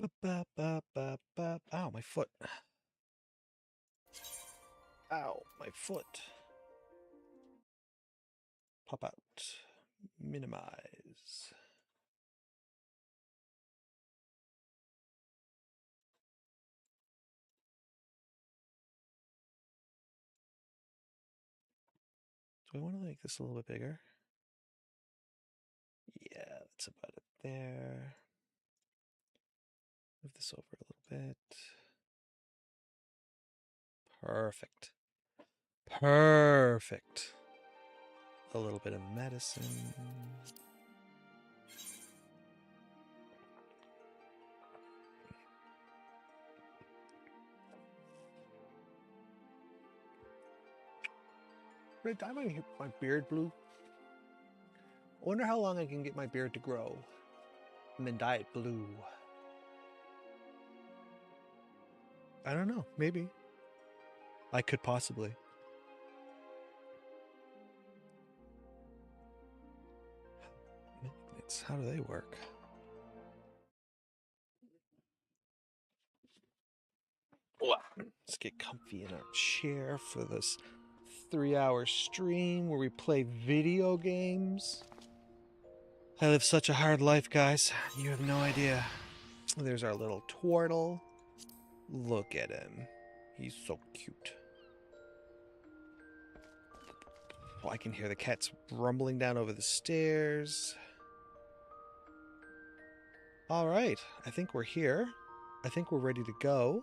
Ow, my foot. Ow, my foot. Pop out. Minimize. Do I want to make this a little bit bigger? Yeah, that's about it there. Move this over a little bit. Perfect. Perfect. A little bit of medicine. Red, dye my beard blue. I wonder how long I can get my beard to grow and then dye it blue. I don't know. Maybe. I could possibly. Magnets, how do they work? Let's get comfy in our chair for this 3-hour stream where we play video games. I live such a hard life, guys. You have no idea. There's our little turtle. Look at him. He's so cute. Oh, I can hear the cats rumbling down over the stairs. All right, I think we're here. I think we're ready to go.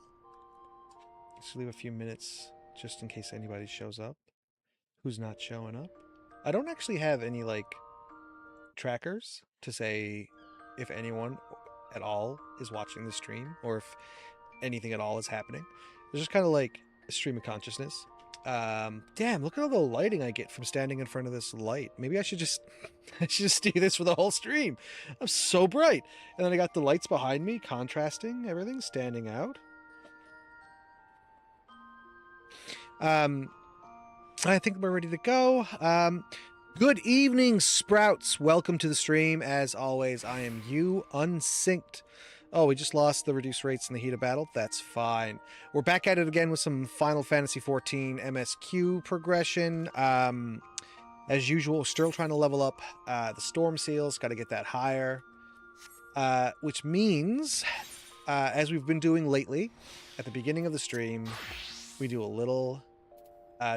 Let's leave a few minutes just in case anybody shows up who's not showing up. I don't actually have any, like, trackers to say if anyone at all is watching the stream or if anything at all is happening. It's just kind of like a stream of consciousness. Damn, look at all the lighting I get from standing in front of this light. Maybe I should just do this for the whole stream. I'm so bright. And then I got the lights behind me, contrasting everything, standing out. I think we're ready to go. Good evening, Sprouts. Welcome to the stream. As always, I am you, Unsynced. Oh, we just lost the reduced rates in the heat of battle. That's fine. We're back at it again with some Final Fantasy XIV MSQ progression. As usual, still trying to level up the Storm Seals. Got to get that higher. Which means, as we've been doing lately, at the beginning of the stream, we do a little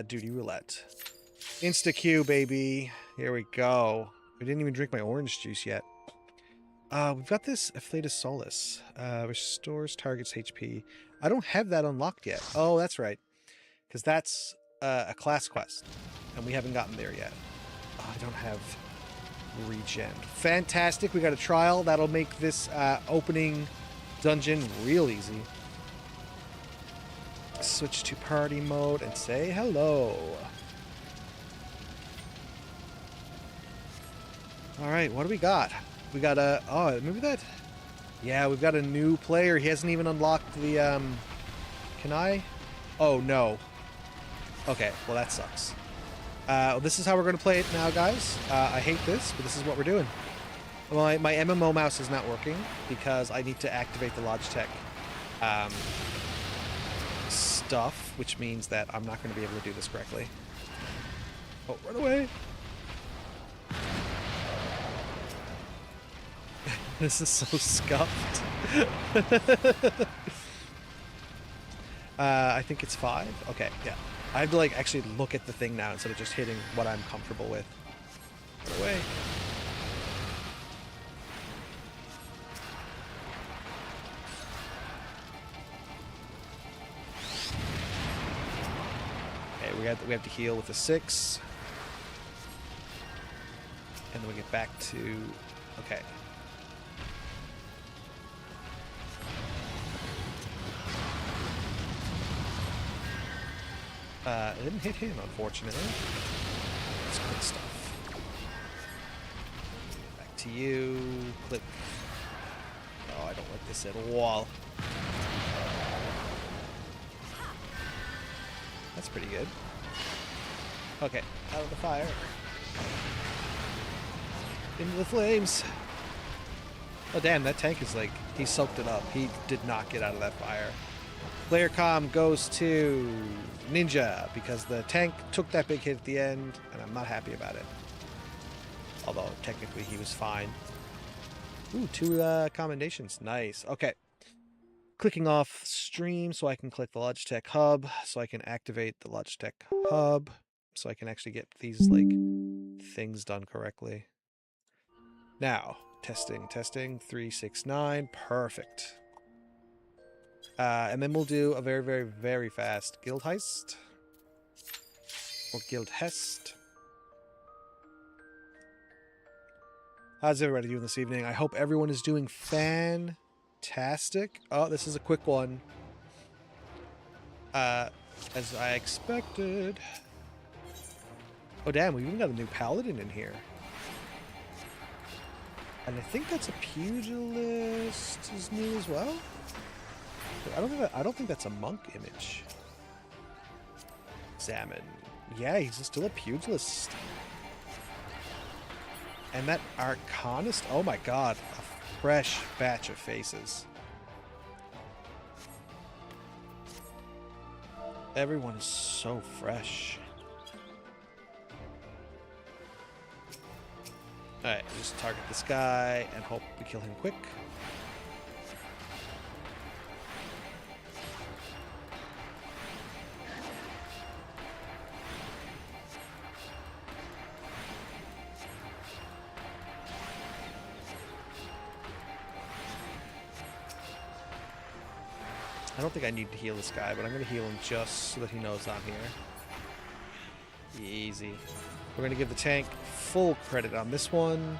duty roulette. Insta-Q, baby. Here we go. I didn't even drink my orange juice yet. We've got this Afflatus Solace. Restores target's HP. I don't have that unlocked yet. Oh, that's right. Because that's a class quest. And we haven't gotten there yet. Oh, I don't have regen. Fantastic. We got a trial. That'll make this opening dungeon real easy. Switch to party mode and say hello. Alright, what do we got? We got a... Oh, maybe that... Yeah, we've got a new player. He hasn't even unlocked the... Can I? Oh, no. Okay, well that sucks. This is how we're going to play it now, guys. I hate this, but this is what we're doing. Well, my MMO mouse is not working because I need to activate the Logitech stuff, which means that I'm not going to be able to do this correctly. Oh, run away! This is so scuffed. I think it's 5. Okay, yeah. I have to like actually look at the thing now instead of just hitting what I'm comfortable with. Run away. Okay, we have to heal with a 6. And then we get back to... Okay. It didn't hit him, unfortunately. That's good stuff. Back to you. Click. Oh, I don't like this at all. That's pretty good. Okay, out of the fire. Into the flames. Oh, damn, that tank is like, he soaked it up. He did not get out of that fire. Player comm goes to Ninja because the tank took that big hit at the end, and I'm not happy about it. Although, technically, he was fine. Ooh, 2 commendations. Nice. Okay. Clicking off stream so I can click the Logitech hub, so I can activate the Logitech hub, so I can actually get these, like, things done correctly. Now, testing, 369, perfect. And then we'll do a very, very, very fast guild heist. Or guild hest. How's everybody doing this evening? I hope everyone is doing fantastic. Oh, this is a quick one. As I expected. Oh, damn, we even got a new paladin in here. And I think that's a pugilist is new as well. I don't think that's a monk image. Examine. Yeah, he's still a pugilist. And that arcanist. Oh my god, a fresh batch of faces. Everyone is so fresh. Alright, just target this guy and hope we kill him quick. I don't think I need to heal this guy, but I'm going to heal him just so that he knows I'm here. Easy. We're going to give the tank full credit on this one.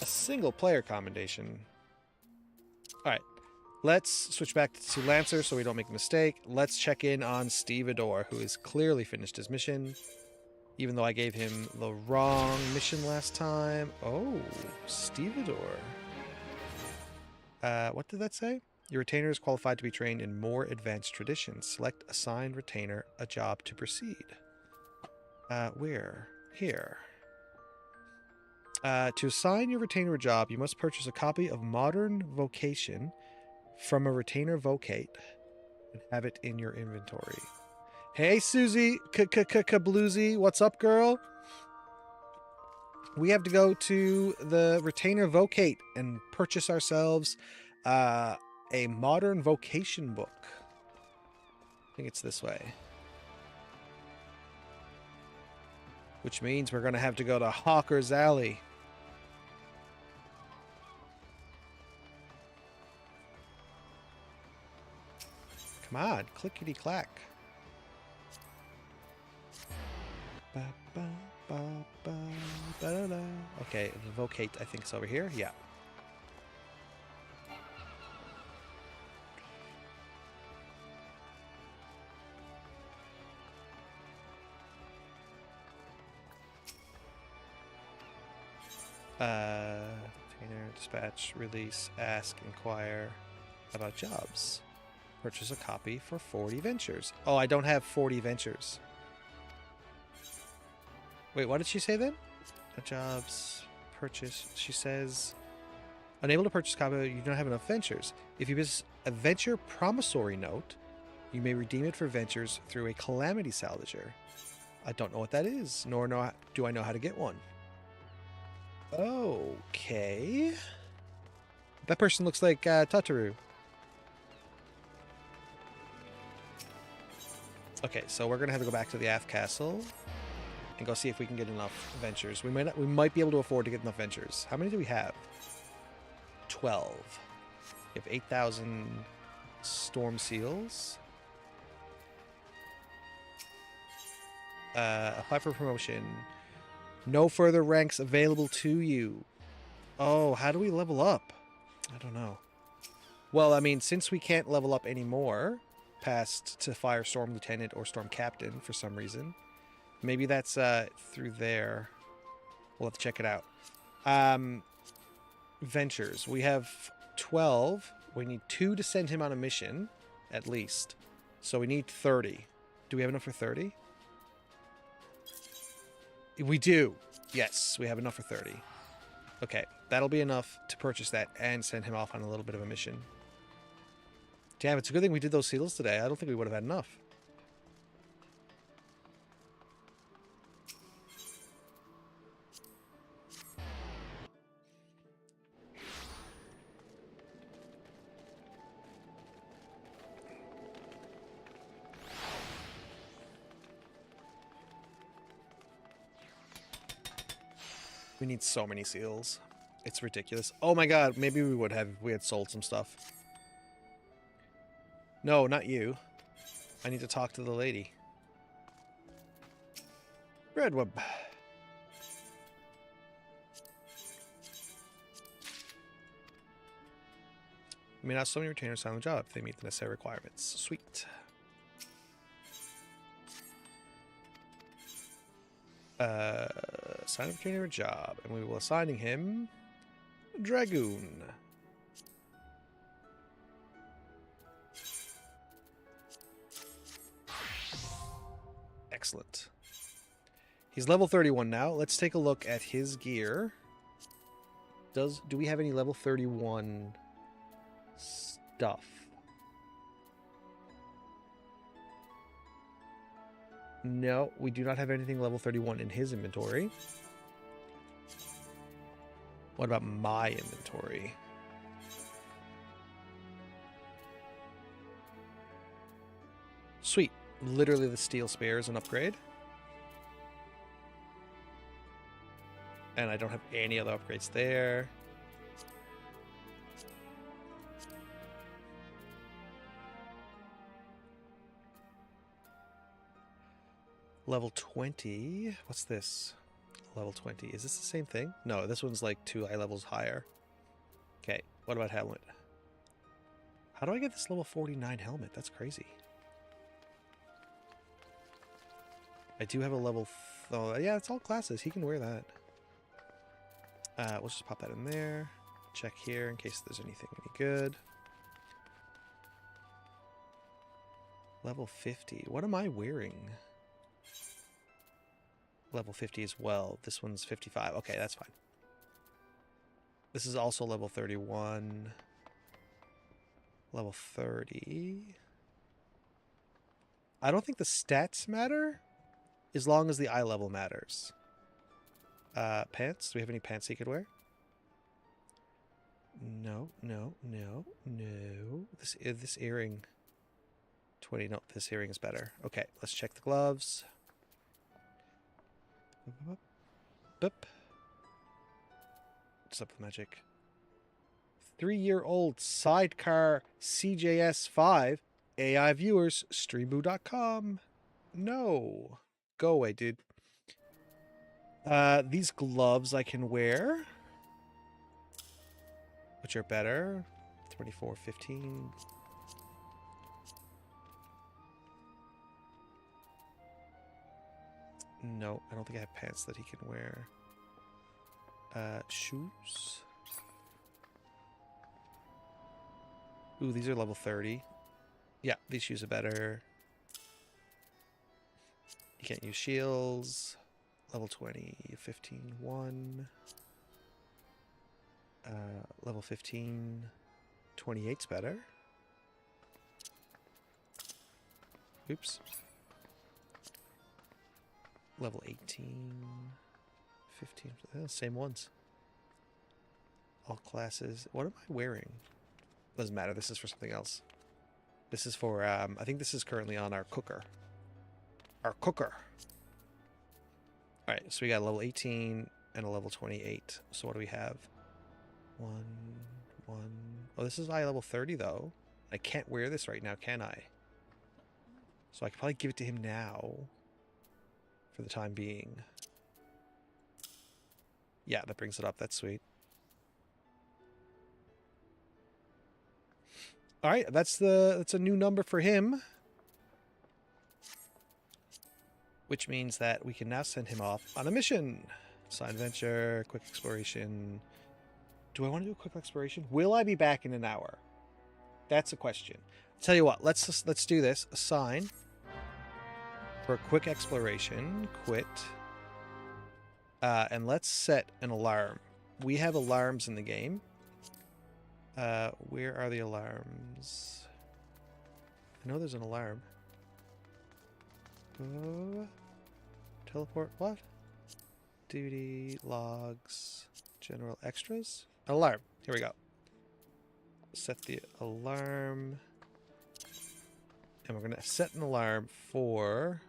A single player commendation. Alright. Let's switch back to Lancer so we don't make a mistake. Let's check in on Stevedore, who has clearly finished his mission. Even though I gave him the wrong mission last time. Oh, Stevedore. What did that say? Your retainer is qualified to be trained in more advanced traditions. Select assigned retainer a job to proceed. Where? Here. To assign your retainer a job, you must purchase a copy of Modern Vocation from a retainer vocate and have it in your inventory. Hey, Susie, Kabloozy, what's up, girl? We have to go to the retainer vocate and purchase ourselves a modern vocation book. I think it's this way. Which means we're going to have to go to Hawker's Alley. Come on, clickety-clack. Okay, the vocate, I think, is over here. Yeah. Trainer, dispatch, release, ask, inquire about jobs. Purchase a copy for 40 ventures. Oh, I don't have 40 ventures. Wait, what did she say then? Jobs, purchase. She says, unable to purchase a copy, you don't have enough ventures. If you miss a venture promissory note, you may redeem it for ventures through a calamity salvager. I don't know what that is, nor do I know how to get one. Okay. That person looks like Tataru. Okay, so we're gonna have to go back to the Ath Castle and go see if we can get enough ventures. We might be able to afford to get enough ventures. How many do we have? 12. We have 8,000 storm seals. Apply for promotion. No further ranks available to you. Oh, how do we level up? I don't know. Well, I mean, since we can't level up anymore past to Firestorm Lieutenant or Storm Captain for some reason, maybe that's through there. We'll have to check it out. ventures. We have 12. We need 2 to send him on a mission, at least. So we need 30. Do we have enough for 30? We do. Yes, we have enough for 30. Okay, that'll be enough to purchase that and send him off on a little bit of a mission. Damn, it's a good thing we did those seals today. I don't think we would have had enough. We need so many seals. It's ridiculous. Oh my god, maybe we would have if we had sold some stuff. No, not you. I need to talk to the lady. Redweb. You may not so many retainers sign on the job if they meet the necessary requirements. Sweet. Sign a retainer job, and we will assigning him Dragoon. Excellent. He's level 31 now. Let's take a look at his gear. Do we have any level 31 stuff? No, we do not have anything level 31 in his inventory. What about my inventory? Sweet. Literally the steel spear is an upgrade. And I don't have any other upgrades there. Level 20. What's this? Level 20. Is this the same thing? No, this one's like 2 eye levels higher. Okay, what about helmet? How do I get this level 49 helmet? That's crazy. I do have a level... Oh, yeah, it's all classes. He can wear that. We'll just pop that in there. Check here in case there's anything any good. Level 50. What am I wearing? Level 50 as well. This one's 55. Okay, that's fine. This is also level 31. Level 30. I don't think the stats matter as long as the eye level matters. Pants? Do we have any pants he could wear? No, no, no, no. This earring. 20. No, this earring is better. Okay, let's check the gloves. Boop. What's up with magic? 3-year-old sidecar CJS 5 AI viewers streamboo.com. No. Go away, dude. These gloves I can wear, which are better. 24.15. No, I don't think I have pants that he can wear. Shoes. Ooh, these are level 30. Yeah, these shoes are better. You can't use shields. Level 20, 15, 1. Level 15, 28's better. Oops. Level 18, 15, same ones. All classes. What am I wearing? Doesn't matter, this is for something else. This is for, I think this is currently on our cooker. Our cooker. Alright, so we got a level 18 and a level 28. So what do we have? 1. Oh, this is eye level 30 though. I can't wear this right now, can I? So I could probably give it to him now. For the time being. Yeah, that brings it up. That's sweet. Alright, that's a new number for him. Which means that we can now send him off on a mission. Side adventure, quick exploration. Do I want to do a quick exploration? Will I be back in an hour? That's a question. Tell you what, let's do this. Assign for a quick exploration. Quit. And let's set an alarm. We have alarms in the game. Where are the alarms? I know there's an alarm. Teleport, what? Duty, logs, general extras. Alarm. Here we go. Set the alarm. And we're going to set an alarm for...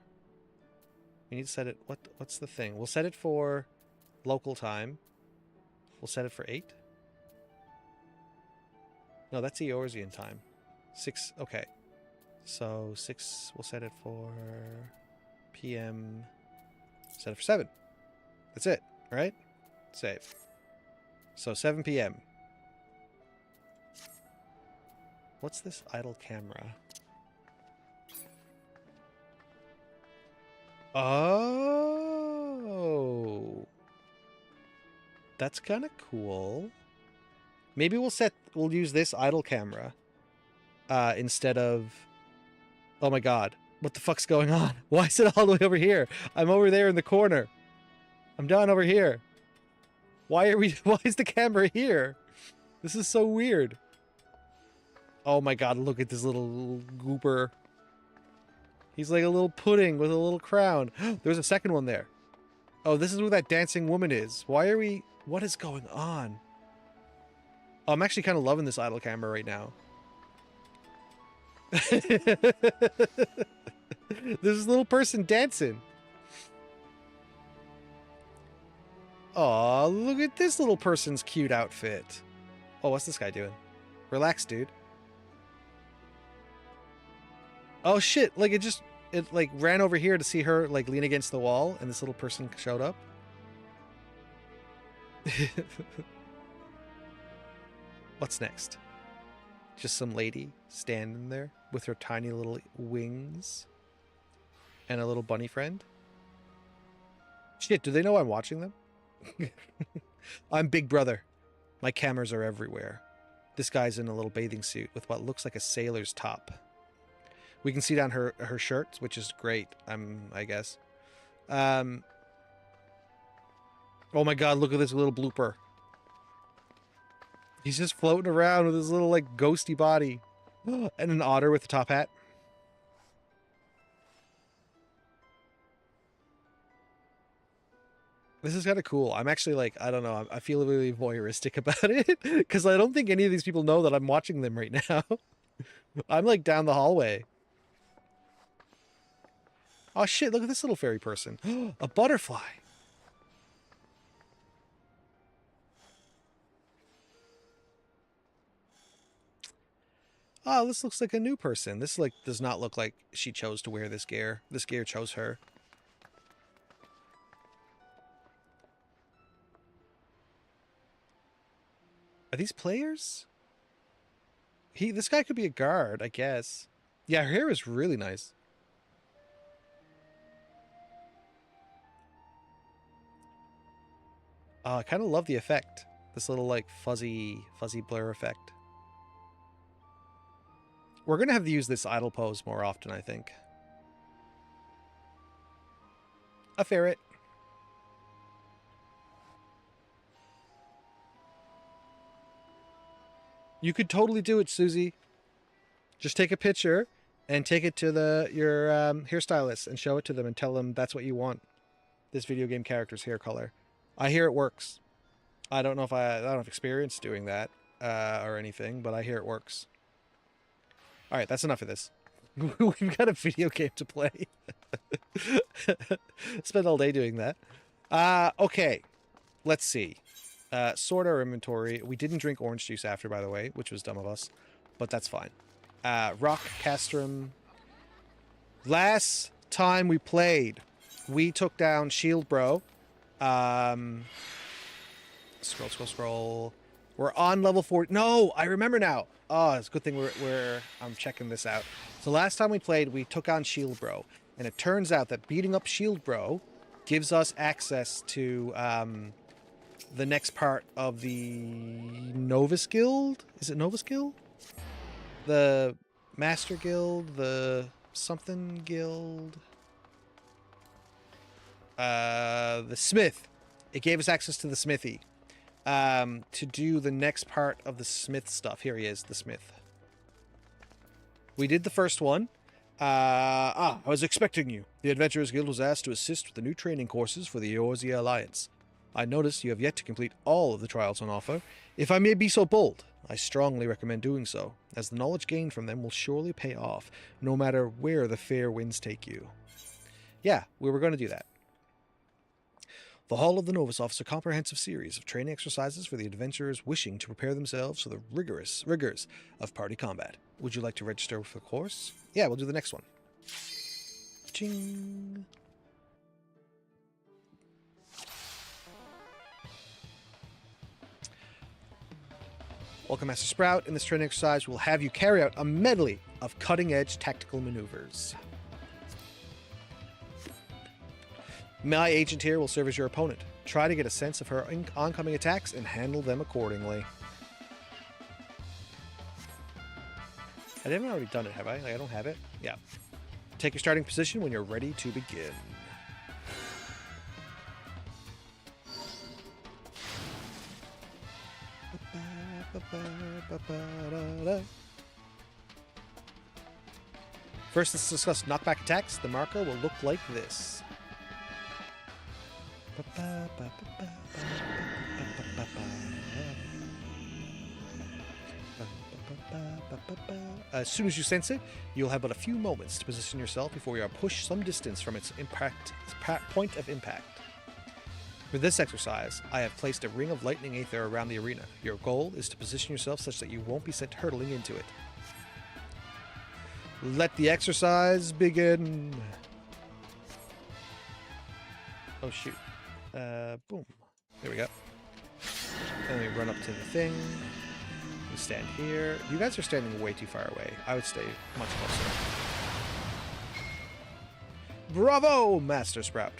We need to set it... What's the thing? We'll set it for local time. We'll set it for 8. No, that's Eorzean time. 6, okay. So 6, we'll set it for PM. Set it for 7. That's it, right? Save. So 7 p.m. What's this idle camera? Oh. That's kind of cool. Maybe we'll use this idle camera instead of... Oh my god. What the fuck's going on? Why is it all the way over here? I'm over there in the corner. I'm down over here. Why is the camera here? This is so weird. Oh my god, look at this little goober. He's like a little pudding with a little crown. There's a second one there. Oh, this is where that dancing woman is. Why are we... What is going on? Oh, I'm actually kind of loving this idle camera right now. There's this little person dancing. Aw, look at this little person's cute outfit. Oh, what's this guy doing? Relax, dude. Oh shit, like it like ran over here to see her like lean against the wall and this little person showed up. What's next? Just some lady standing there with her tiny little wings and a little bunny friend. Shit, do they know I'm watching them? I'm Big Brother. My cameras are everywhere. This guy's in a little bathing suit with what looks like a sailor's top. We can see down her shirt, which is great, I guess. Oh my god, look at this little blooper. He's just floating around with his little, like, ghosty body. And an otter with a top hat. This is kind of cool. I'm actually, like, I don't know. I feel really voyeuristic about it. Because I don't think any of these people know that I'm watching them right now. I'm, like, down the hallway. Oh, shit. Look at this little fairy person. A butterfly. Oh, this looks like a new person. This like does not look like she chose to wear this gear. This gear chose her. Are these players? This guy could be a guard, I guess. Yeah, her hair is really nice. I kind of love the effect. This little like fuzzy blur effect. We're going to have to use this idle pose more often, I think. A ferret. You could totally do it, Susie. Just take a picture and take it to your hairstylist and show it to them and tell them that's what you want. This video game character's hair color. I hear it works. I don't know if I don't have experience doing that or anything, but I hear it works. All right, that's enough of this. We've got a video game to play. Spend all day doing that. Okay, let's see. Sort our inventory. We didn't drink orange juice after, by the way, which was dumb of us, but that's fine. Rock Castrum. Last time we played, we took down Shield Bro. Scroll. We're on level 4. No, I remember now. Oh, it's a good thing I'm checking this out. So last time we played, we took on Shield Bro. And it turns out that beating up Shield Bro gives us access to the next part of the Novus Guild. Is it Novus Guild? The Master Guild, the something guild. The Smith. It gave us access to the smithy. To do the next part of the Smith stuff. Here he is, the Smith. We did the first one. I was expecting you. The Adventurers Guild was asked to assist with the new training courses for the Eorzea Alliance. I notice you have yet to complete all of the trials on offer. If I may be so bold, I strongly recommend doing so, as the knowledge gained from them will surely pay off, no matter where the fair winds take you. Yeah, we were going to do that. The Hall of the Novus offers a comprehensive series of training exercises for the adventurers wishing to prepare themselves for the rigors of party combat. Would you like to register for the course? Yeah, we'll do the next one. Ching. Welcome, Master Sprout. In this training exercise, we'll have you carry out a medley of cutting-edge tactical maneuvers. My agent here will serve as your opponent. Try to get a sense of her oncoming attacks and handle them accordingly. I haven't already done it, have I? Like, I don't have it? Yeah. Take your starting position when you're ready to begin. First, let's discuss knockback attacks. The marker will look like this. As soon as you sense it, you'll have but a few moments to position yourself before you are pushed some distance from its point of impact. For this exercise, I have placed a ring of lightning aether around the arena. Your goal is to position yourself such that you won't be sent hurtling into it. Let the exercise begin. Oh shoot. Boom. There we go. Then we run up to the thing. We stand here. You guys are standing way too far away. I would stay much closer. Bravo, Master Sprout.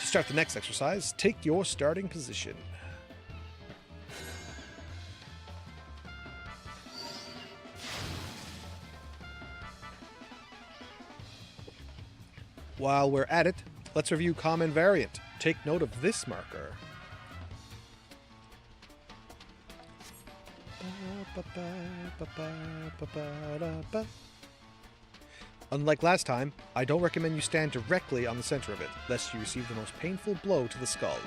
To start the next exercise, take your starting position. While we're at it, let's review common variant. Take note of this marker. Unlike last time, I don't recommend you stand directly on the center of it, lest you receive the most painful blow to the skull.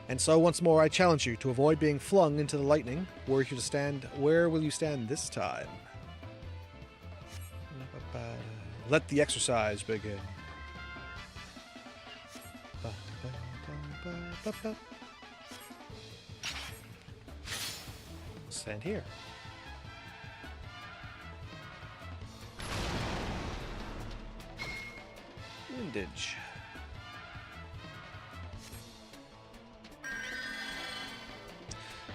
And so once more I challenge you to avoid being flung into the lightning. Where will you stand this time? Let the exercise begin. Stand here. Windage.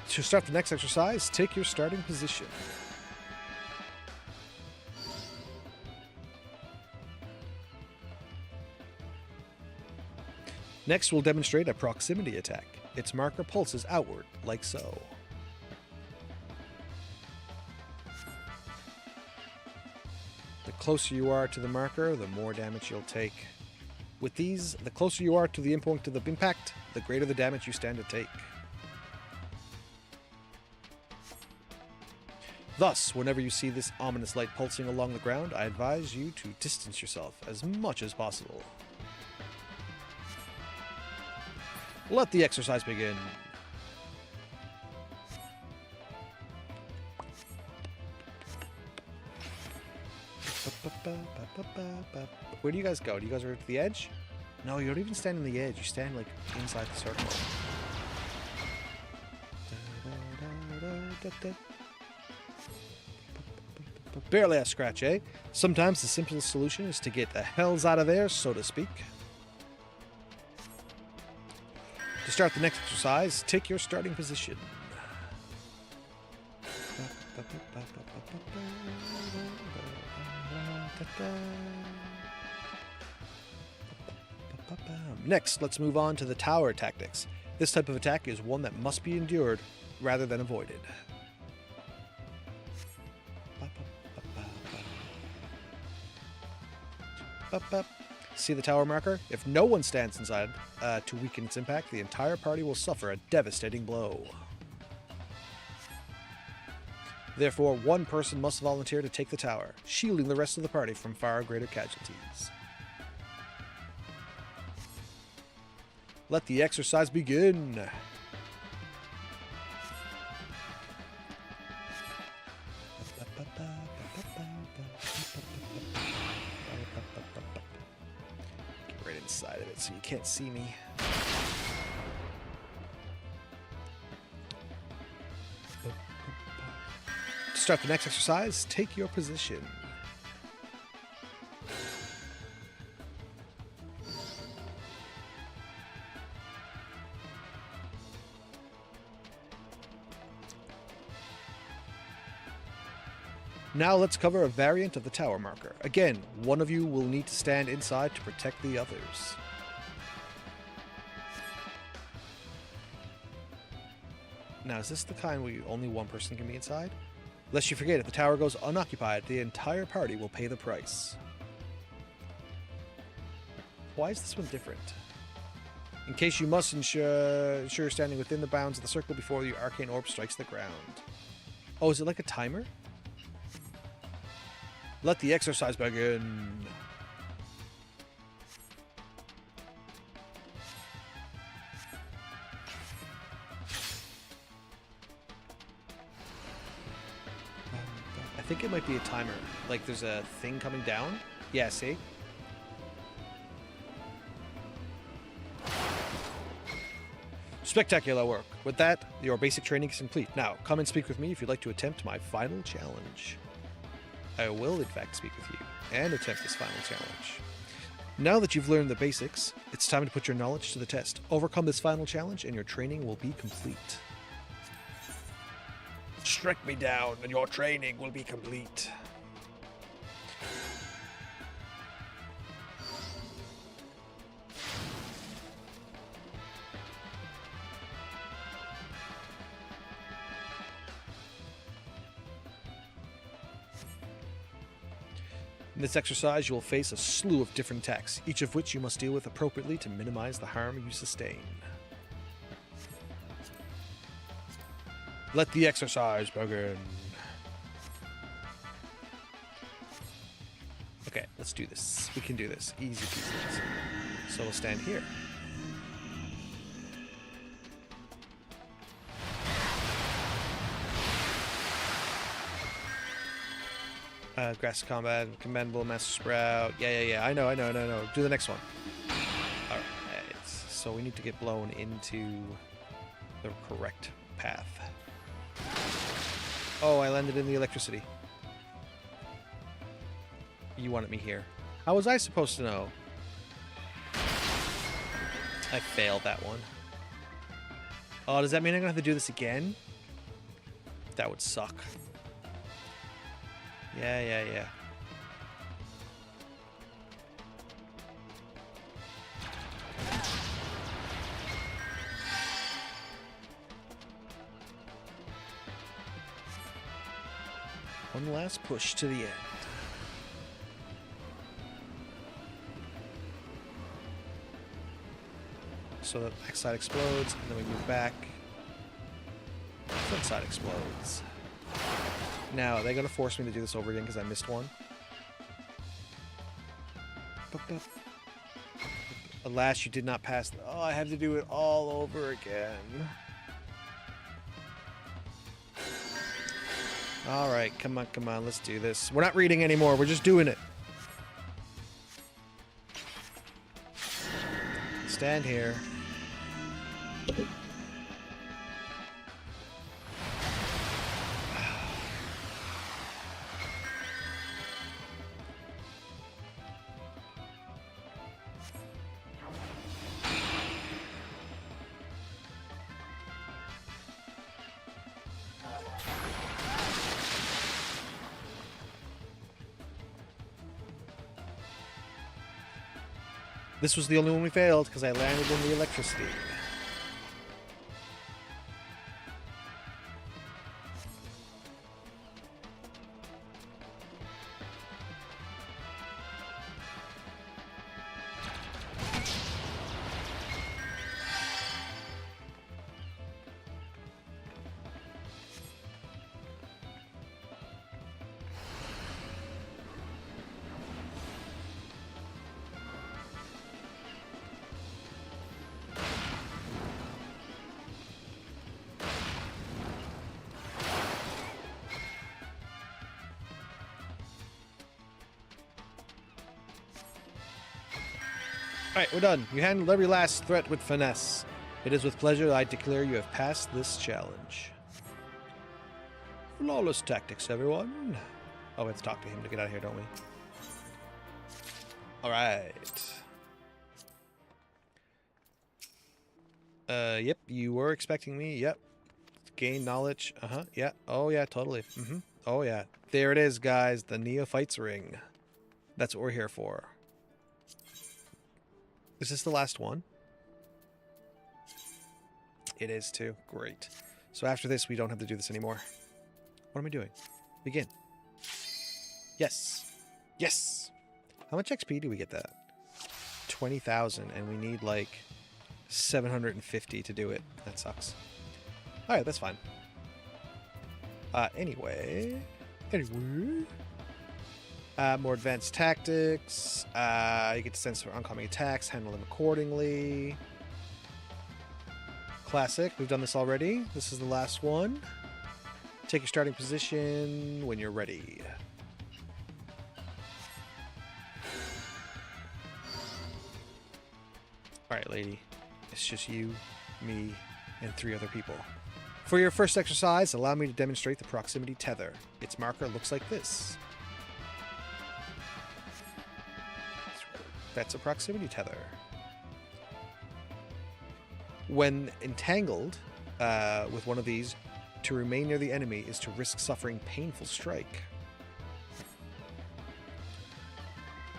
To start the next exercise, take your starting position. Next, we'll demonstrate a proximity attack. Its marker pulses outward, like so. The closer you are to the marker, the more damage you'll take. With these, the closer you are to the endpoint of the impact, the greater the damage you stand to take. Thus, whenever you see this ominous light pulsing along the ground, I advise you to distance yourself as much as possible. Let the exercise begin. Where do you guys go? Do you guys are at the edge? No, you don't even stand on the edge. You stand like inside the circle. Barely a scratch, eh? Sometimes the simplest solution is to get the hells out of there, so to speak. To start the next exercise, take your starting position. Next, let's move on to the tower tactics. This type of attack is one that must be endured rather than avoided. See the tower marker? If no one stands inside to weaken its impact, the entire party will suffer a devastating blow. Therefore, one person must volunteer to take the tower, shielding the rest of the party from far greater casualties. Let the exercise begin! Get right inside of it so you can't see me. To start the next exercise, take your position. Now let's cover a variant of the tower marker. Again, one of you will need to stand inside to protect the others. Now, is this the kind where only one person can be inside? Lest you forget, if the tower goes unoccupied, the entire party will pay the price. Why is this one different? In case you must ensure standing within the bounds of the circle before your arcane orb strikes the ground. Oh, is it like a timer? Let the exercise begin. I think it might be a timer. Like there's a thing coming down. Yeah, see? Spectacular work. With that, your basic training is complete. Now, come and speak with me if you'd like to attempt my final challenge. I will, in fact, speak with you and attempt this final challenge. Now that you've learned the basics, it's time to put your knowledge to the test. Overcome this final challenge and your training will be complete. Strike me down and your training will be complete. In this exercise, you will face a slew of different attacks, each of which you must deal with appropriately to minimize the harm you sustain. Let the exercise begin. Okay, let's do this. We can do this. Easy peasy. So we'll stand here. Grass combat, commendable, Master Sprout. Yeah. I know. Do the next one. Alright, so we need to get blown into the correct path. Oh, I landed in the electricity. You wanted me here. How was I supposed to know? I failed that one. Oh, does that mean I'm gonna have to do this again? That would suck. Yeah. One last push to the end. So the back side explodes, and then we move back. Front side explodes. Now, are they going to force me to do this over again because I missed one? Alas, you did not pass. Oh, I have to do it all over again. Alright, come on, let's do this. We're not reading anymore, we're just doing it. Stand here. This was the only one we failed because I landed in the electricity. Alright, we're done. You handled every last threat with finesse. It is with pleasure I declare you have passed this challenge. Flawless tactics, everyone. Oh, we have to talk to him to get out of here, don't we? Alright. Yep, you were expecting me. Yep. Gain knowledge. Uh-huh, yeah. Oh, yeah, totally. Oh, yeah. There it is, guys. The Neophyte's Ring. That's what we're here for. Is this the last one? It is too. Great. So after this, we don't have to do this anymore. What am I doing? Begin. Yes. Yes. How much XP do we get that? 20,000, and we need like 750 to do it. That sucks. Alright, that's fine. Anyway. More advanced tactics. You get to sense for oncoming attacks, handle them accordingly. Classic. We've done this already. This is the last one. Take your starting position when you're ready. Alright, lady. It's just you, me, and 3 other people. For your first exercise, allow me to demonstrate the proximity tether. Its marker looks like this. That's a proximity tether. When entangled with one of these, to remain near the enemy is to risk suffering painful strike.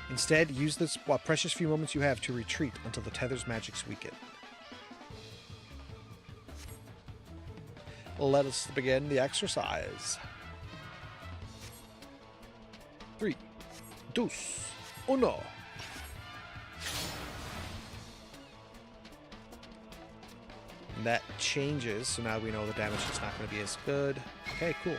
Instead, use this precious few moments you have to retreat until the tether's magics weaken. Let us begin the exercise. 3, 2, 1. And that changes, so now we know the damage is not going to be as good. Okay, cool.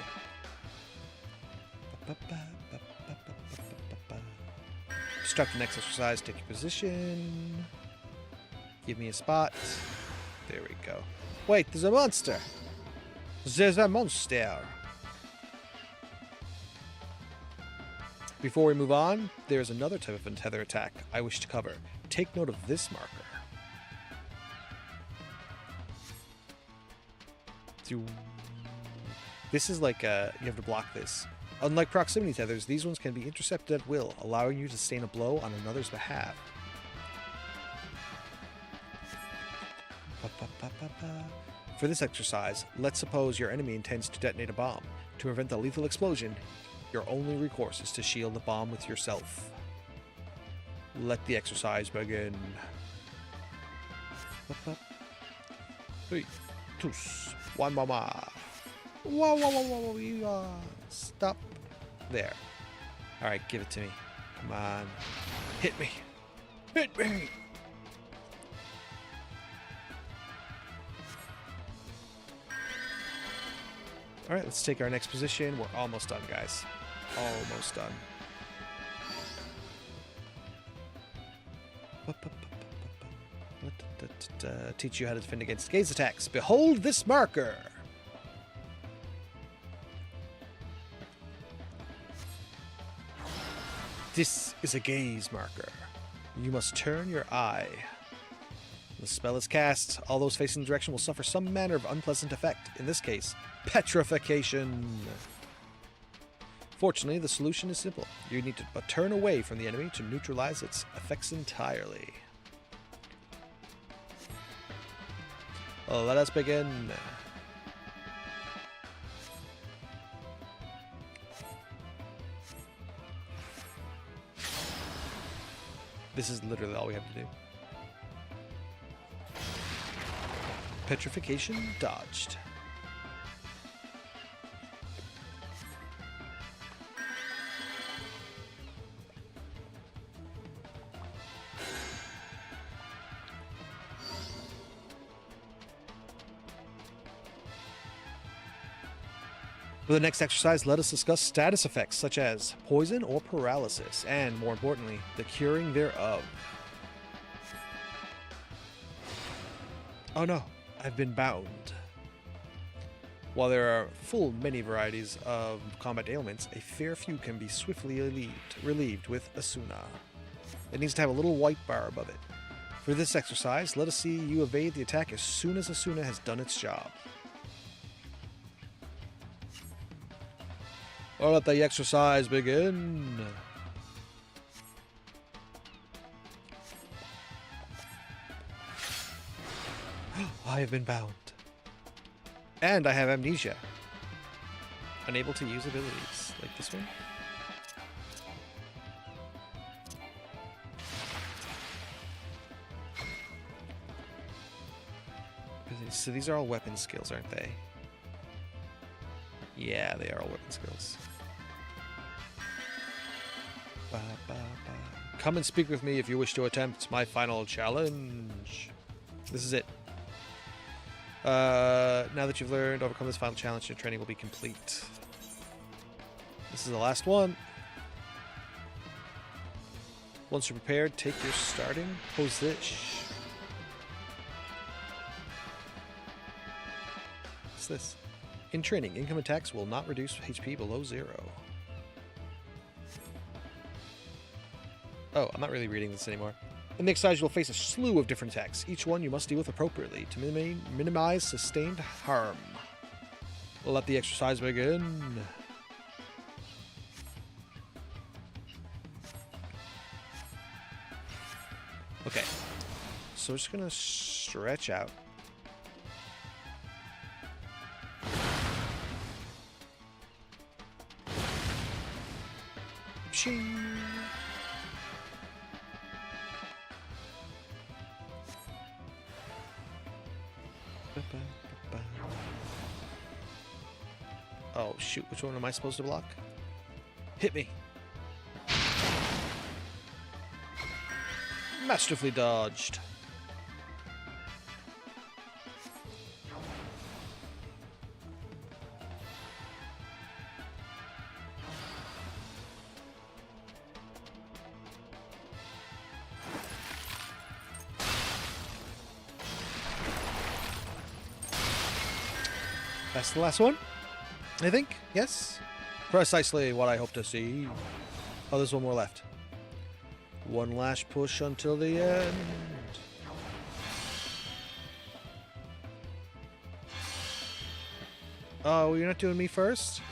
Start the next exercise. Take your position. Give me a spot. There we go. Wait, there's a monster. There's a monster. Before we move on, there's another type of untether attack I wish to cover. Take note of this marker. This is like you have to block this. Unlike proximity tethers, these ones can be intercepted at will, allowing you to sustain a blow on another's behalf. For this exercise, let's suppose your enemy intends to detonate a bomb. To prevent the lethal explosion, your only recourse is to shield the bomb with yourself. Let the exercise begin. 3, 2, 1, mama. Whoa. Stop. There. Alright, give it to me. Come on. Hit me. Hit me! Alright, let's take our next position. We're almost done, guys. Almost done. Teach you how to defend against gaze attacks. Behold this marker! This is a gaze marker. You must turn your eye. When the spell is cast, all those facing the direction will suffer some manner of unpleasant effect. In this case, petrification. Fortunately, the solution is simple. You need to turn away from the enemy to neutralize its effects entirely. Let us begin. This is literally all we have to do. Petrification dodged. For the next exercise, let us discuss status effects such as poison or paralysis, and more importantly, the curing thereof. Oh no, I've been bound. While there are full many varieties of combat ailments, a fair few can be swiftly relieved with Asuna. It needs to have a little white bar above it. For this exercise, let us see you evade the attack as soon as Asuna has done its job. Or let the exercise begin. I have been bound. And I have amnesia. Unable to use abilities. Like this one. So these are all weapon skills, aren't they? Yeah, they are all weapon skills. Ba, ba, ba. Come and speak with me if you wish to attempt my final challenge. This is it. Now that you've learned to overcome this final challenge, your training will be complete. This is the last one. Once you're prepared, take your starting position. What's this? In training, income attacks will not reduce HP below 0. Oh, I'm not really reading this anymore. In the exercise, you'll face a slew of different attacks. Each one you must deal with appropriately to minimize sustained harm. Let the exercise begin. Okay. So we're just going to stretch out. Ching. Oh shoot, which one am I supposed to block? Hit me. Masterfully dodged. That's the last one, I think. Yes? Precisely what I hope to see. Oh, there's one more left. One last push until the end. Oh, you're not doing me first?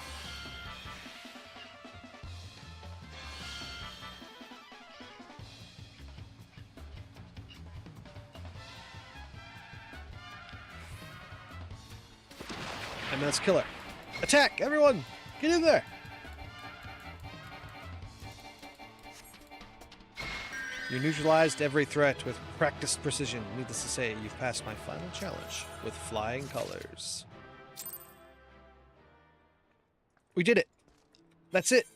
And let's kill her. Attack, everyone! Get in there! You neutralized every threat with practiced precision. Needless to say, you've passed my final challenge with flying colors. We did it! That's it!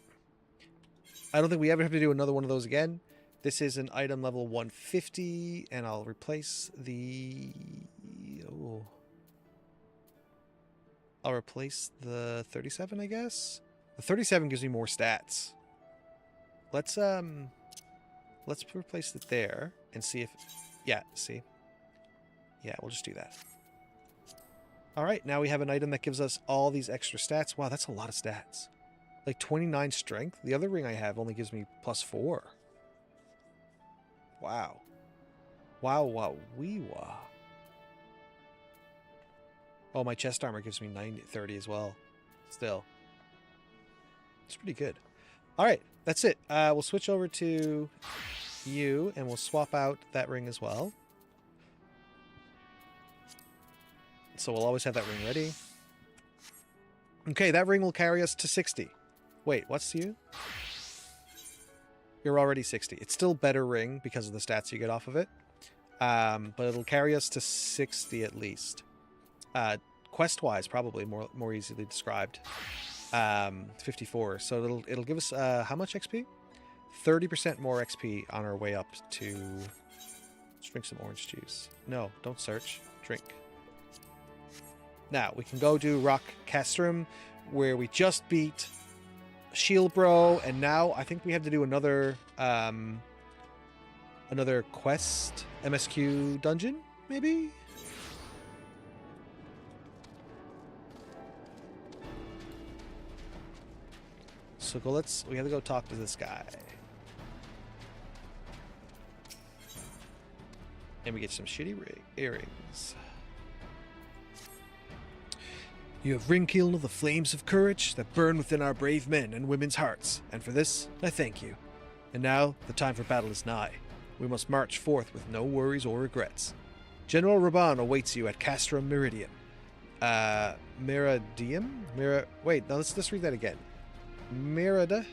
I don't think we ever have to do another one of those again. This is an item level 150, and I'll replace the... Oh... I'll replace the 37, I guess. The 37 gives me more stats. Let's replace it there and see if... Yeah, see? Yeah, we'll just do that. Alright, now we have an item that gives us all these extra stats. Wow, that's a lot of stats. Like 29 strength. The other ring I have only gives me +4. Wow. Wow, wow, wee wah. Oh, my chest armor gives me 30 as well. Still. It's pretty good. Alright, that's it. We'll switch over to you, and we'll swap out that ring as well. So we'll always have that ring ready. Okay, that ring will carry us to 60. Wait, what's you? You're already 60. It's still better ring because of the stats you get off of it. But it'll carry us to 60 at least. Quest-wise, probably more easily described. 54. So it'll give us how much XP? 30% more XP on our way up to... Let's drink some orange juice. No, don't search. Drink. Now, we can go do Rock Castrum, where we just beat Shield Bro, and now I think we have to do another quest, MSQ dungeon, maybe? So we have to go talk to this guy. And we get some shitty earrings. You have rekindled the flames of courage that burn within our brave men and women's hearts, and for this, I thank you. And now, the time for battle is nigh. We must march forth with no worries or regrets. General Reborn awaits you at Castrum Meridian. Wait, no, let's read that again. Meridianum.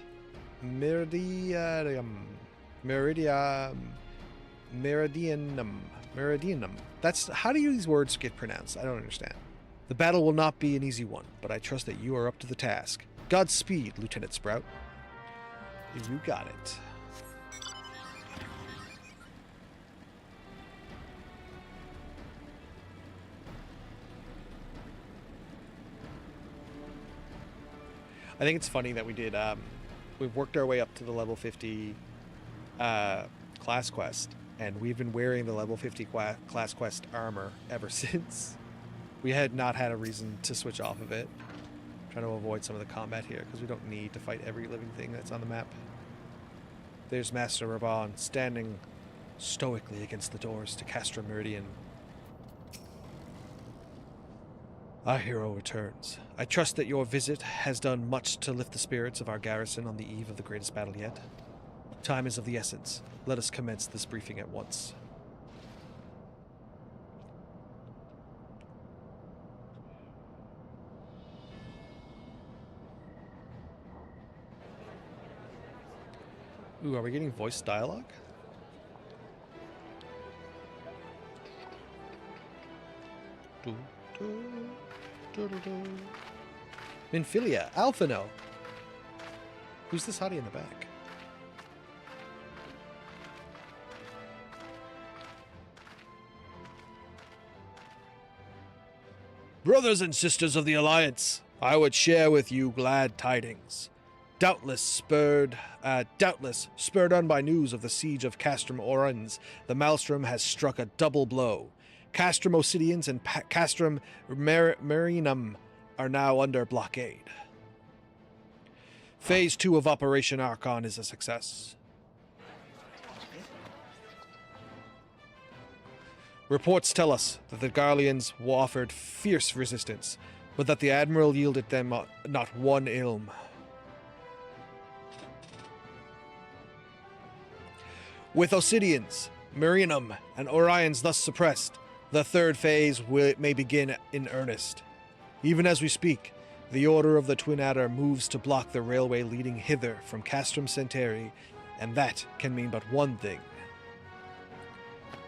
That's, how do these words get pronounced? I don't understand. The battle will not be an easy one, but I trust that you are up to the task. Godspeed, Lieutenant Sprout. You got it. I think it's funny that we did, we've worked our way up to the level 50 class quest, and we've been wearing the level 50 class quest armor ever since. We had not had a reason to switch off of it. I'm trying to avoid some of the combat here, because we don't need to fight every living thing that's on the map. There's Master Reborn standing stoically against the doors to Castrum Meridian. Our hero returns. I trust that your visit has done much to lift the spirits of our garrison on the eve of the greatest battle yet. Time is of the essence. Let us commence this briefing at once. Ooh, are we getting voice dialogue? Minfilia, Alphino. Who's this hottie in the back? Brothers and sisters of the Alliance, I would share with you glad tidings. Doubtless spurred on by news of the siege of Castrum Orans, the Maelstrom has struck a double blow. Castrum Obsidians and Castrum Marinum are now under blockade. Phase 2 of Operation Archon is a success. Reports tell us that the Garleans offered fierce resistance, but that the Admiral yielded them not one ilm. With Obsidians, Marinum, and Orions thus suppressed, the third phase may begin in earnest. Even as we speak, the Order of the Twin Adder moves to block the railway leading hither from Castrum Centauri, and that can mean but one thing.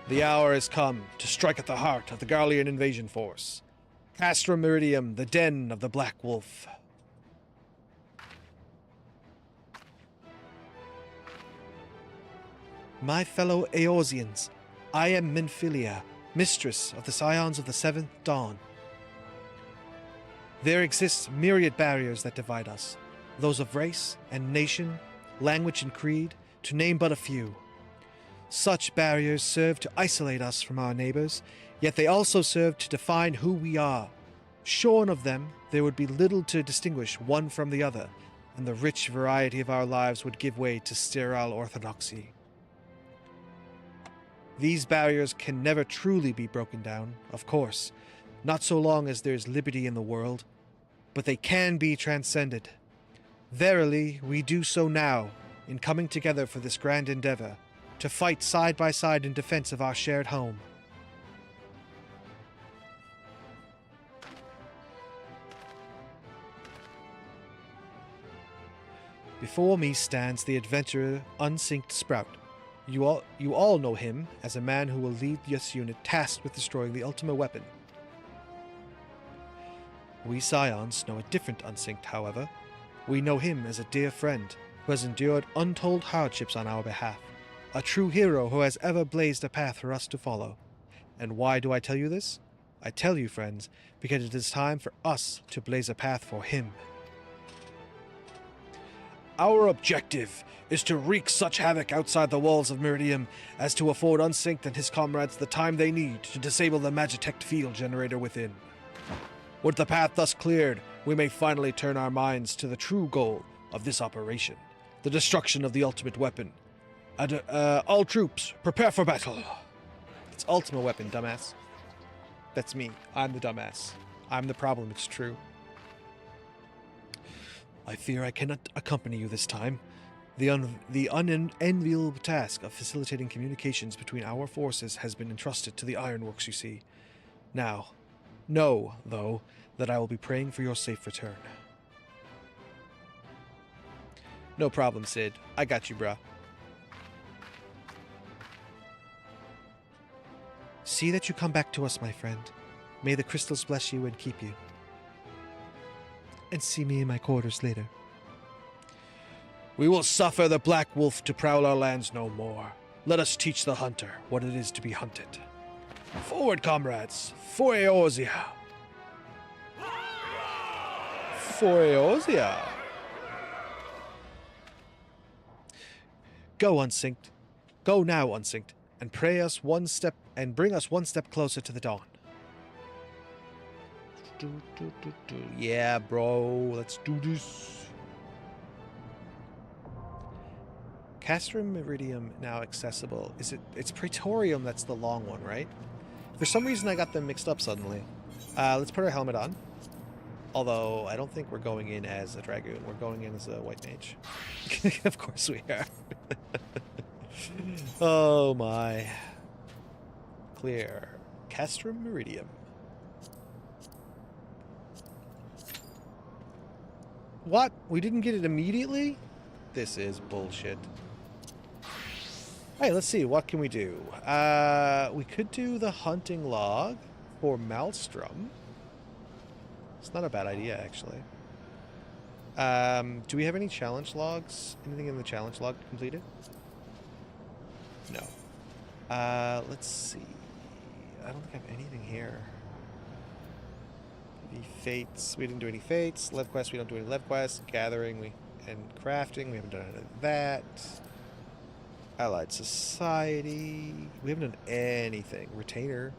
The hour has come to strike at the heart of the Garlean invasion force. Castrum Meridian, the den of the Black Wolf. My fellow Eorzeans, I am Minfilia, mistress of the Scions of the Seventh Dawn. There exist myriad barriers that divide us, those of race and nation, language and creed, to name but a few. Such barriers serve to isolate us from our neighbors, yet they also serve to define who we are. Shorn of them, there would be little to distinguish one from the other, and the rich variety of our lives would give way to sterile orthodoxy. These barriers can never truly be broken down, of course, not so long as there is liberty in the world, but they can be transcended. Verily, we do so now, in coming together for this grand endeavor, to fight side by side in defense of our shared home. Before me stands the adventurer Unsynced Sprout. You all know him as a man who will lead this unit tasked with destroying the ultimate weapon. We Scions know a different Unsynced, however. We know him as a dear friend who has endured untold hardships on our behalf, a true hero who has ever blazed a path for us to follow. And why do I tell you this? I tell you, friends, because it is time for us to blaze a path for him. Our objective is to wreak such havoc outside the walls of Meridium as to afford Unsynced and his comrades the time they need to disable the Magitech field generator within. With the path thus cleared, we may finally turn our minds to the true goal of this operation, the destruction of the ultimate weapon. All troops, prepare for battle. It's ultimate weapon, dumbass. That's me. I'm the dumbass. I'm the problem, it's true. I fear I cannot accompany you this time. The unenviable task of facilitating communications between our forces has been entrusted to the Ironworks, you see. Now, know, though, that I will be praying for your safe return. No problem, Sid. I got you, bruh. See that you come back to us, my friend. May the crystals bless you and keep you. And see me in my quarters later. We will suffer the Black Wolf to prowl our lands no more. Let us teach the hunter what it is to be hunted. Forward, comrades! For Eorzea! For Eorzea! Go, Unsynced. Go now, Unsynced, and bring us one step closer to the dawn. Yeah, bro, let's do this. Castrum Meridium now accessible. It's Praetorium that's the long one, right? For some reason I got them mixed up suddenly. Let's put our helmet on. Although, I don't think we're going in as a Dragoon. We're going in as a White Mage. Of course we are. Oh my. Clear. Castrum Meridium. What? We didn't get it immediately? This is bullshit. Hey, let's see. What can we do? We could do the hunting log for Maelstrom. It's not a bad idea, actually. Do we have any challenge logs? Anything in the challenge log completed? No. Let's see. I don't think I have anything here. The fates. We didn't do any fates. Lev quests. We don't do any Lev quests. Gathering. And crafting. We haven't done any of that. Allied Society. We haven't done anything. Retainer.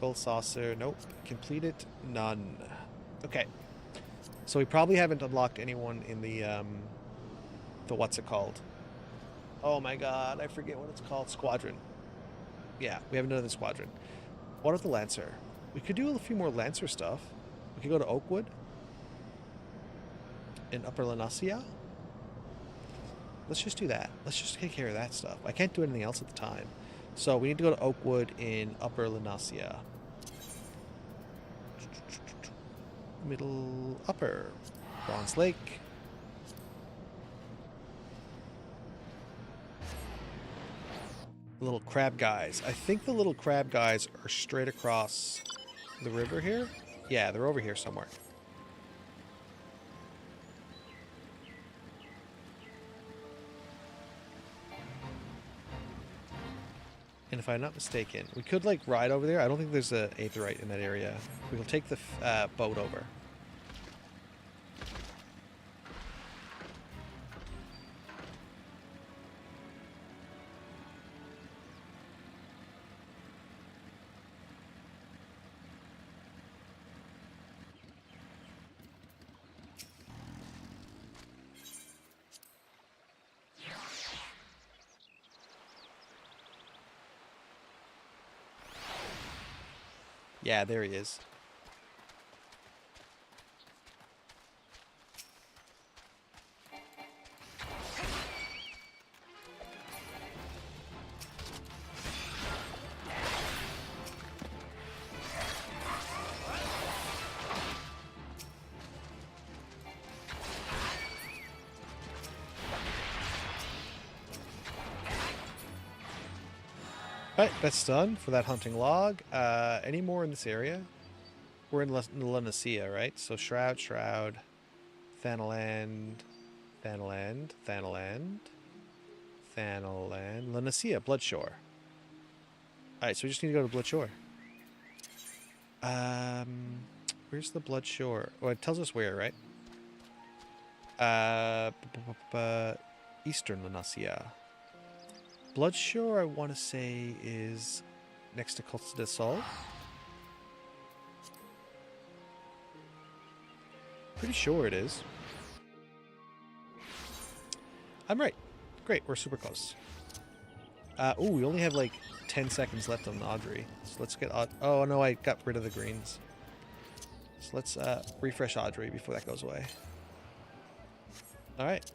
Gold Saucer. Nope. Completed. None. Okay. So we probably haven't unlocked anyone in the what's it called? Oh my god, I forget what it's called. Squadron. Yeah, we haven't done the squadron. What of the Lancer? We could do a few more Lancer stuff. We could go to Oakwood. In Upper Lanasia. Let's just do that. Let's just take care of that stuff. I can't do anything else at the time. So we need to go to Oakwood in Upper Lanasia. Middle Upper. Bronze Lake. The little crab guys. I think the little crab guys are straight across the river here. Yeah, they're over here somewhere. And if I'm not mistaken, we could like ride over there. I don't think there's a aetheryte in that area. We will take the boat over. Yeah, there he is. Alright, that's done for that hunting log. Any more in this area? We're in Lenacia, right? So Shroud, Shroud, Thanaland, Thanaland, Thanaland, Thanaland, Lenacia, Bloodshore. Alright, so we just need to go to Bloodshore. Where's the Bloodshore? Oh, it tells us where, right? Eastern Lenacia. Bloodshore, I want to say, is next to Costa del Sol. Pretty sure it is. I'm right. Great, we're super close. Oh, we only have like 10 seconds left on Audrey. So let's get oh no, I got rid of the greens. So let's refresh Audrey before that goes away. Alright.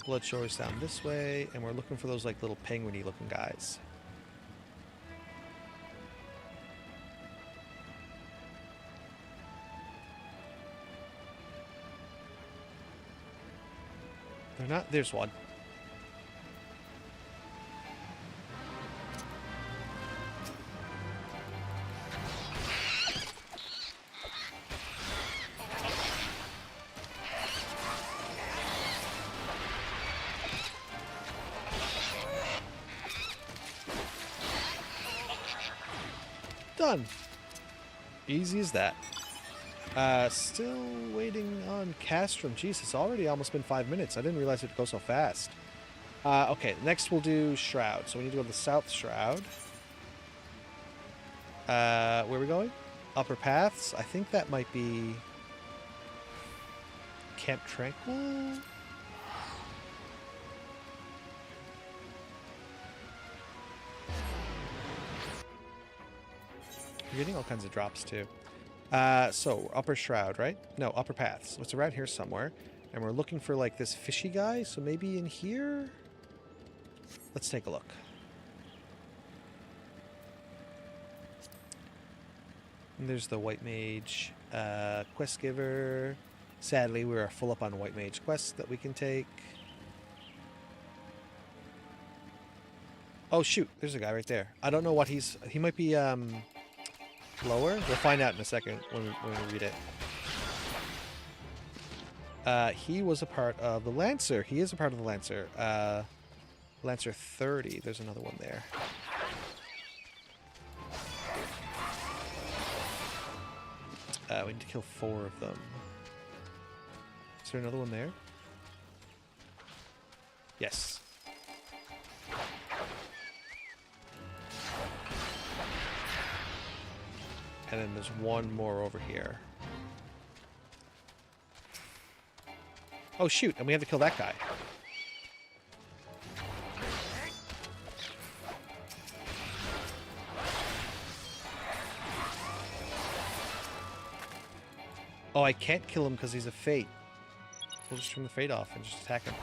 Bloodshore's down this way, and we're looking for those like little penguin-y looking guys. They're not. There's one. Done. Easy as that. Still waiting on Castrum. Jeez, it's already almost been 5 minutes. I didn't realize it'd go so fast. Okay, next we'll do Shroud. So we need to go to the South Shroud. Where are we going? Upper Paths? I think that might be Camp Tranquil? You're getting all kinds of drops too. So Upper Shroud, right? No, Upper Paths. So it's around here somewhere. And we're looking for like this fishy guy. So maybe in here? Let's take a look. And there's the White Mage quest giver. Sadly, we're full up on White Mage quests that we can take. Oh shoot, there's a guy right there. I don't know what he might be lower? We'll find out in a second when we read it. He was a part of the Lancer. He is a part of the Lancer. Lancer 30. There's another one there. We need to kill 4 of them. Is there another one there? Yes. And then there's one more over here. Oh shoot, and we have to kill that guy. Oh, I can't kill him because he's a Fate. We'll just turn the Fate off and just attack him.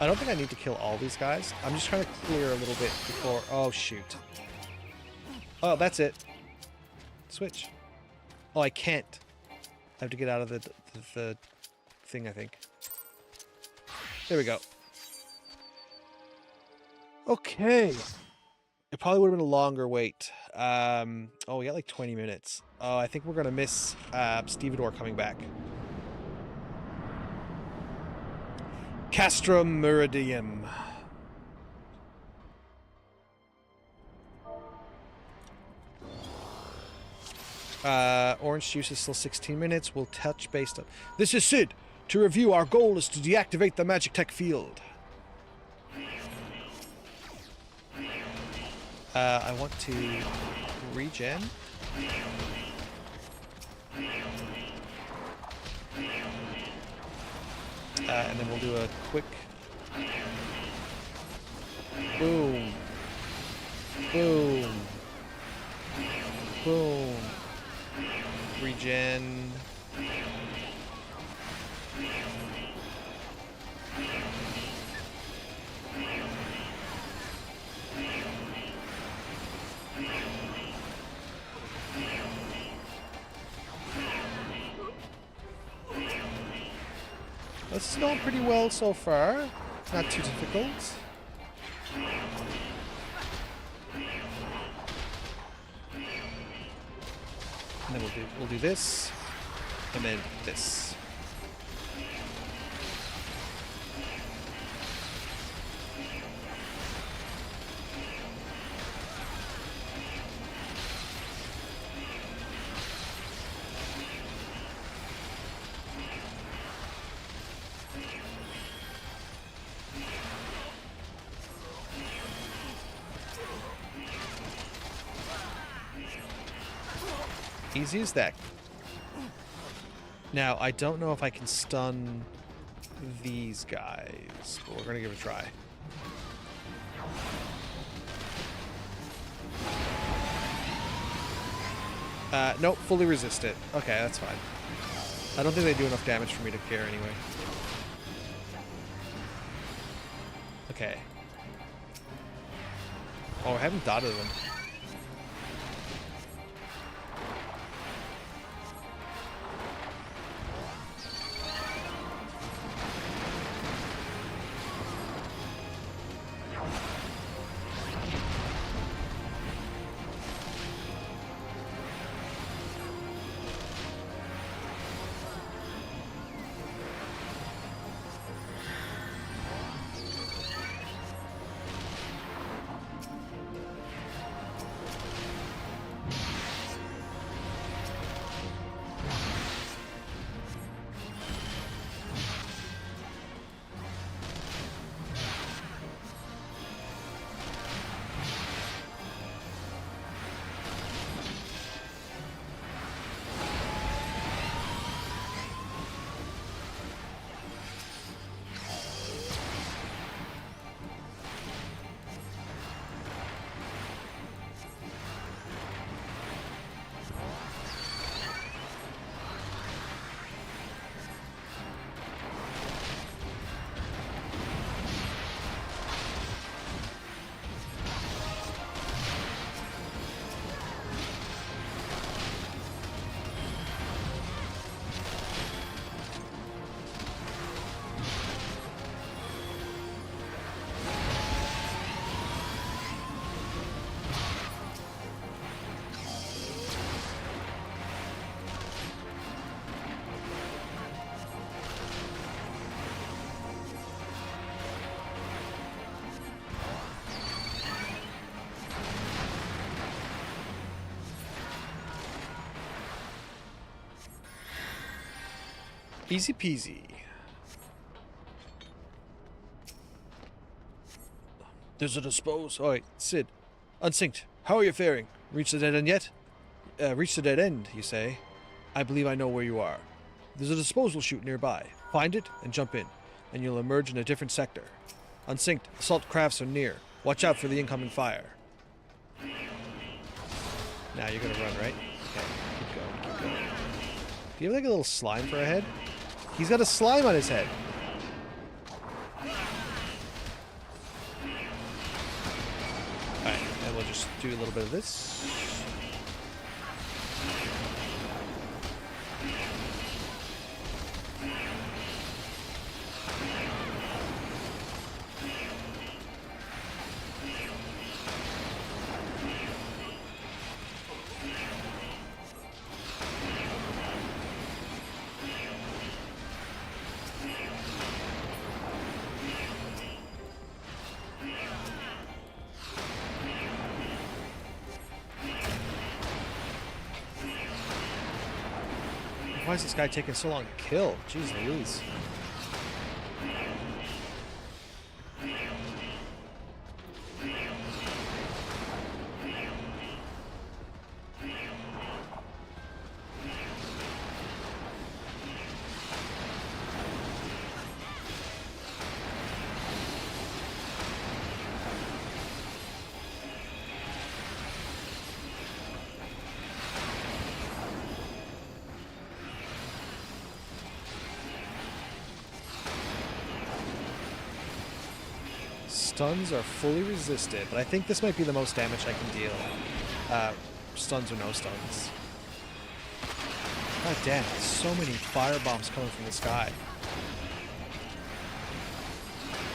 I don't think I need to kill all these guys. I'm just trying to clear a little bit before... Oh, shoot. Oh, that's it. Switch. Oh, I can't. I have to get out of the thing, I think. There we go. Okay. It probably would have been a longer wait. Oh, we got like 20 minutes. Oh, I think we're going to miss Stevedore coming back. Castrum Meridium. Orange juice is still 16 minutes. We'll touch based on... This is Sid. To review, our goal is to deactivate the magic tech field. I want to regen. And then we'll do a quick... Boom. Boom. Boom. Regen. This is going pretty well so far. Not too difficult. And then we'll do this, and then this. Easy as that. Now, I don't know if I can stun these guys, but we're going to give it a try. Nope, fully resist it. Okay, that's fine. I don't think they do enough damage for me to care anyway. Okay. Oh, I haven't dotted them. Easy peasy. There's a dispose. Alright, Sid. Unsynced. How are you faring? Reached the dead end yet? Reached the dead end, you say? I believe I know where you are. There's a disposal chute nearby. Find it and jump in, and you'll emerge in a different sector. Unsynced. Assault crafts are near. Watch out for the incoming fire. Now you're gonna run, right? Okay, keep going, keep going. Do you have like a little slime for a head? He's got a slime on his head. Alright, and we'll just do a little bit of this. Why is this guy taking so long to kill? Jeez Louise. Stuns are fully resisted, but I think this might be the most damage I can deal. Stuns or no stuns. God damn, so many fire bombs coming from the sky.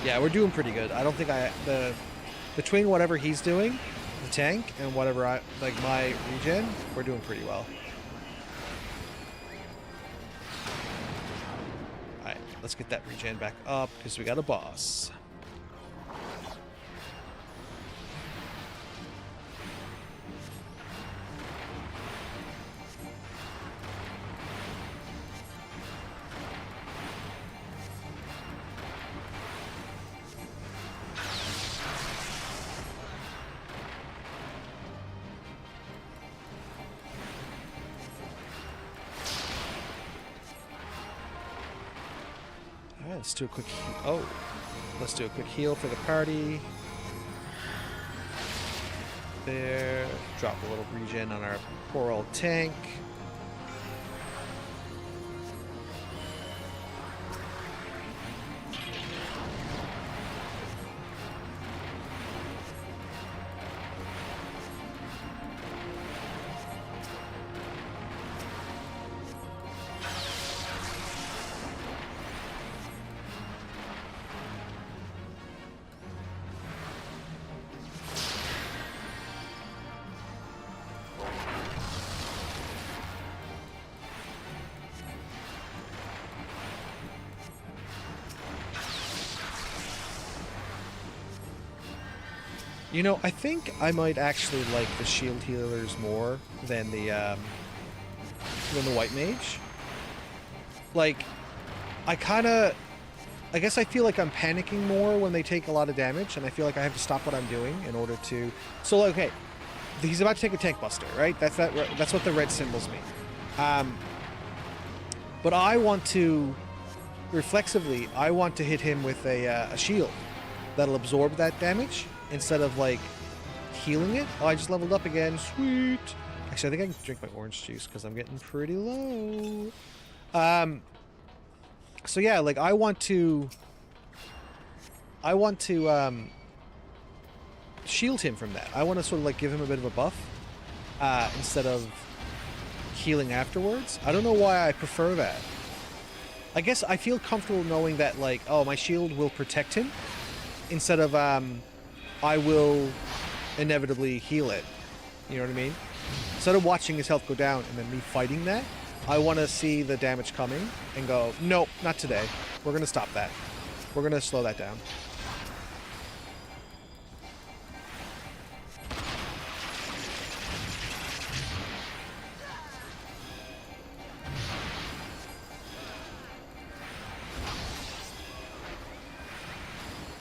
Yeah, we're doing pretty good. I don't think between whatever he's doing, the tank, and whatever my regen, we're doing pretty well. Alright, let's get that regen back up, because we got a boss. Let's do a quick let's do a quick heal for the party. There. Drop a little regen on our poor old tank. You know, I think I might actually like the shield healers more than the white mage. Like, I guess I feel like I'm panicking more when they take a lot of damage, and I feel like I have to stop what I'm doing in order to... So, okay, he's about to take a tank buster, right? That's what the red symbols mean. But I want to... Reflexively, I want to hit him with a shield that'll absorb that damage instead of, like, healing it. Oh, I just leveled up again. Sweet. Actually, I think I can drink my orange juice because I'm getting pretty low. So yeah, like, I want to shield him from that. I want to sort of, like, give him a bit of a buff instead of healing afterwards. I don't know why I prefer that. I guess I feel comfortable knowing that, like, oh, my shield will protect him instead of I will inevitably heal it. You know what I mean? Instead of watching his health go down and then me fighting that, I want to see the damage coming and go, nope, not today. We're going to stop that. We're going to slow that down.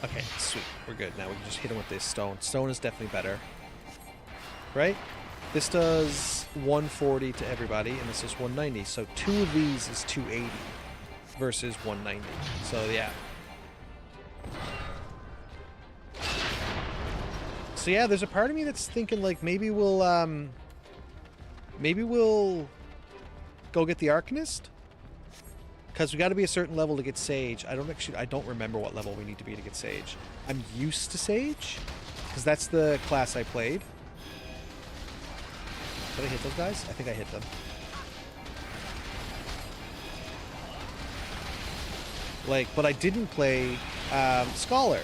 Okay, sweet. We're good. Now we can just hit him with this stone. Stone is definitely better. Right? This does 140 to everybody, and this is 190. So 2 of these is 280 versus 190. So, yeah. So, yeah, there's a part of me that's thinking, like, maybe we'll go get the Arcanist. Because we got to be a certain level to get Sage. I don't remember what level we need to be to get Sage. I'm used to Sage, because that's the class I played. Did I hit those guys? I think I hit them. Like, but I didn't play Scholar.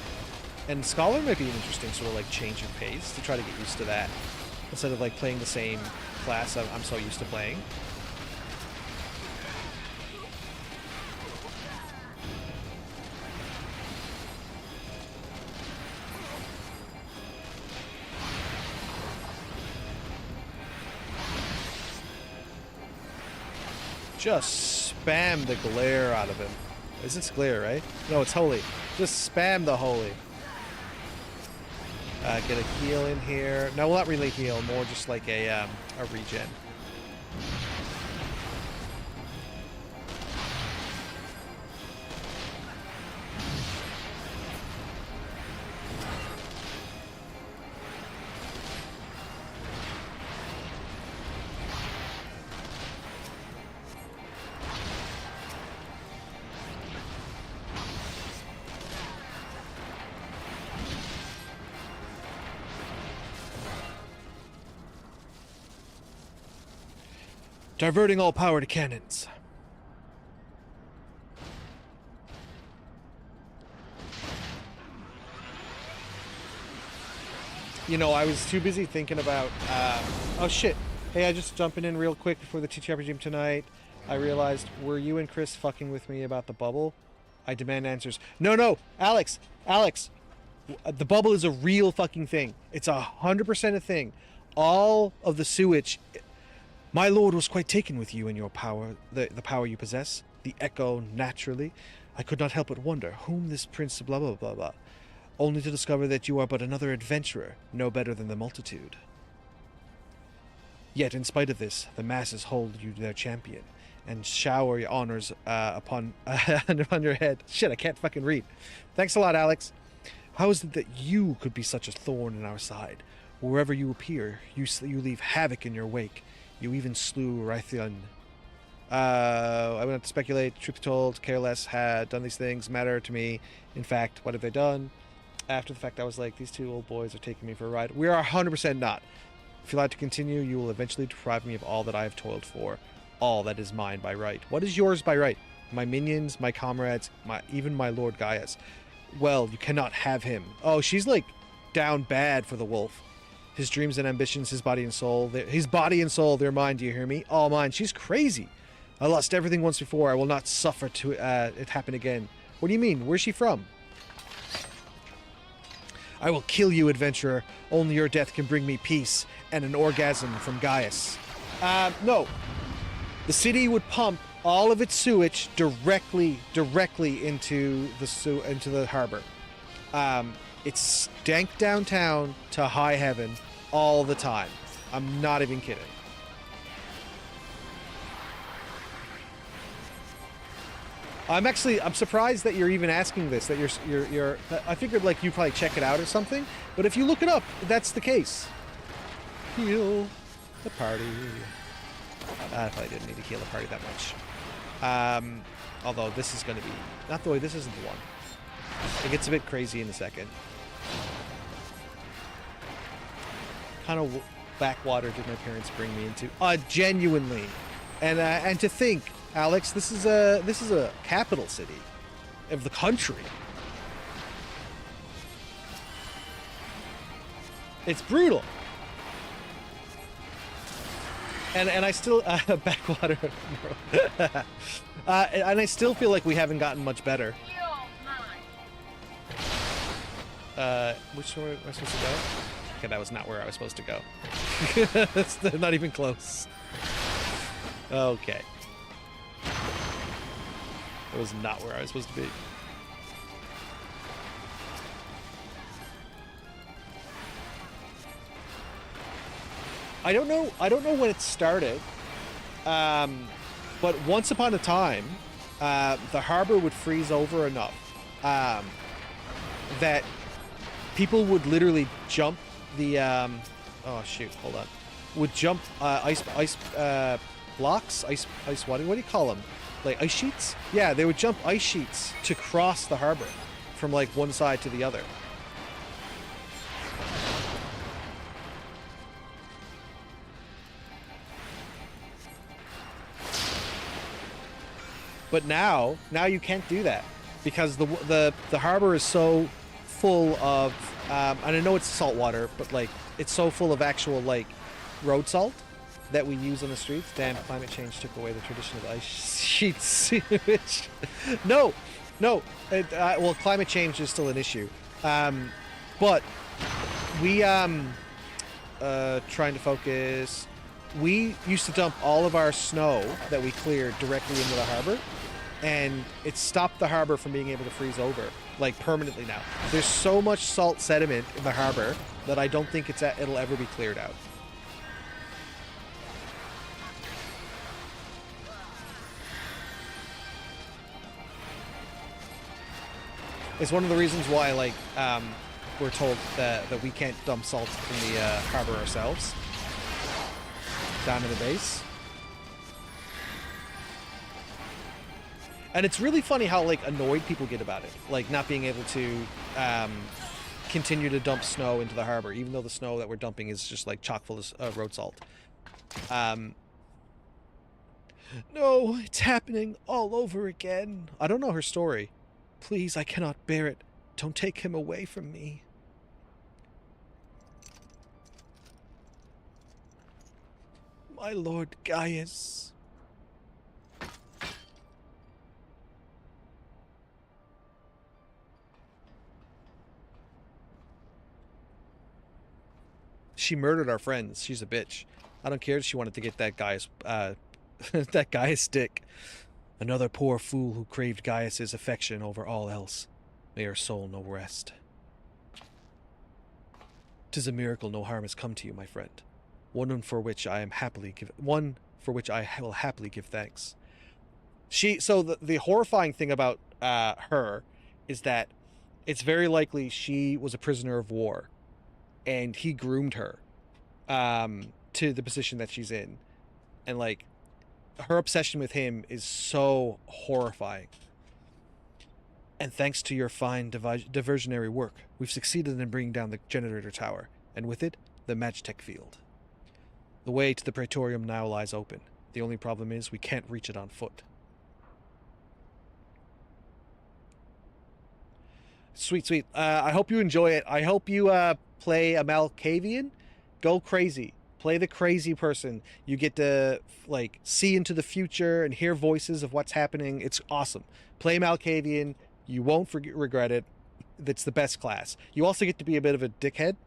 And Scholar might be an interesting sort of, like, change of pace to try to get used to that. Instead of, like, playing the same class I'm so used to playing. Just spam the glare out of him. Is it glare, right? No, it's holy. Just spam the holy. Get a heal in here. No, well, not really heal. More just like a regen. Diverting all power to cannons. You know, I was too busy thinking about, oh shit. Hey, I just jumping in real quick before the teacher regime tonight. I realized, were you and Chris fucking with me about the bubble? I demand answers. No, no, Alex, Alex, the bubble is a real fucking thing. It's 100% a thing. All of the sewage. My lord was quite taken with you and your power, the power you possess. The echo, naturally. I could not help but wonder whom this prince blah blah blah blah. Only to discover that you are but another adventurer, no better than the multitude. Yet, in spite of this, the masses hold you their champion, and shower your honors upon your head. Shit, I can't fucking read. Thanks a lot, Alex. How is it that you could be such a thorn in our side? Wherever you appear, you leave havoc in your wake. You even slew Raytheon. I would not speculate. Truth be told, care less had done these things matter to me. In fact, what have they done? After the fact, I was like, these two old boys are taking me for a ride. We are 100% not. If you like to continue, you will eventually deprive me of all that I have toiled for. All that is mine by right. What is yours by right? My minions, my comrades, even my Lord Gaius. Well, you cannot have him. Oh, she's like down bad for the wolf. His dreams and ambitions, his body and soul. His body and soul, they're mine, do you hear me? All mine. She's crazy. I lost everything once before. I will not suffer to it happen again. What do you mean? Where's she from? I will kill you, adventurer. Only your death can bring me peace and an orgasm from Gaius. No. The city would pump all of its sewage directly into the harbor. It stank downtown to high heaven all the time. I'm not even kidding. I'm surprised that you're even asking this, that you're I figured like you probably check it out or something, but if you look it up, that's the case. Heal the party. I probably didn't need to heal the party that much. Although this is going to be, not the way, this isn't the one. It gets a bit crazy in a second. Kind of backwater did my parents bring me into? Genuinely. And to think, Alex, this is a capital city of the country. It's brutal. And I still backwater. And I still feel like we haven't gotten much better. Which way am I supposed to go? Okay, that was not where I was supposed to go. That's not even close. Okay. That was not where I was supposed to be. I don't know when it started, but once upon a time, the harbor would freeze over enough that people would literally jump the oh shoot, hold on, would jump ice blocks, ice what do you call them? Like ice sheets? Yeah, they would jump ice sheets to cross the harbor from like one side to the other. But now you can't do that because the harbor is so full of and I know it's salt water, but like it's so full of actual like road salt that we use on the streets. Damn, climate change took away the tradition of ice sheets. No. Well, climate change is still an issue, but we trying to focus. We used to dump all of our snow that we cleared directly into the harbor, and it stopped the harbor from being able to freeze over, like permanently now. There's so much salt sediment in the harbor that I don't think it'll ever be cleared out. It's one of the reasons why, like, we're told that we can't dump salt in the harbor ourselves. Down to the base. And it's really funny how like annoyed people get about it, like not being able to continue to dump snow into the harbor, even though the snow that we're dumping is just like chock full of road salt. No, it's happening all over again. I don't know her story. Please, I cannot bear it. Don't take him away from me. My Lord Gaius. She murdered our friends. She's a bitch. I don't care if she wanted to get that Gaius, that Gaius dick. Another poor fool who craved Gaius's affection over all else. May her soul know rest. 'Tis a miracle no harm has come to you, my friend. One for which I will happily give thanks. So the horrifying thing about her is that it's very likely she was a prisoner of war, and he groomed her to the position that she's in, and like her obsession with him is so horrifying. And thanks to your fine diversionary work, we've succeeded in bringing down the generator tower, and with it, the Magitech field. The way to the Praetorium now lies open. The only problem is we can't reach it on foot. Sweet, sweet. I hope you enjoy it. I hope you play a Malkavian. Go crazy. Play the crazy person. You get to like see into the future and hear voices of what's happening. It's awesome. Play Malkavian. You won't regret it. That's the best class. You also get to be a bit of a dickhead,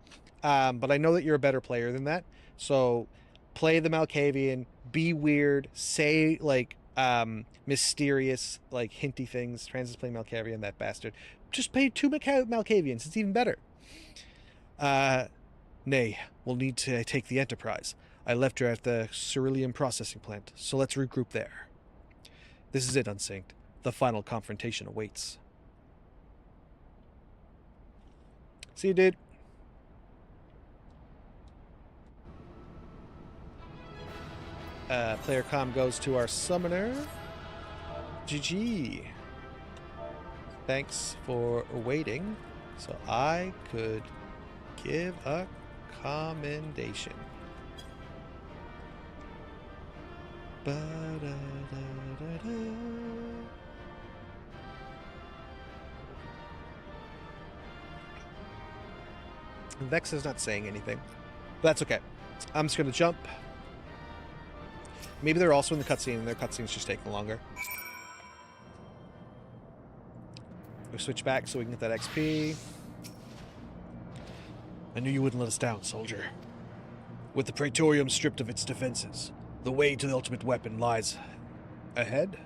but I know that you're a better player than that. So play the Malkavian. Be weird. Say like mysterious, like hinty things. Francis playing Malkavian, that bastard. Just pay 2 Malkavians. It's even better. Nay, we'll need to take the Enterprise. I left her at the Cerulean processing plant, so let's regroup there. This is it, Unsynced. The final confrontation awaits. See you, dude. Player comm goes to our summoner. GG. Thanks for waiting, so I could give a commendation. Ba-da-da-da-da. Vex is not saying anything, but that's okay. I'm just going to jump. Maybe they're also in the cutscene, and their cutscene's just taking longer. We switch back so we can get that XP. I knew you wouldn't let us down, soldier. With the Praetorium stripped of its defenses, the way to the ultimate weapon lies ahead?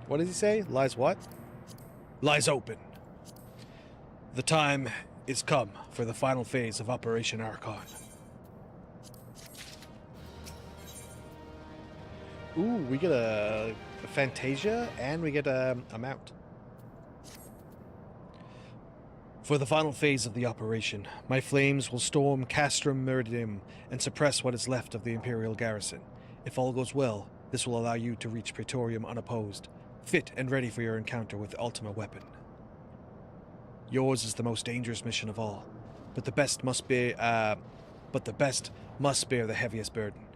What does he say? Lies what? Lies open. The time is come for the final phase of Operation Archon. Ooh, we get a Fantasia, and we get a mount. For the final phase of the operation, my flames will storm Castrum Meridium and suppress what is left of the Imperial garrison. If all goes well, this will allow you to reach Praetorium unopposed, fit and ready for your encounter with the Ultima weapon. Yours is the most dangerous mission of all, but the best must bear the heaviest burden,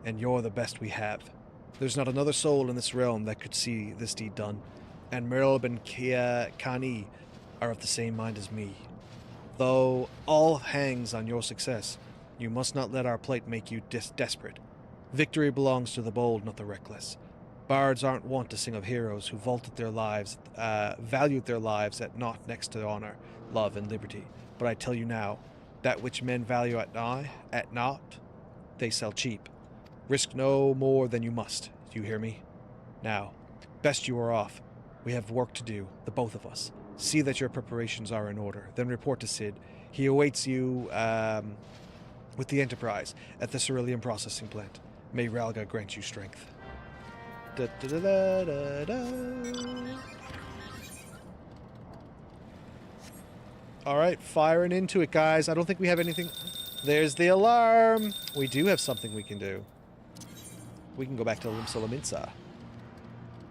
and you're the best we have. There's not another soul in this realm that could see this deed done, and Merlb and Kani are of the same mind as me. Though all hangs on your success, you must not let our plight make you desperate. Victory belongs to the bold, not the reckless. Bards aren't wont to sing of heroes who valued their lives at naught next to honor, love, and liberty. But I tell you now, that which men value at naught, they sell cheap. Risk no more than you must. Do you hear me? Now, best you are off. We have work to do, the both of us. See that your preparations are in order. Then report to Sid. He awaits you with the Enterprise at the Cerulean processing plant. May Ralga grant you strength. Da, da, da, da, da, da. All right, firing into it, guys. I don't think we have anything. There's the alarm. We do have something we can do. We can go back to Limsa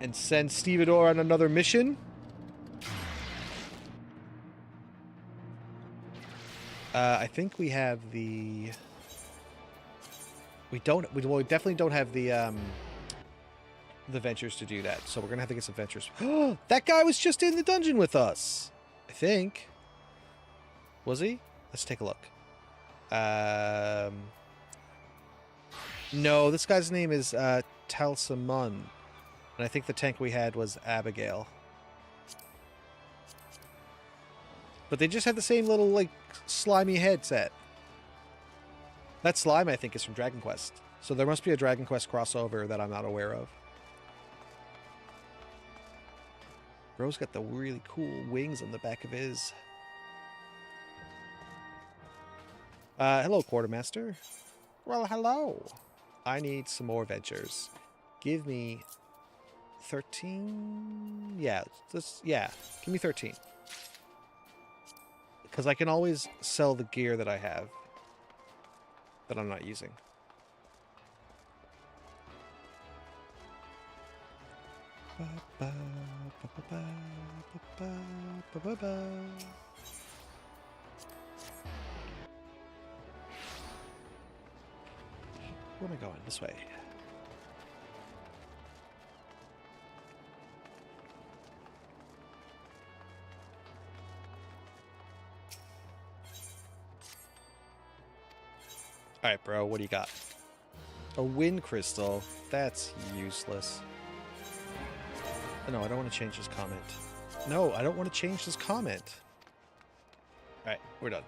and send Stevedore on another mission. I think we have the... We definitely don't have the ventures to do that, so we're gonna have to get some ventures. That guy was just in the dungeon with us, I think. Was he? Let's take a look. No, this guy's name is Talsamon. And I think the tank we had was Abigail. But they just had the same little, like, slimy headset. That slime, I think, is from Dragon Quest. So there must be a Dragon Quest crossover that I'm not aware of. Bro's got the really cool wings on the back of his. Hello, Quartermaster. Well, hello. I need some more ventures. Give me 13? Yeah, give me 13. Because I can always sell the gear that I have that I'm not using. Where am I going? This way. Alright, bro, what do you got? A wind crystal? That's useless. No, I don't want to change this comment. No, I don't want to change this comment. Alright, we're done.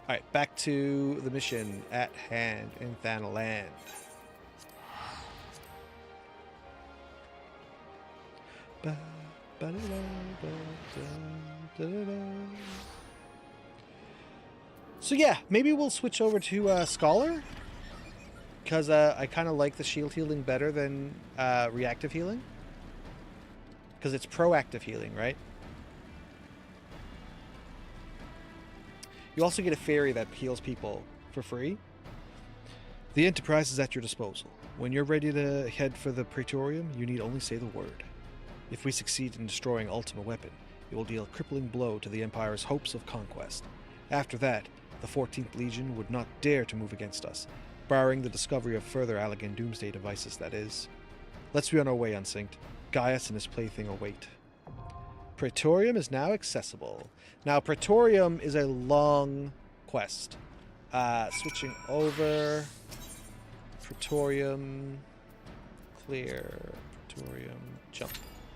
Alright, back to the mission at hand in Thanaland. So yeah, maybe we'll switch over to Scholar. Because I kind of like the shield healing better than reactive healing. Because it's proactive healing, right? You also get a fairy that heals people for free. The Enterprise is at your disposal. When you're ready to head for the Praetorium, you need only say the word. If we succeed in destroying Ultima Weapon, it will deal a crippling blow to the Empire's hopes of conquest. After that, the 14th Legion would not dare to move against us, barring the discovery of further Allagan Doomsday devices, that is. Let's be on our way, Unsynced. Gaius and his plaything await. Praetorium is now accessible. Now, Praetorium is a long quest. Switching over. Praetorium. Clear. Praetorium. Jump.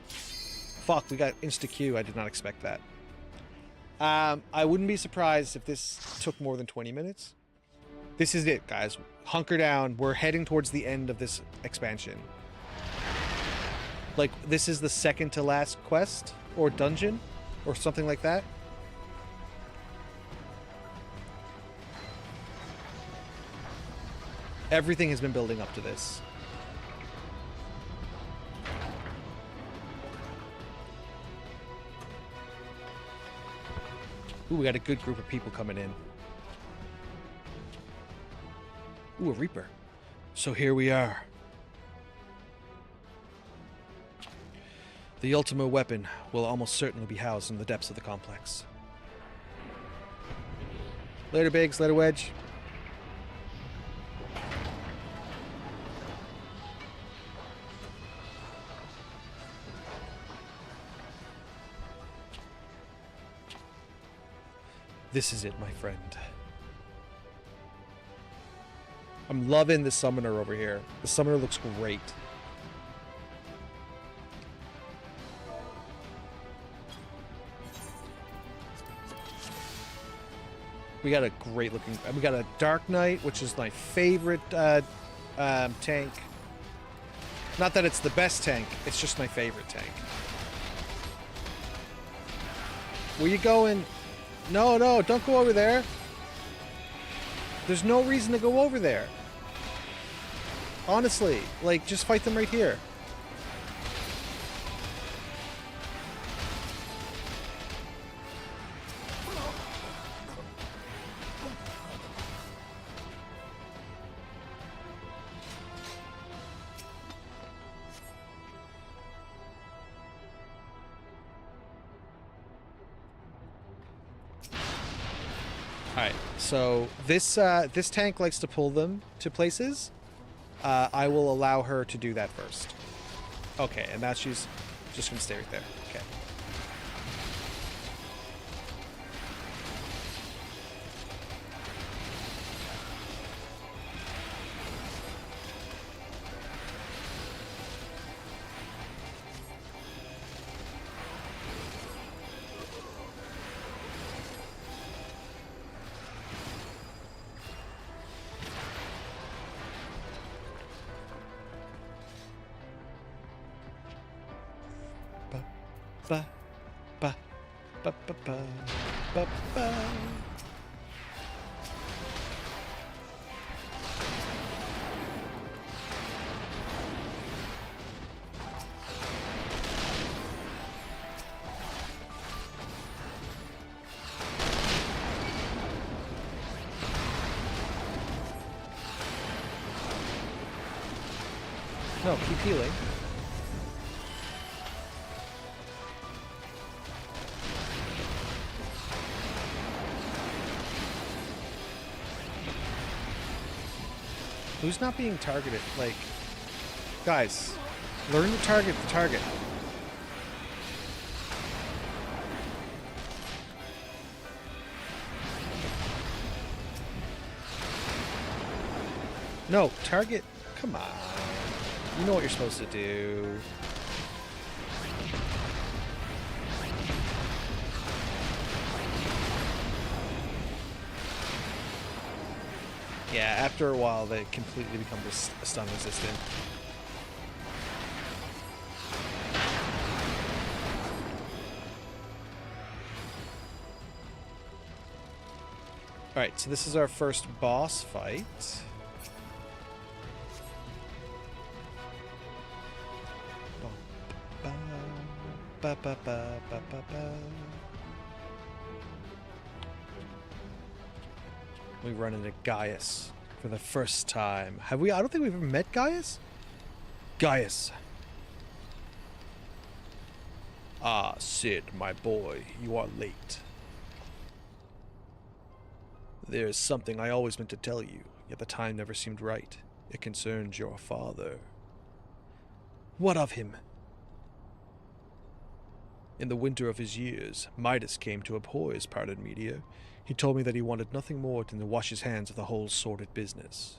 Fuck, we got insta-Q. I did not expect that. I wouldn't be surprised if this took more than 20 minutes. This is it, guys. Hunker down. We're heading towards the end of this expansion. Like, this is the second to last quest or dungeon or something like that. Everything has been building up to this. Ooh, we got a good group of people coming in. Ooh, a Reaper. So here we are. The Ultima Weapon will almost certainly be housed in the depths of the complex. Later, Biggs. Later, Wedge. This is it, my friend. I'm loving the summoner over here. The summoner looks great. We got a great looking... We got a Dark Knight, which is my favorite tank. Not that it's the best tank, it's just my favorite tank. Where you going? No, no, don't go over there. There's no reason to go over there. Honestly, like, just fight them right here. Alright, so this this tank likes to pull them to places. I will allow her to do that first. Okay, and now she's just going to stay right there. Okay. ba ba ba ba ba ba ba. No, keep healing. Who's not being targeted? Like, guys, learn to target the target. No, target. Come on. You know what you're supposed to do. Yeah, after a while, they completely become stun resistant. Alright, so this is our first boss fight. We run into Gaius for the first time. Have we? I don't think we've ever met Gaius. Gaius. Ah, Sid, my boy, you are late. There's something I always meant to tell you, yet the time never seemed right. It concerns your father. What of him? In the winter of his years, Midas came to abhor his parted media. He told me that he wanted nothing more than to wash his hands of the whole sordid business.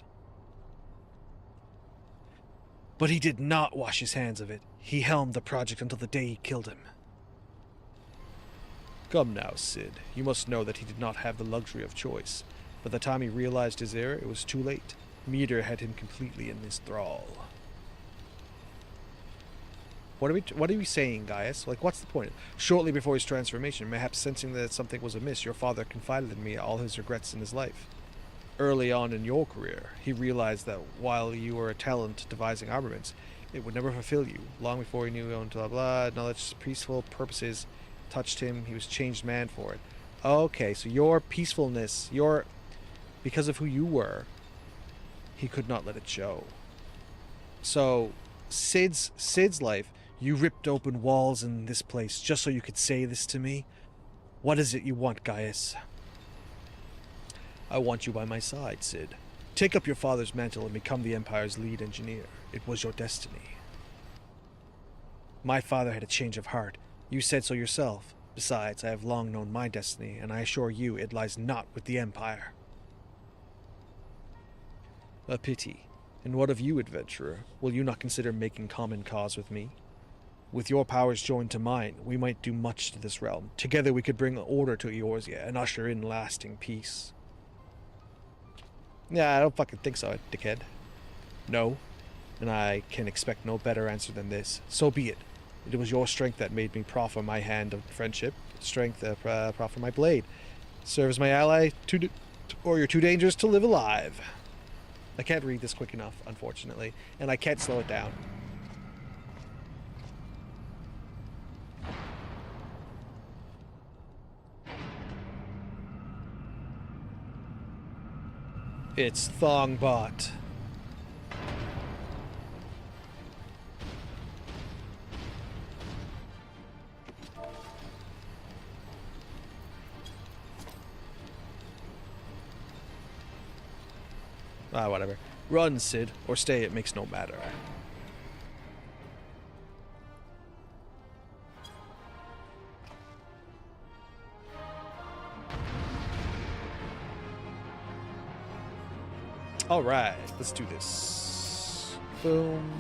But he did not wash his hands of it. He helmed the project until the day he killed him. Come now, Sid. You must know that he did not have the luxury of choice. By the time he realized his error, it was too late. Meteor had him completely in his thrall. What are we saying, Gaius? Like, what's the point? Shortly before his transformation, perhaps sensing that something was amiss, your father confided in me all his regrets in his life. Early on in your career, he realized that while you were a talent devising armaments, it would never fulfill you. Long before he knew on blah blah, knowledge's peaceful purposes touched him, he was changed man for it. Okay, so your peacefulness, because of who you were, he could not let it show. So, Sid's life, you ripped open walls in this place just so you could say this to me? What is it you want, Gaius? I want you by my side, Sid. Take up your father's mantle and become the Empire's lead engineer. It was your destiny. My father had a change of heart. You said so yourself. Besides, I have long known my destiny, and I assure you it lies not with the Empire. A pity. And what of you, adventurer? Will you not consider making common cause with me? With your powers joined to mine, we might do much to this realm. Together we could bring order to Eorzea and usher in lasting peace. Yeah, I don't fucking think so, dickhead. No. And I can expect no better answer than this. So be it. It was your strength that made me proffer my hand of friendship. Strength, proffer my blade. Serve as my ally, or you're too dangerous to live alive. I can't read this quick enough, unfortunately, and I can't slow it down. It's Thongbot. Ah, whatever. Run, Sid, or stay, it makes no matter. Alright, let's do this. Boom.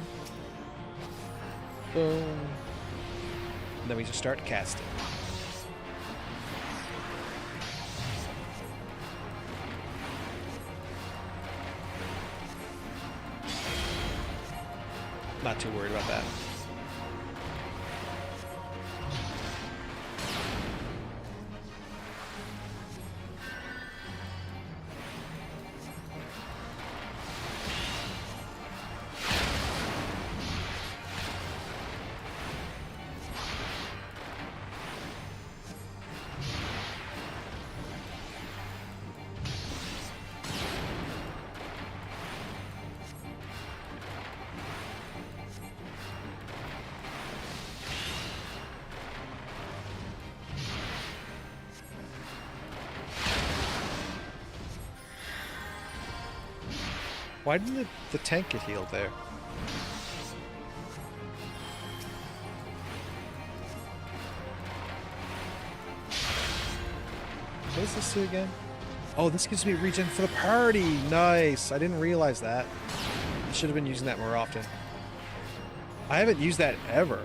Boom. And then we just start casting. Not too worried about that. Why didn't the tank get healed there? What does this do again? Oh, this gives me regen for the party. Nice. I didn't realize that. I should have been using that more often. I haven't used that ever.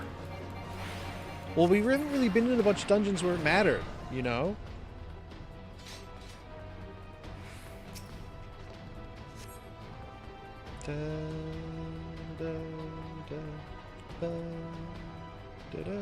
Well, we haven't really been in a bunch of dungeons where it mattered, you know? Da, da, da, da, da, da, da.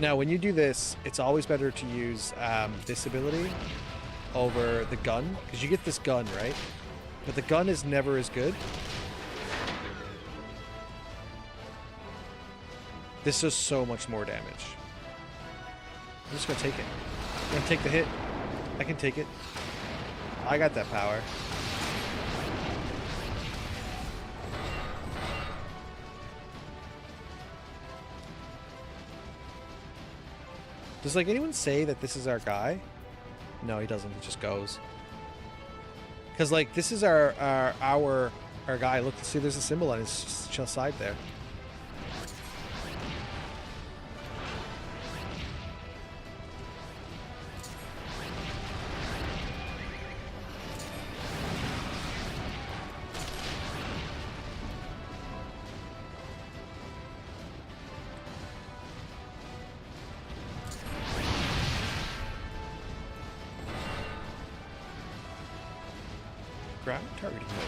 Now, when you do this, it's always better to use this ability over the gun, because you get this gun, right? But the gun is never as good. This does so much more damage. I'm just gonna take it. I'm gonna take the hit. I can take it. I got that power. Does, like, anyone say that this is our guy? No, he doesn't. He just goes. Because, like, this is our guy. Look, see, there's a symbol on his side there. Targeting mode.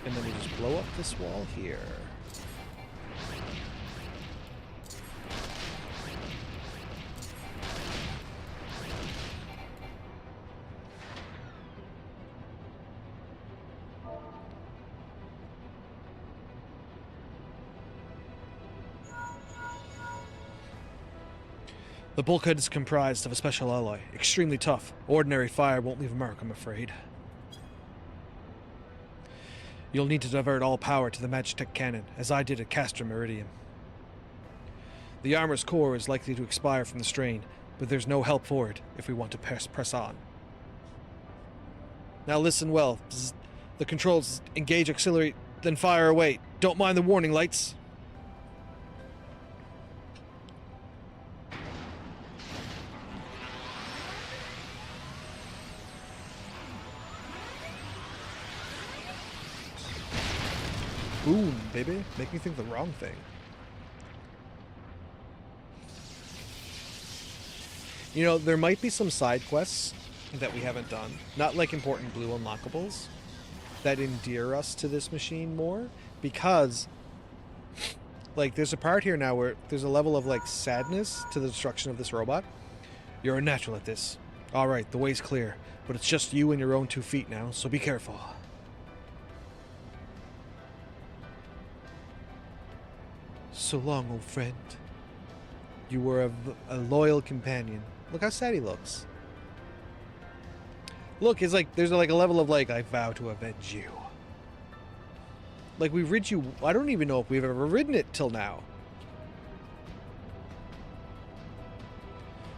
And then we just blow up this wall here. The bulkhead is comprised of a special alloy, extremely tough. Ordinary fire won't leave a mark, I'm afraid. You'll need to divert all power to the Magitech cannon, as I did at Castor Meridian. The armor's core is likely to expire from the strain, but there's no help for it if we want to press on. Now listen well. The controls engage auxiliary, then fire away. Don't mind the warning lights. Boom, baby. Make me think the wrong thing. You know, there might be some side quests that we haven't done. Not like important blue unlockables that endear us to this machine more. Because, like, there's a part here now where there's a level of, like, sadness to the destruction of this robot. You're a natural at this. Alright, the way's clear. But it's just you and your own 2 feet now, so be careful. So long, old friend. You were a loyal companion. Look how sad he looks. Look, it's like, there's like a level of like, I vow to avenge you. Like, we've rid you, I don't even know if we've ever ridden it till now.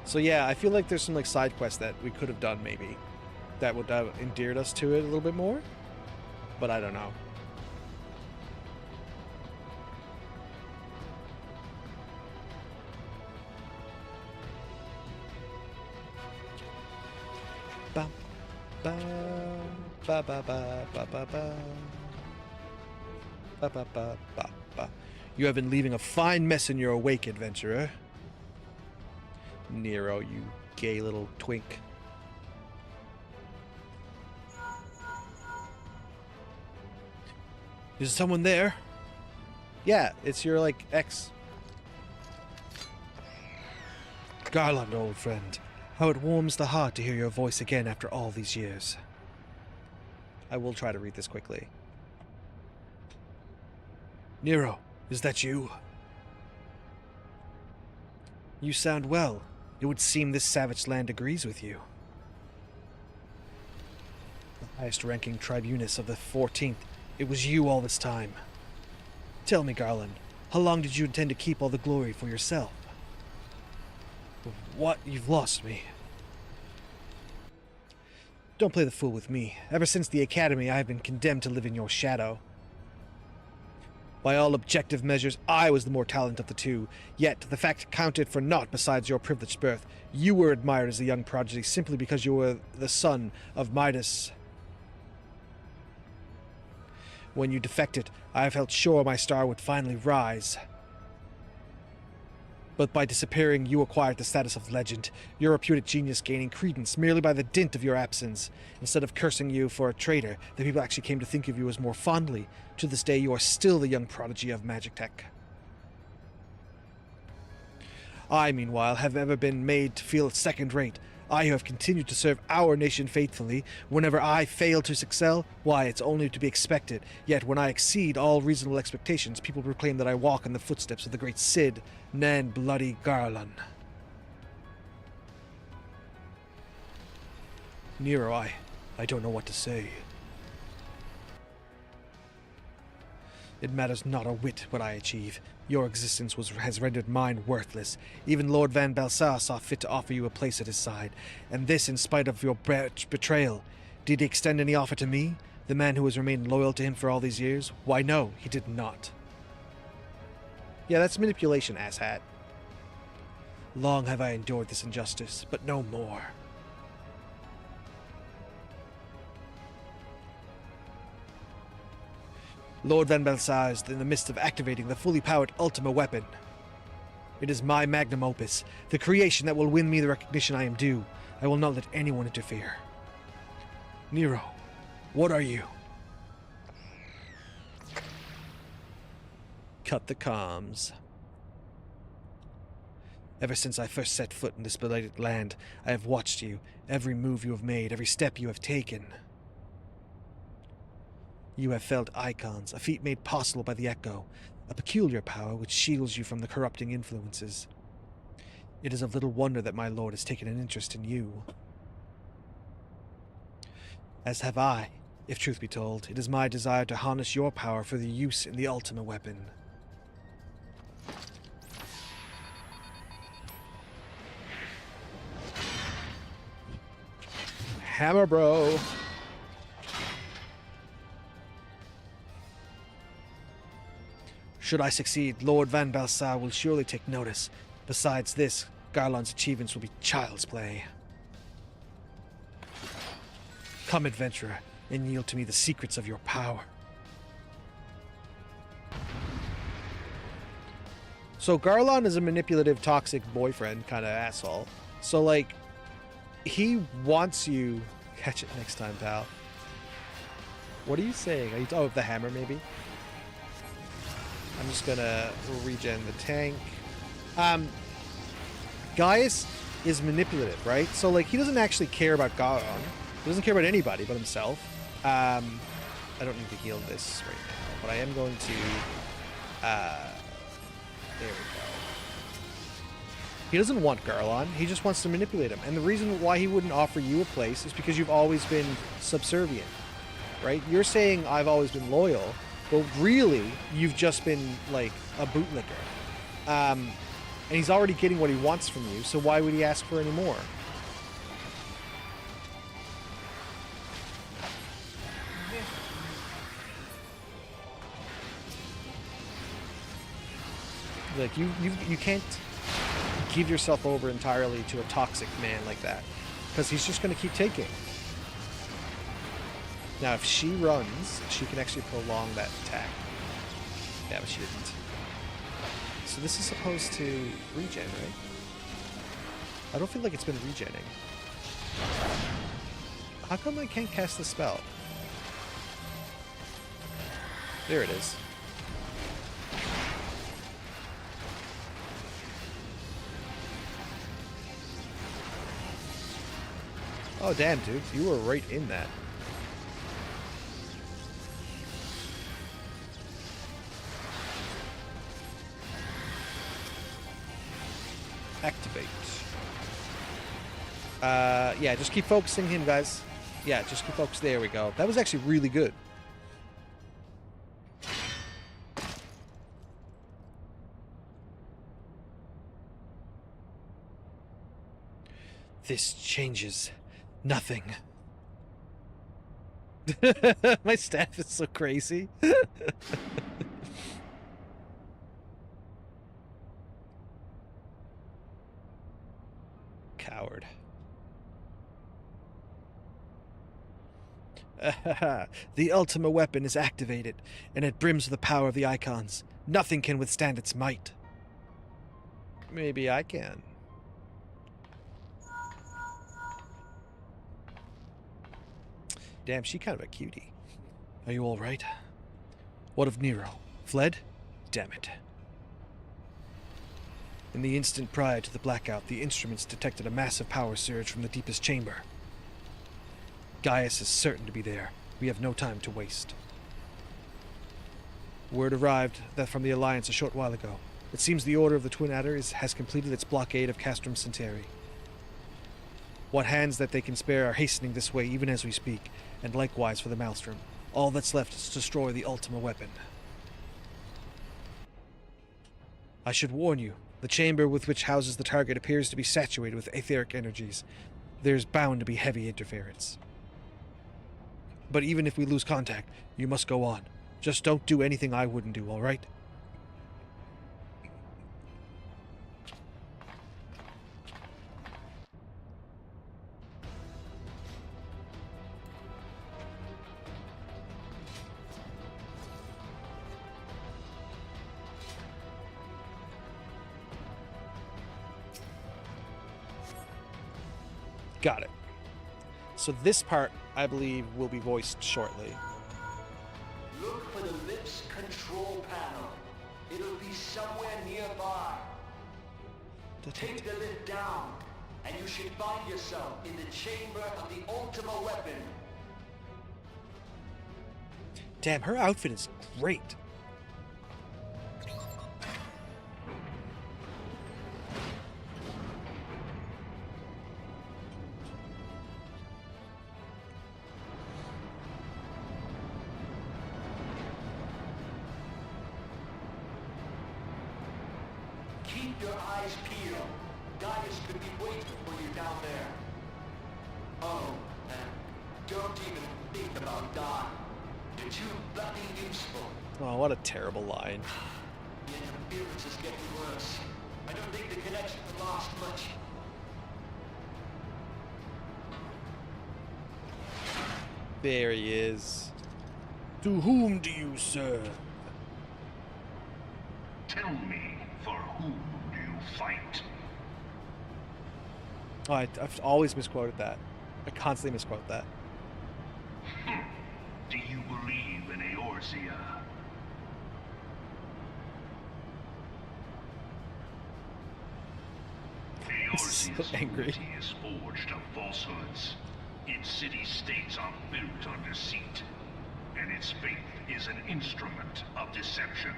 So yeah, I feel like there's some like side quests that we could have done maybe. That would have endeared us to it a little bit more. But I don't know. Ba ba ba ba ba ba ba ba ba ba ba ba ba. You have been leaving a fine mess in your wake, adventurer. Nero, you gay little twink. Is someone there? Yeah, it's your, like, ex. Garland, old friend. How it warms the heart to hear your voice again after all these years. I will try to read this quickly. Nero, is that you? You sound well. It would seem this savage land agrees with you. The highest-ranking tribunus of the 14th. It was you all this time. Tell me, Garland, how long did you intend to keep all the glory for yourself? What? You've lost me. Don't play the fool with me. Ever since the Academy, I have been condemned to live in your shadow. By all objective measures, I was the more talented of the two, yet the fact counted for naught besides your privileged birth. You were admired as a young prodigy simply because you were the son of Midas. When you defected, I felt sure my star would finally rise. But by disappearing, you acquired the status of legend, your reputed genius gaining credence merely by the dint of your absence. Instead of cursing you for a traitor, the people actually came to think of you as more fondly. To this day, you are still the young prodigy of magic tech. I, meanwhile, have ever been made to feel second-rate. I who have continued to serve our nation faithfully. Whenever I fail to excel, why, it's only to be expected. Yet when I exceed all reasonable expectations, people proclaim that I walk in the footsteps of the great Cid, Nan Bloody Garland. Nero, I don't know what to say. It matters not a whit what I achieve. Your existence has rendered mine worthless. Even Lord Van Balsar saw fit to offer you a place at his side, and this in spite of your betrayal. Did he extend any offer to me, the man who has remained loyal to him for all these years? Why, no, he did not. Yeah, that's manipulation, asshat. Long have I endured this injustice, but no more. Lord Van Balsar is in the midst of activating the fully powered Ultima weapon. It is my magnum opus, the creation that will win me the recognition I am due. I will not let anyone interfere. Nero, what are you? Cut the comms. Ever since I first set foot in this belated land, I have watched you, every move you have made, every step you have taken. You have felled icons, a feat made possible by the Echo, a peculiar power which shields you from the corrupting influences. It is of little wonder that my lord has taken an interest in you. As have I, if truth be told. It is my desire to harness your power for the use in the Ultima weapon. Hammer, bro! Should I succeed, Lord Van Balsar will surely take notice. Besides this, Garland's achievements will be child's play. Come, adventurer, and yield to me the secrets of your power. So Garland is a manipulative, toxic boyfriend kind of asshole. So, like, he wants you... Catch it next time, pal. What are you saying? Are you talking about the hammer, maybe? I'm just gonna regen the tank. Gaius is manipulative, right? So, like, he doesn't actually care about Garon. He doesn't care about anybody but himself. I don't need to heal this right now, but I am going to... there we go. He doesn't want Garland. He just wants to manipulate him. And the reason why he wouldn't offer you a place is because you've always been subservient, right? You're saying, I've always been loyal. But really, you've just been, like, a bootlicker. And he's already getting what he wants from you, so why would he ask for any more? Like, you can't give yourself over entirely to a toxic man like that, because he's just going to keep taking. Now, if she runs, she can actually prolong that attack. Yeah, but she didn't. So this is supposed to regen, right? I don't feel like it's been regenning. How come I can't cast the spell? There it is. Oh, damn, dude. You were right in that. Activate. Yeah, just keep focusing him, guys. Yeah, just keep focused. There we go. That was actually really good. This changes nothing. My staff is so crazy. Coward. The Ultima weapon is activated, and it brims with the power of the icons. Nothing can withstand its might. Maybe I can. Damn, she kind of a cutie. Are you all right? What of Nero? Fled? Damn it. In the instant prior to the blackout, the instruments detected a massive power surge from the deepest chamber. Gaius is certain to be there. We have no time to waste. Word arrived that from the Alliance a short while ago. It seems the Order of the Twin Adders has completed its blockade of Castrum Centauri. What hands that they can spare are hastening this way even as we speak, and likewise for the Maelstrom. All that's left is to destroy the Ultima weapon. I should warn you, the chamber with which houses the target appears to be saturated with etheric energies. There's bound to be heavy interference. But even if we lose contact, you must go on. Just don't do anything I wouldn't do, all right? Got it. So this part, I believe, will be voiced shortly. Look for the lips control panel. It'll be somewhere nearby. Take the lid down, and you should find yourself in the chamber of the Ultima weapon. Damn, her outfit is great. Keep your eyes peeled. Gaius could be waiting for you down there. Oh, and don't even think about dying. You're too bloody useful. Oh, what a terrible line. The interference is getting worse. I don't think the connection will last much. There he is. To whom do you serve? Tell me, for whom do you fight? Oh, I've always misquoted that. I constantly misquote that. Do you believe in Eorzea? So Eorzea's angry. unity is forged of falsehoods. Its city-states are built on deceit, and its faith is an instrument of deception.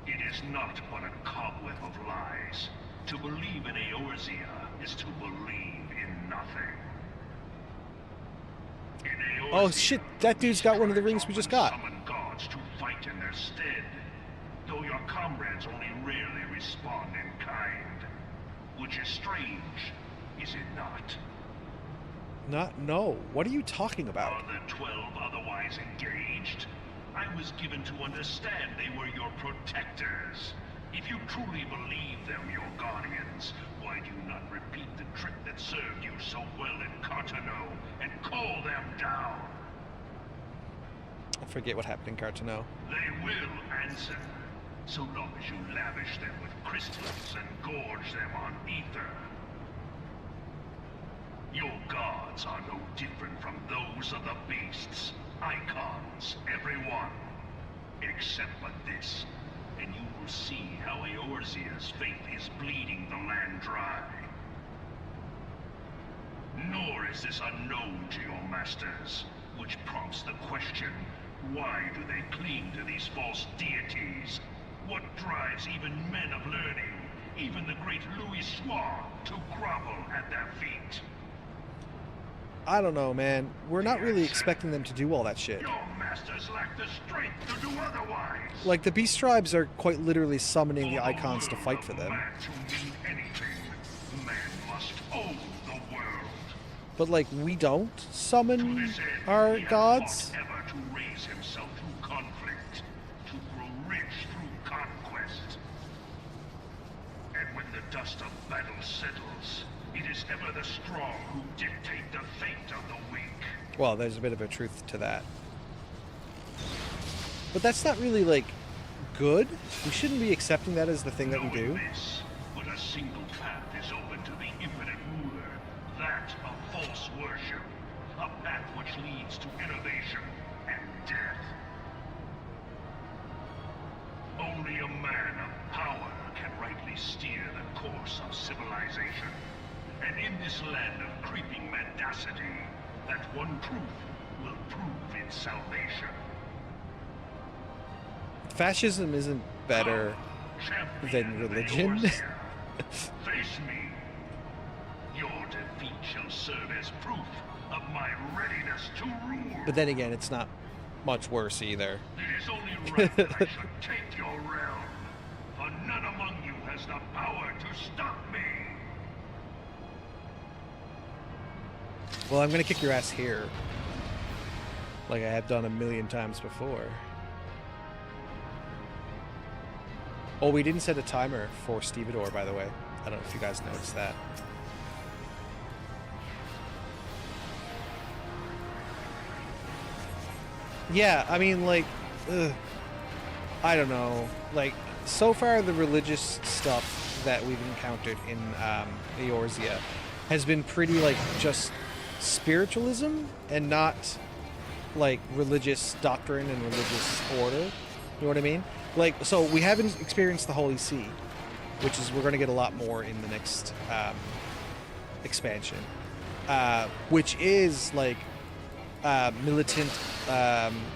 It is not but a cobweb of lies. To believe in Eorzea is to believe in nothing. In Oh Eorzea, shit, that dude's got one of the rings we just got. Summon gods to fight in their stead, though your comrades only rarely respond in kind, which is strange, is it not? No. What are you talking about? Are the 12 otherwise engaged? I was given to understand they were your protectors. If you truly believe them your guardians, why do you not repeat the trick that served you so well in Cartano and call them down? I forget what happened in Cartano. They will answer, so long as you lavish them with crystals and gorge them on ether. Your gods are no different from those of the beasts. Icons, every one. Except but this, and you will see how Eorzea's faith is bleeding the land dry. Nor is this unknown to your masters, which prompts the question, why do they cling to these false deities? What drives even men of learning, even the great Louis Soir, to grovel at their feet? I don't know, man. We're not really expecting them to do all that shit. Your masters lack the strength to do otherwise. Like, the Beast Tribes are quite literally summoning the Icons to fight for them. Man to mean anything, man must own the world. But, like, we don't To summon this end, our he has gods? fought ever to raise himself through conflict, to grow rich through conquest. And when the dust of battle settles, it is ever the strong who dictate the fate of the weak. Well, there's a bit of a truth to that. But that's not really, like, good. We shouldn't be accepting that as the thing that we do. Knowing this, but a single path is open to the infinite ruler, that of false worship, a path which leads to innovation and death. Only a man of power can rightly steer the course of civilization. And in this land of creeping mendacity, that one truth will prove its salvation. Fascism isn't better than religion. Face me. Your defeat shall serve as proof of my readiness to rule. But then again, it's not much worse either. It is only right that I should take your realm, for none among you has the power to stop me. Well, I'm gonna kick your ass here. Like I have done a million times before. Oh, we didn't set a timer for Stevedore, by the way. I don't know if you guys noticed that. Yeah, I mean, like, I don't know. Like, so far the religious stuff that we've encountered in Eorzea has been pretty, like, just spiritualism and not, like, religious doctrine and religious order. You know what I mean? Like, so we haven't experienced the Holy See, which is, we're going to get a lot more in the next expansion, which is, like, militant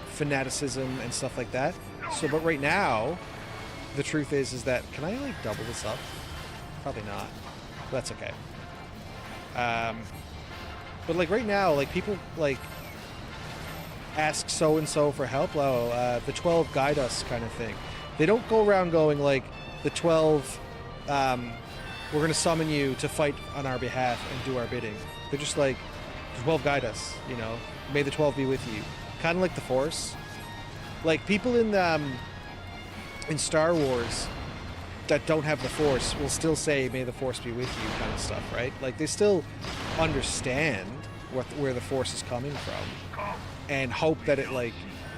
fanaticism and stuff like that. So, but right now, the truth is that, can I, like, double this up? Probably not. But that's okay. But, like, right now, like, people, like, ask so-and-so for help. Oh, the 12 guide us kind of thing. They don't go around going, like, the 12, we're going to summon you to fight on our behalf and do our bidding. They're just like, the 12 guide us, you know. May the 12 be with you. Kind of like the Force. Like, people in Star Wars that don't have the Force will still say, may the Force be with you, kind of stuff, right? Like, they still understand where the Force is coming from and hope that it, like,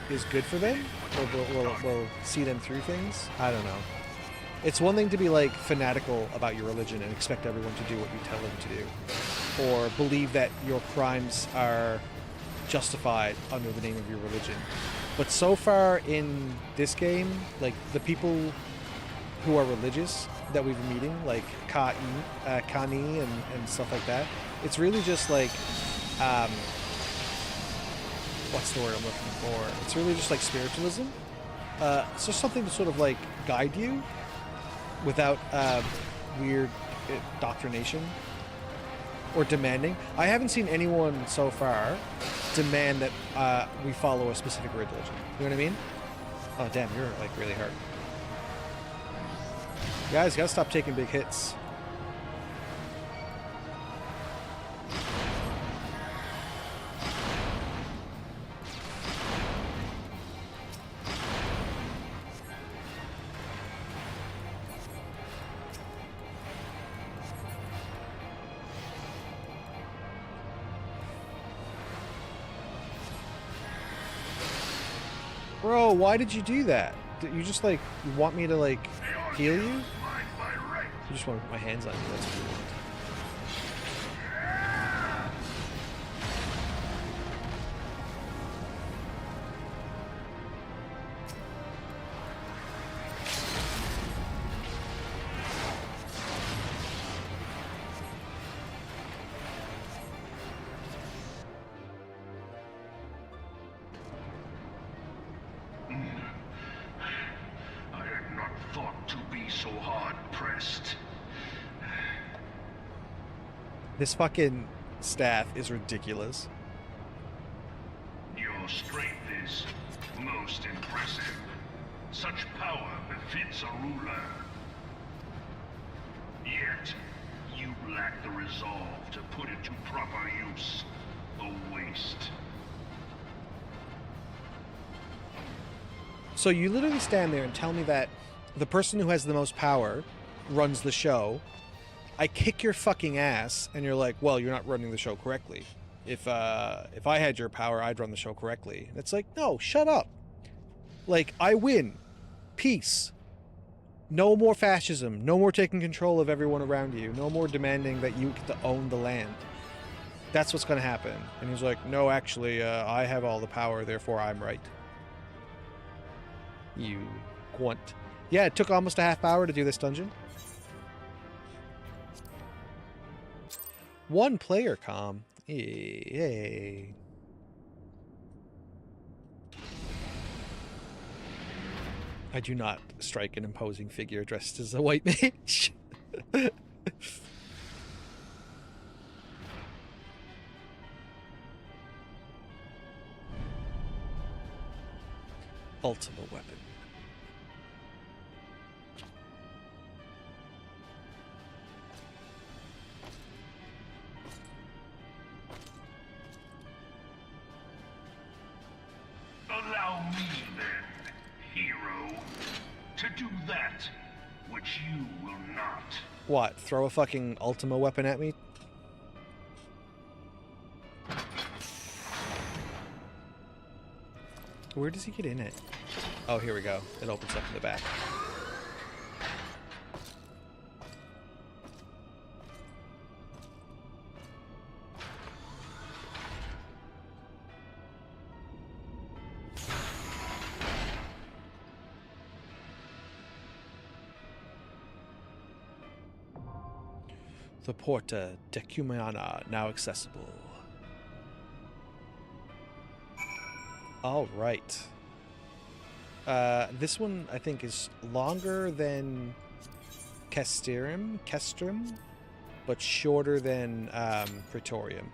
is good for them or will see them through things. I don't know. It's one thing to be, like, fanatical about your religion and expect everyone to do what you tell them to do, or believe that your crimes are justified under the name of your religion. But so far in this game, like, the people who are religious that we've been meeting, like Kani and stuff like that, it's really just like, what's the word I'm looking for? It's really just like spiritualism. It's just something to sort of, like, guide you without weird indoctrination or demanding. I haven't seen anyone so far demand that we follow a specific religion. You know what I mean? Oh, damn, you're, like, really hurt. Guys, you gotta stop taking big hits. Bro, why did you do that? Did you just, like, want me to, like, heal you? You just want to put my hands on you, that's what you want. I had not so hard-pressed. This fucking staff is ridiculous. Your strength is most impressive. Such power befits a ruler. Yet, you lack the resolve to put it to proper use. A waste. So you literally stand there and tell me that the person who has the most power runs the show. I kick your fucking ass, and you're like, well, you're not running the show correctly. If I had your power, I'd run the show correctly. And it's like, no, shut up. Like, I win. Peace. No more fascism. No more taking control of everyone around you. No more demanding that you get to own the land. That's what's going to happen. And he's like, no, actually, I have all the power, therefore I'm right. You quant. Yeah, it took almost a half hour to do this dungeon. 1 player comm. Yay. I do not strike an imposing figure dressed as a white mage. Ultimate weapon. Allow me then, hero, to do that which you will not. What? Throw a fucking Ultima weapon at me? Where does he get in it? Oh, here we go. It opens up in the back. The Porta Decumana now accessible. All right. This one I think is longer than Castrum, but shorter than Praetorium.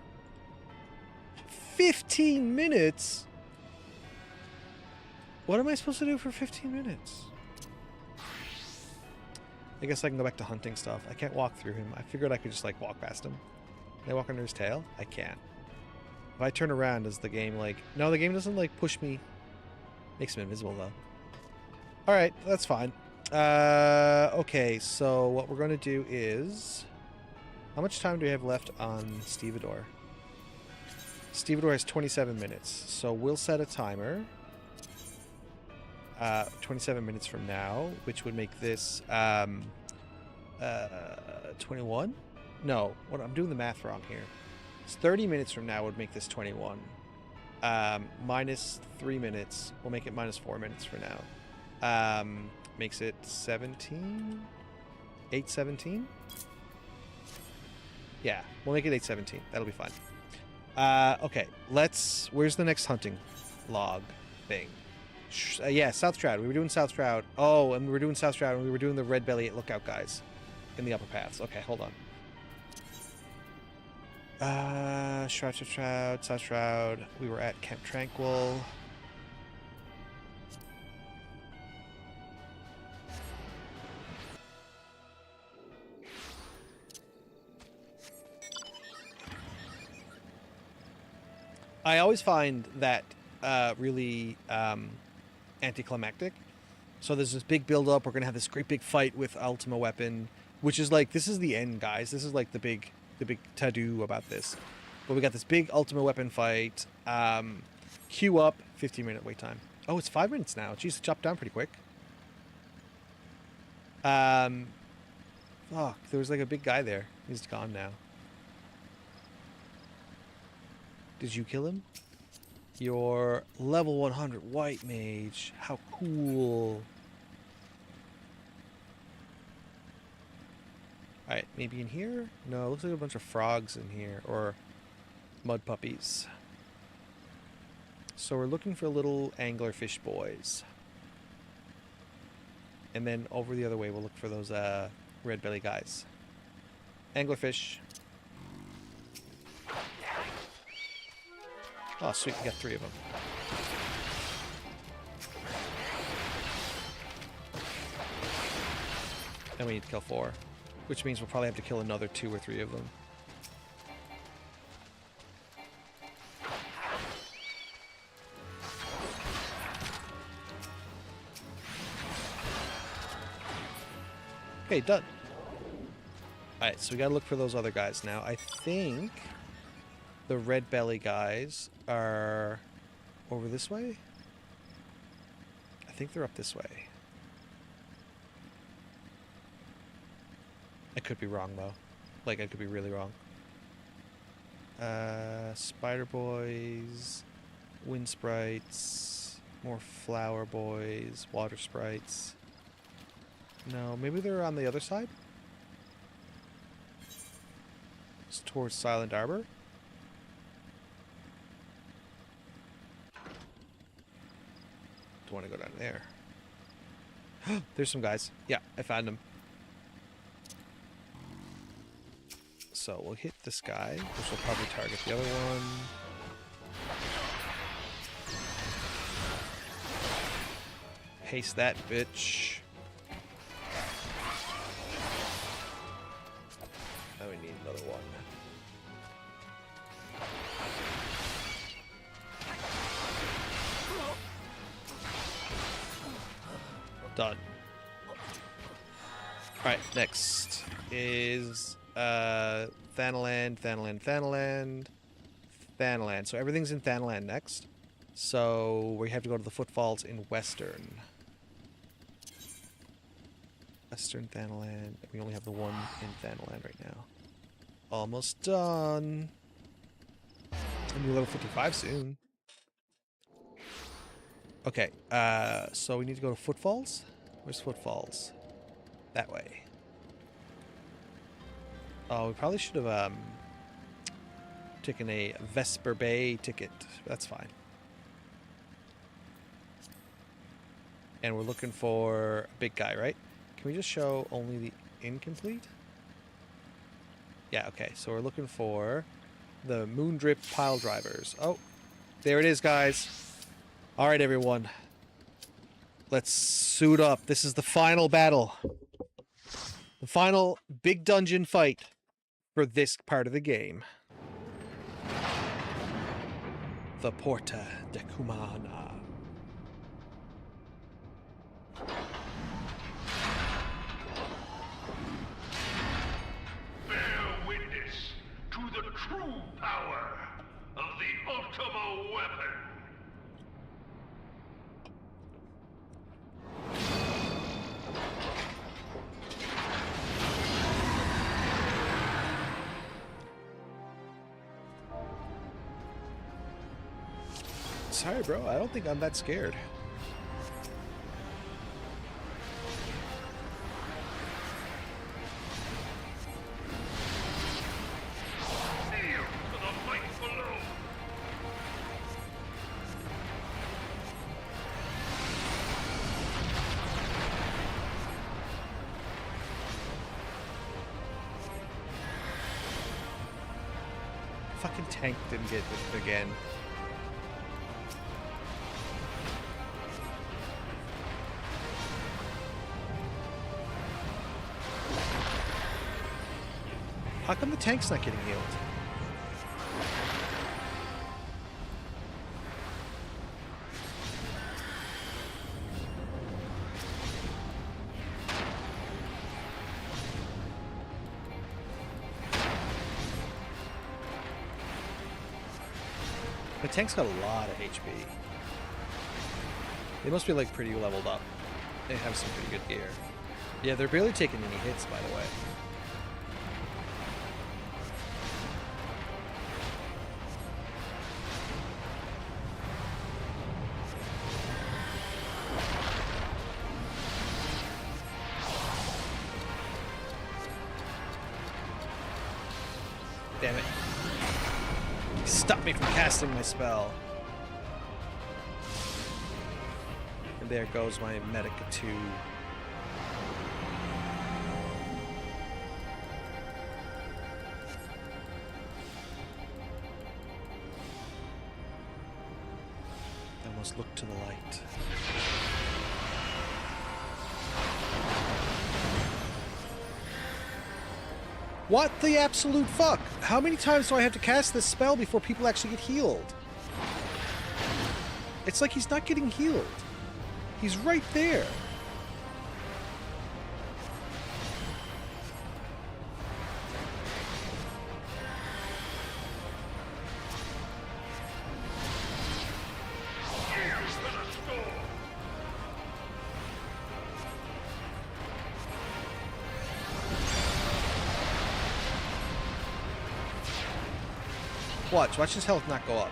15 minutes? What am I supposed to do for 15 minutes? I guess I can go back to hunting stuff. I can't walk through him. I figured I could just like walk past him. Can I walk under his tail? I can't. If I turn around, does the game like... No, the game doesn't like push me. Makes him invisible though. Alright, that's fine. Okay, so what we're going to do is... How much time do we have left on Stevedore? Stevedore has 27 minutes. So we'll set a timer. 27 minutes from now, which would make this 21? No, what I'm doing the math wrong here. It's 30 minutes from now would make this 21. Minus 3 minutes. We'll make it minus 4 minutes for now. Makes it 17? 8:17? Yeah, we'll make it 8:17. That'll be fine. Okay, let's... Where's the next hunting log thing? Yeah, South Shroud. We were doing South Shroud. Oh, and we were doing South Shroud, and we were doing the Red Belly Lookout guys in the upper paths. Okay, hold on. Shroud, South Shroud. We were at Camp Tranquil. I always find that really anticlimactic. So there's this big build up. We're gonna have this great big fight with Ultima Weapon, which is like, this is the end, guys. This is like the big to-do about this. But we got this big Ultima Weapon fight. Queue up, 15-minute wait time. Oh, it's 5 minutes now. Jeez, it chopped down pretty quick. Fuck, there was like a big guy there. He's gone now. Did you kill him? You're level 100 white mage. How cool. Alright, maybe in here? No, it looks like a bunch of frogs in here. Or mud puppies. So we're looking for little anglerfish boys. And then over the other way, we'll look for those red belly guys. Anglerfish. Oh, sweet. We got 3 of them. And we need to kill 4. Which means we'll probably have to kill another 2 or 3 of them. Okay, done. Alright, so we gotta look for those other guys now. I think the red belly guys are over this way? I think they're up this way. I could be wrong, though. Like, I could be really wrong. Spider boys, wind sprites, more flower boys, water sprites. No, maybe they're on the other side? It's towards Silent Arbor? Don't want to go down there. There's some guys. Yeah, I found them. So we'll hit this guy, which will probably target the other one. Haste that bitch. Now we need another one. Done. Alright, next is Thanaland. So everything's in Thanaland next. So we have to go to the Footfalls in Western. Western Thanaland. We only have the one in Thanaland right now. Almost done. And we're level 55 soon. Okay, so we need to go to Footfalls? Where's Footfalls? That way. Oh, we probably should have taken a Vesper Bay ticket. That's fine. And we're looking for a big guy, right? Can we just show only the incomplete? Yeah, okay. So we're looking for the Moondrip Pile Drivers. Oh, there it is, guys. All right, everyone. Let's suit up. This is the final battle. The final big dungeon fight for this part of the game. The Porta de Cumana. Bear witness to the true power of the Ultima weapon. Sorry, bro. I don't think I'm that scared. Kneel to the fight below. Fucking tank didn't get it again. How come the tank's not getting healed? The tank's got a lot of HP. They must be like pretty leveled up. They have some pretty good gear. Yeah, they're barely taking any hits, by the way. Damn it. Stop me from casting my spell. And there goes my Medica 2. must look to the light. What the absolute fuck? How many times do I have to cast this spell before people actually get healed? It's like he's not getting healed. He's right there. Watch his health not go up.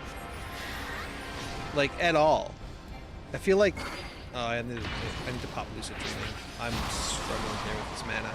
Like, at all. I feel like... Oh, I need to pop Lucid Dreaming. I'm struggling here with this mana.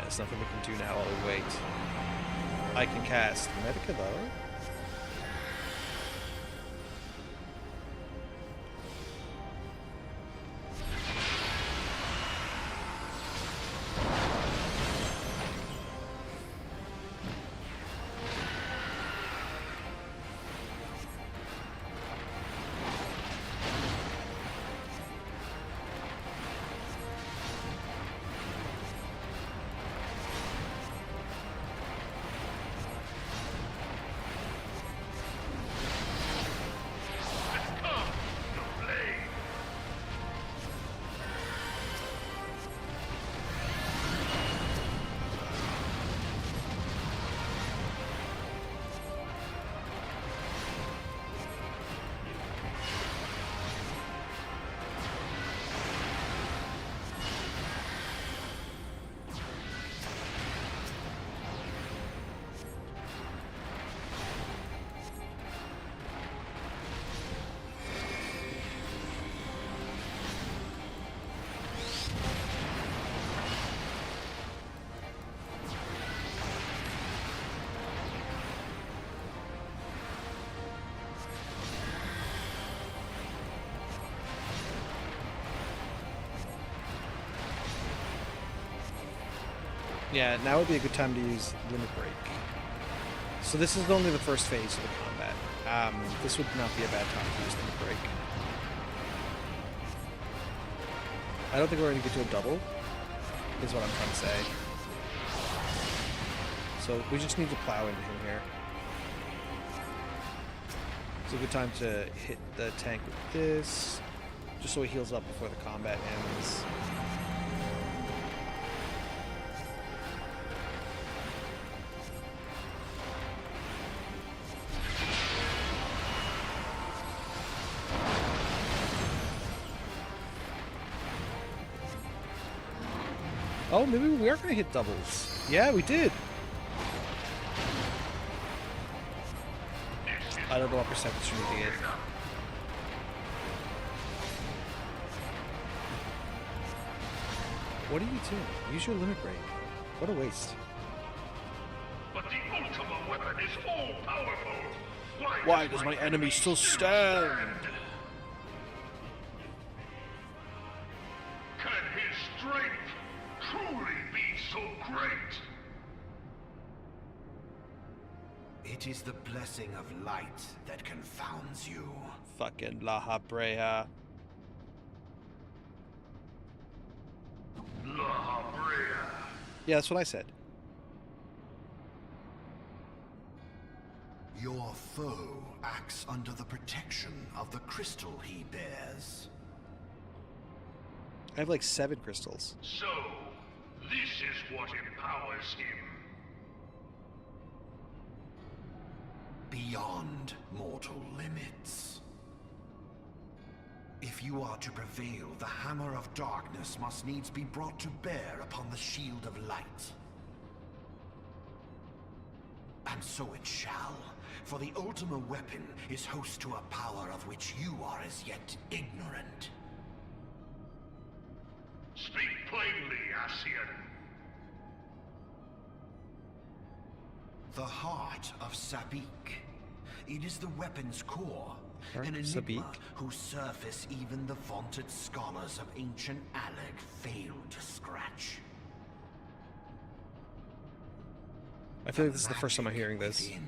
There's nothing we can do now while we wait. I can cast Medica though. Yeah, now would be a good time to use Limit Break. So this is only the first phase of the combat. This would not be a bad time to use Limit Break. I don't think we're going to get to a double, is what I'm trying to say. So we just need to plow into him here. It's a good time to hit the tank with this, just so he heals up before the combat ends. Oh, maybe we are going to hit doubles. Yeah, we did. I don't know what percentage we need to get. What are you doing? Use your limit break. What a waste. But the ultimate weapon is all powerful. Why does my enemy still stand? Can his strength truly be so great? It is the blessing of light that confounds you. Fucking La Brea. La Brea. Yeah, that's what I said. Your foe acts under the protection of the crystal he bears. I have like 7 crystals. So, this is what empowers him. Beyond mortal limits. If you are to prevail, the hammer of darkness must needs be brought to bear upon the shield of light. And so it shall, for the Ultima weapon is host to a power of which you are as yet ignorant. Speak plainly, Ascian. The heart of Sabik. It is the weapon's core. Heart An of enigma Sabik? whose surface even the vaunted scholars of ancient Alec failed to scratch. I feel like this is the first time I'm hearing this. Within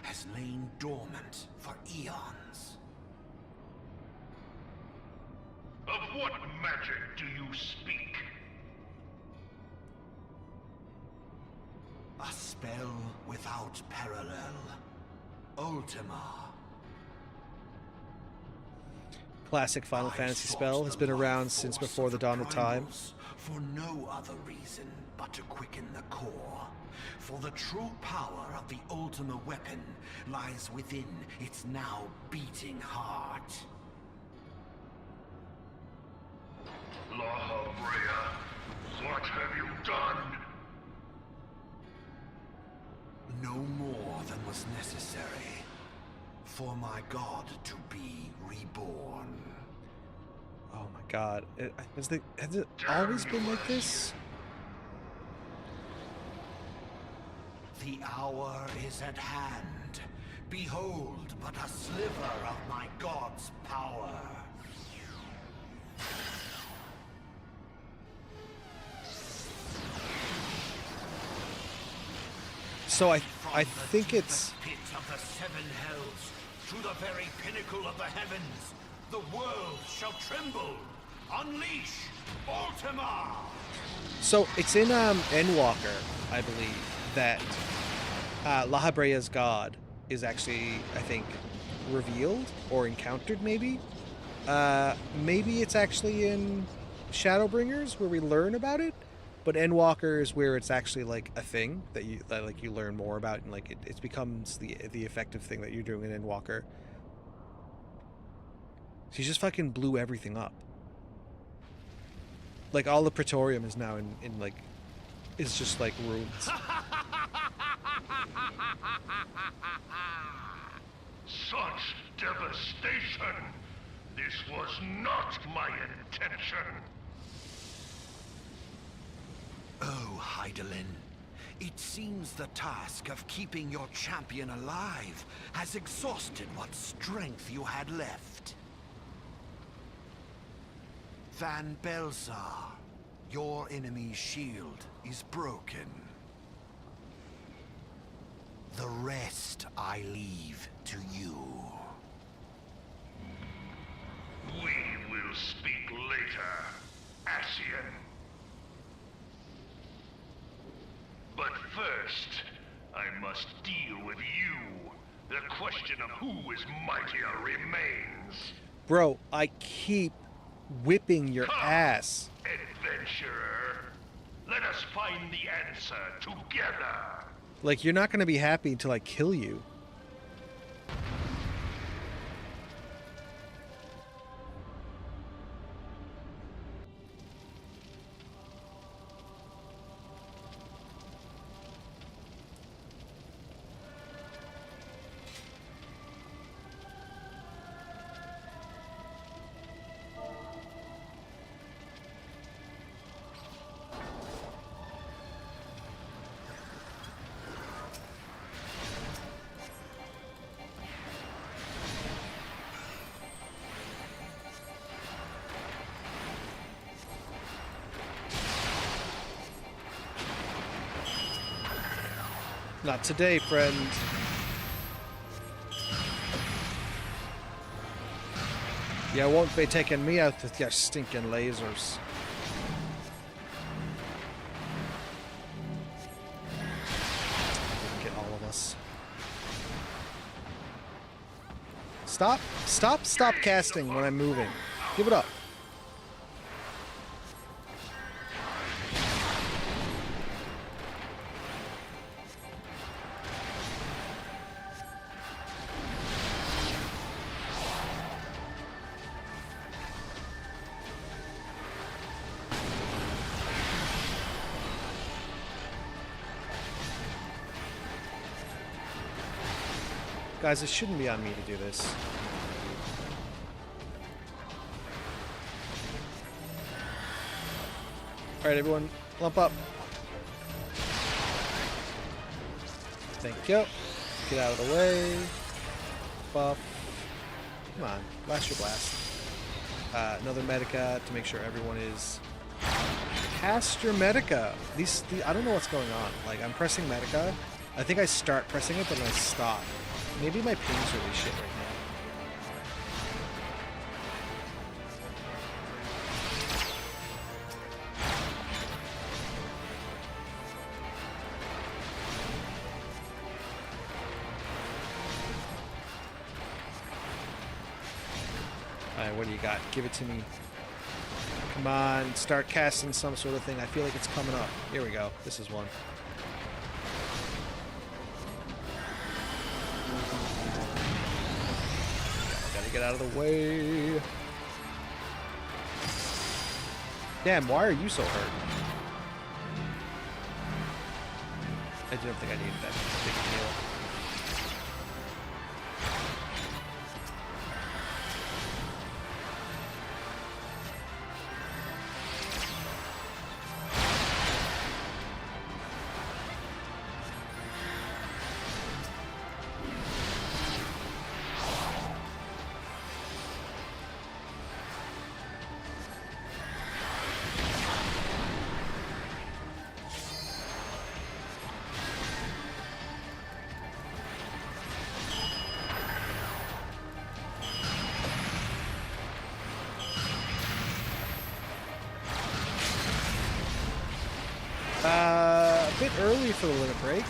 has lain dormant for eons. Of what magic do you speak? A spell without parallel. Ultima. Classic Final Fantasy spell has been around since before the dawn of time. For no other reason but to quicken the core. For the true power of the Ultima weapon lies within its now beating heart. Law of Rhea, what have you done? No more than was necessary for my god to be reborn. Oh my god. Has it always been like this? The hour is at hand. Behold but a sliver of my god's power. So I think it's... Pit of the seven hells, to the very pinnacle of the heavens, the world shall tremble. Unleash Ultima! So it's in Endwalker, I believe, that La Habrea's god is actually, I think, revealed or encountered, maybe. Maybe it's actually in Shadowbringers where we learn about it, but Endwalker is where it's actually like a thing that you learn more about, and like it becomes the effective thing that you're doing in Endwalker. She just fucking blew everything up. Like all the Praetorium is now in like, is just like ruins. Such devastation! This was not my intention! Oh, Hydaelyn. It seems the task of keeping your champion alive has exhausted what strength you had left. Van Belsar, your enemy's shield is broken. The rest I leave to you. We will speak later, Ascian. But first, I must deal with you. The question of who is mightier remains. Bro, I keep whipping your ass. Adventurer, let us find the answer together. Like, you're not going to be happy until I kill you. Not today, friend. You won't be taking me out with your stinking lasers. Get all of us. Stop casting when I'm moving. Give it up. Guys, it shouldn't be on me to do this. Alright, everyone, lump up. Thank you. Get out of the way. Buff. Come on, blast your blast. Another Medica to make sure everyone is... Cast your Medica. I don't know what's going on. Like, I'm pressing Medica. I think I start pressing it, but then I stop. Maybe my ping's really shit right now. Alright, what do you got? Give it to me. Come on, start casting some sort of thing. I feel like it's coming up. Here we go. This is one. Gotta get out of the way. Damn, why are you so hurt? I don't think I needed that big deal. A bit early for the limit break.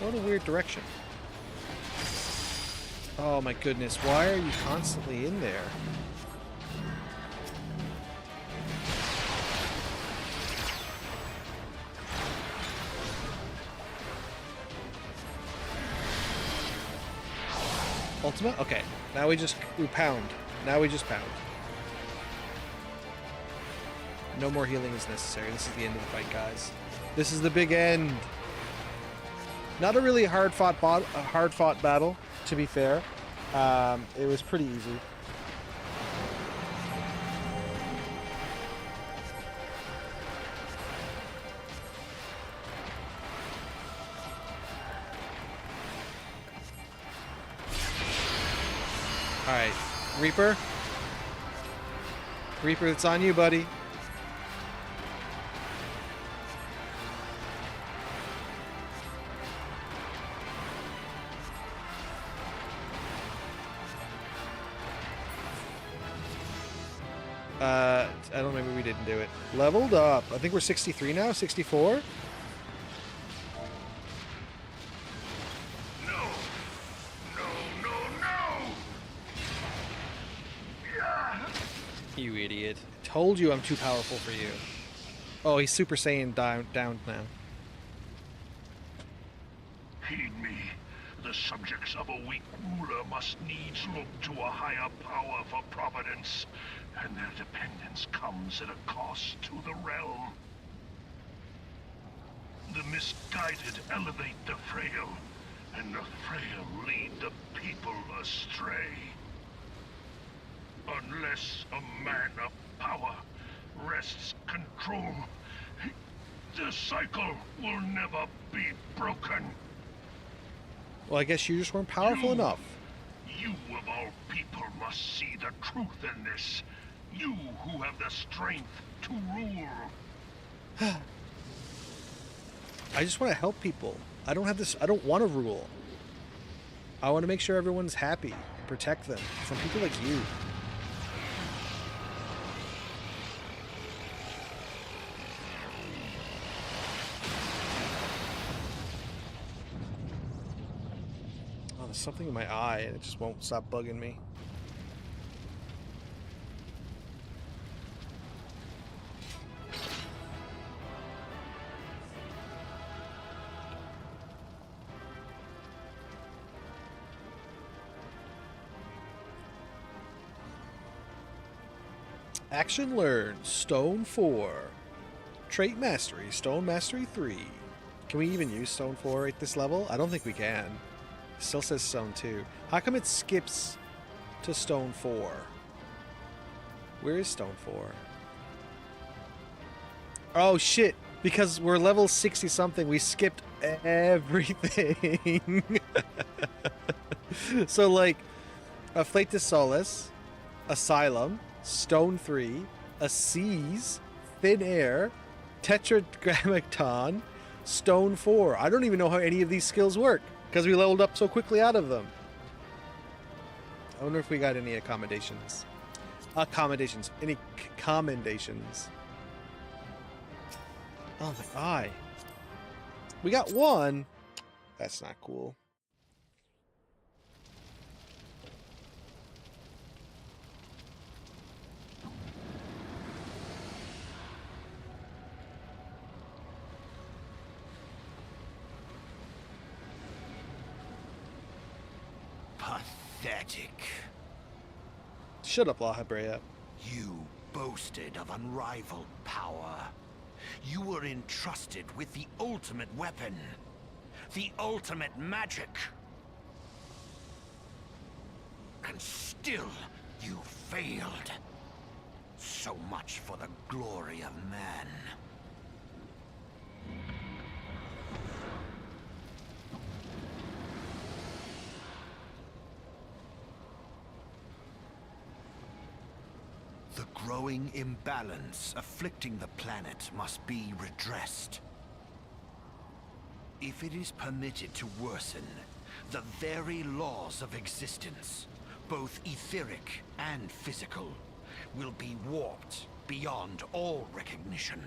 What a weird direction. Oh my goodness, why are you constantly in there? Ultimate? Okay, now we pound. Now we just pound. No more healing is necessary. This is the end of the fight, guys. This is the big end. Not a really hard-fought battle, to be fair. It was pretty easy. All right, Reaper. Reaper, it's on you, buddy. I don't know, maybe we didn't do it. Leveled up. I think we're 63 now, 64? No! Yeah. You idiot. Told you I'm too powerful for you. Oh, he's Super Saiyan down now. Heed me. The subjects of a weak ruler must needs look to a higher power for providence, and their dependence comes at a cost to the realm. The misguided elevate the frail, and the frail lead the people astray. Unless a man of power wrests control, the cycle will never be broken. Well, I guess you just weren't powerful enough. You of all people must see the truth in this. You who have the strength to rule. I just want to help people. I don't have this. I don't want to rule. I want to make sure everyone's happy. Protect them from people like you. Oh, there's something in my eye and it just won't stop bugging me. Action learned. Stone 4. Trait Mastery. Stone Mastery 3. Can we even use Stone 4 at this level? I don't think we can. It still says Stone 2. How come it skips to Stone 4? Where is Stone 4? Oh shit! Because we're level 60 something, we skipped everything. So like, a Flate de Solace, Asylum, Stone 3, a Seize, Thin Air, Tetragrammaton, Stone 4. I don't even know how any of these skills work because we leveled up so quickly out of them. I wonder if we got any accommodations. Any commendations. Oh my eye. We got one. That's not cool. Pathetic. Shut up, La Habrea. You boasted of unrivaled power. You were entrusted with the ultimate weapon. The ultimate magic. And still, you failed. So much for the glory of man. The growing imbalance afflicting the planet must be redressed. If it is permitted to worsen, the very laws of existence, both etheric and physical, will be warped beyond all recognition.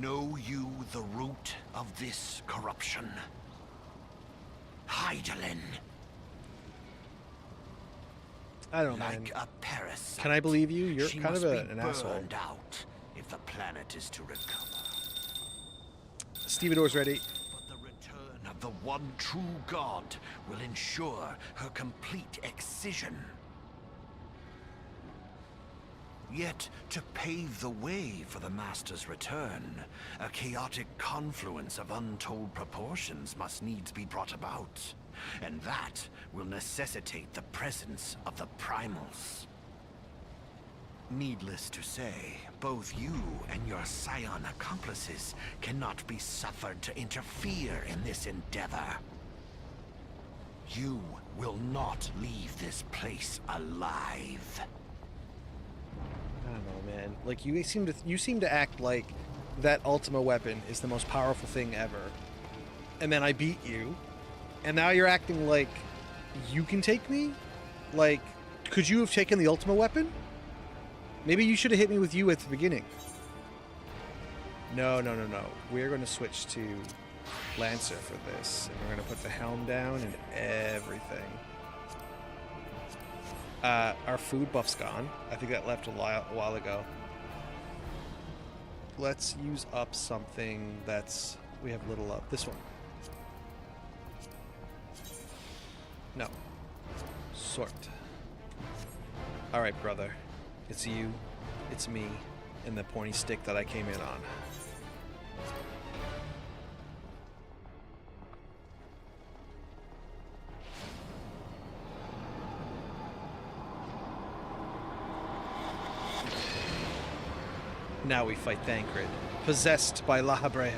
Know you the root of this corruption? Hydaelyn. I don't know, Like man. a parasite. Can I believe you? You're she kind of must be an asshole. burned out if the planet is to recover. Stevedore's ready. But the return of the one true god will ensure her complete excision. Yet, to pave the way for the Master's return, a chaotic confluence of untold proportions must needs be brought about. And that will necessitate the presence of the primals. Needless to say, both you and your scion accomplices cannot be suffered to interfere in this endeavor. You will not leave this place alive. I don't know, man. Like you seem to act like that Ultima weapon is the most powerful thing ever. And then I beat you. And now you're acting like you can take me? Like, could you have taken the Ultima weapon? Maybe you should have hit me with you at the beginning. No. We're going to switch to Lancer for this. And we're going to put the helm down and everything. Our food buff's gone. I think that left a while ago. Let's use up something that's... We have little up. This one. No. Sort. Alright, brother. It's you, it's me, and the pointy stick that I came in on. Now we fight Thancred, possessed by La Habrea.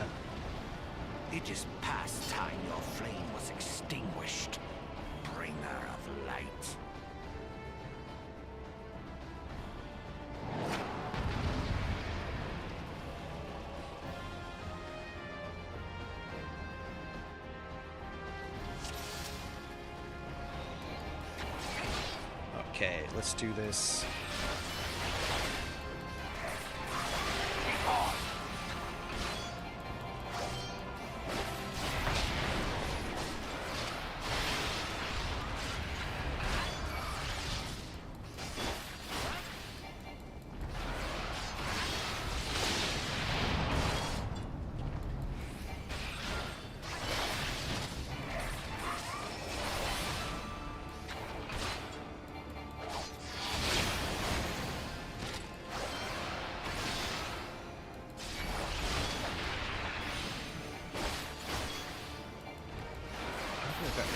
It is past time your flame was extinguished. Bringer of light. Okay, let's do this.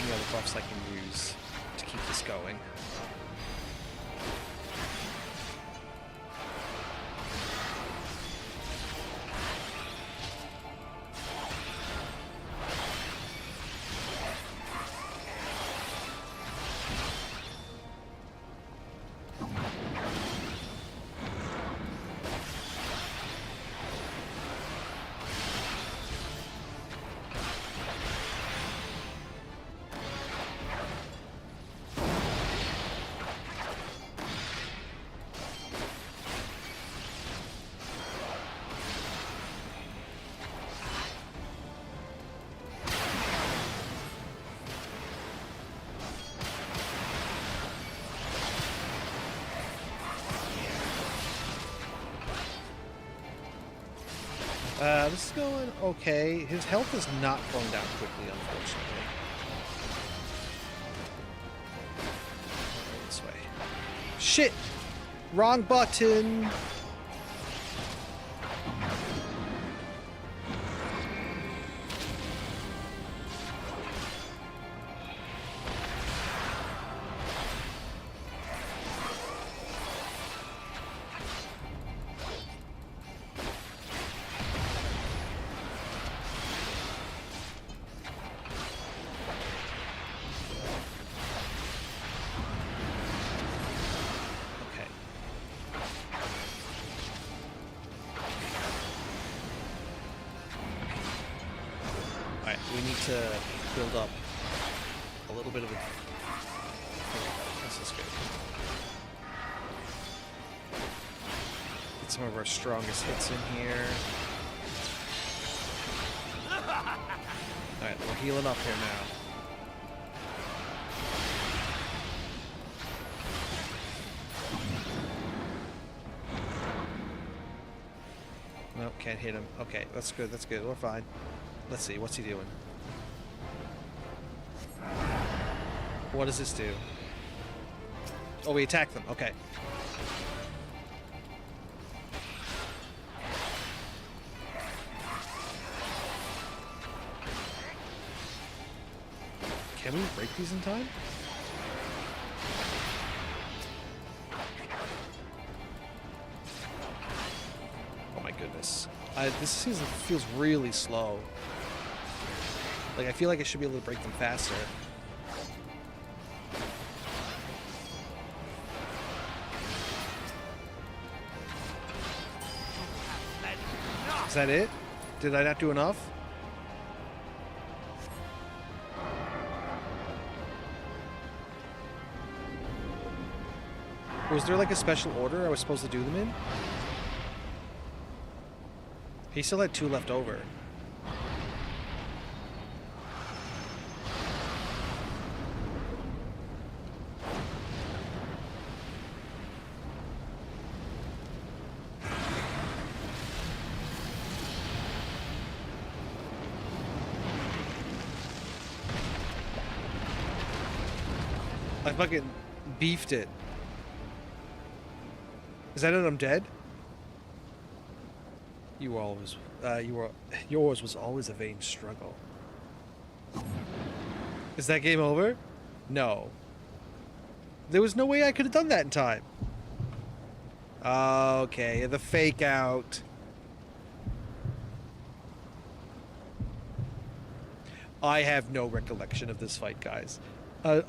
Any other buffs I can use to keep this going. This is going okay. His health is not going down quickly, unfortunately. This way. Shit! Wrong button! We need to build up a little bit of a... This is good. Get some of our strongest hits in here. Alright, we're healing up here now. Nope, can't hit him. Okay, that's good, that's good. We're fine. Let's see, what's he doing? What does this do? Oh, we attack them. Okay. Can we break these in time? Oh my goodness. This season feels really slow. Like, I feel like I should be able to break them faster. Is that it? Did I not do enough? Was there like a special order I was supposed to do them in? He still had 2 left over. I fucking beefed it. Is that it? I'm dead? Yours was always a vain struggle. Is that game over? No. There was no way I could have done that in time. Okay, the fake out. I have no recollection of this fight, guys.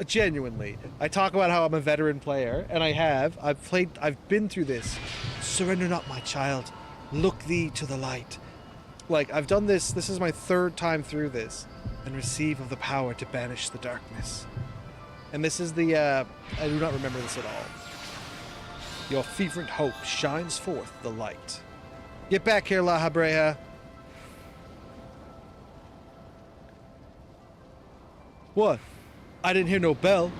Genuinely. I talk about how I'm a veteran player, and I've been through this. Surrender not, my child. Look thee to the light. Like, I've done this is my 3rd time through this, and receive of the power to banish the darkness. And this is the, I do not remember this at all. Your fervent hope shines forth the light. Get back here, La Habrea. What? I didn't hear no bell.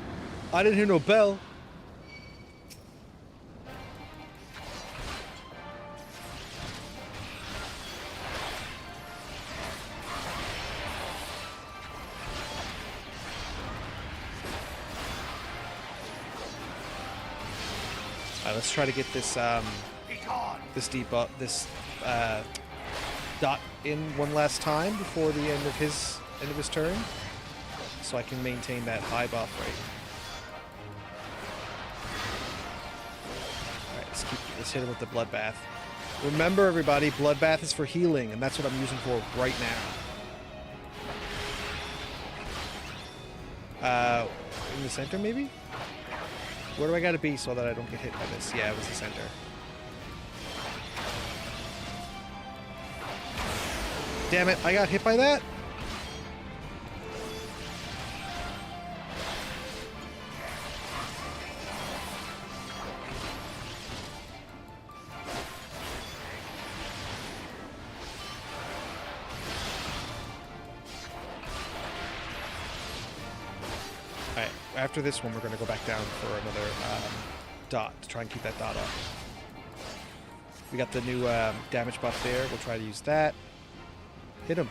I didn't hear no bell. Alright, let's try to get this this dot in one last time before the end of his turn, so I can maintain that high buff rate. Alright, let's hit him with the bloodbath. Remember, everybody, bloodbath is for healing, and that's what I'm using for right now. In the center, maybe? Where do I gotta be so that I don't get hit by this? Yeah, it was the center. Damn it, I got hit by that? Alright, after this one, we're going to go back down for another dot to try and keep that dot up. We got the new damage buff there. We'll try to use that. Hit him.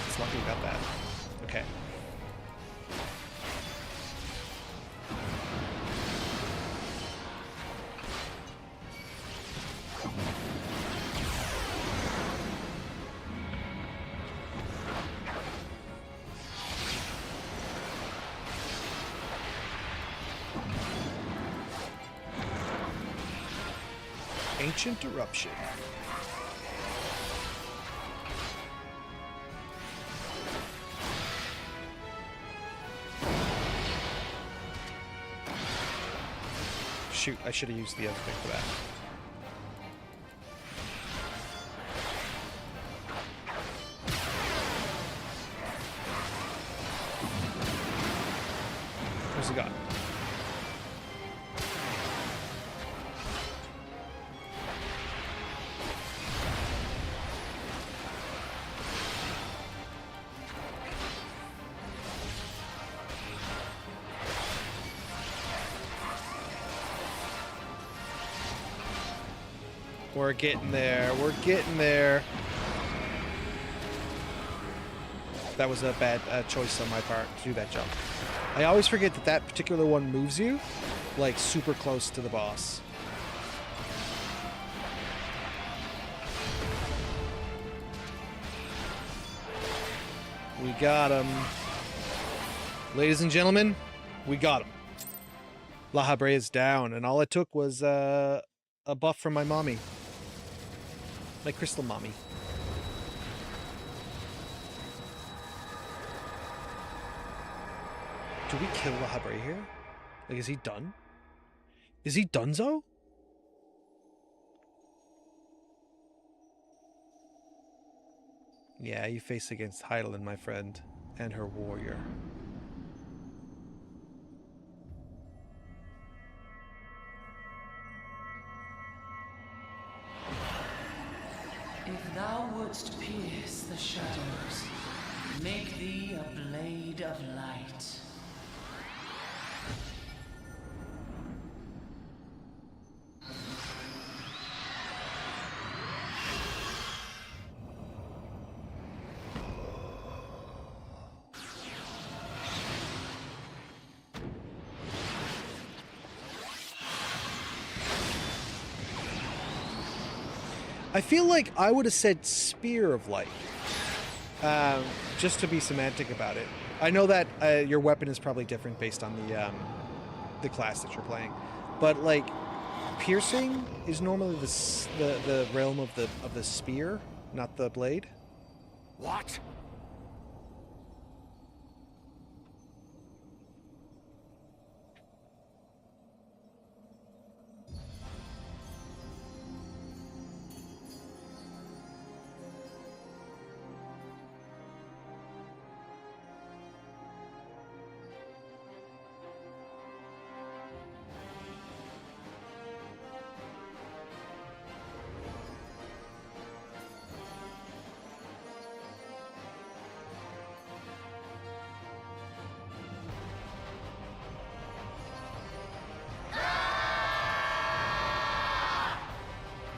It's lucky we got that. Okay. Ancient Eruption. Shoot, I should have used the other thing for that. Where's he gone? We're getting there. We're getting there. That was a bad choice on my part to do that jump. I always forget that that particular one moves you, like, super close to the boss. We got him. Ladies and gentlemen, we got him. La Habrea is down, and all it took was a buff from my mommy. My crystal mommy. Do we kill La Habrea here? Like, is he done? Is he donezo? Yeah, you face against Heidelin, my friend, and her warrior. If thou wouldst pierce the shadows, make thee a blade of light. I feel like I would have said Spear of Light, just to be semantic about it. I know that your weapon is probably different based on the class that you're playing, but like piercing is normally the realm of the spear, not the blade. What?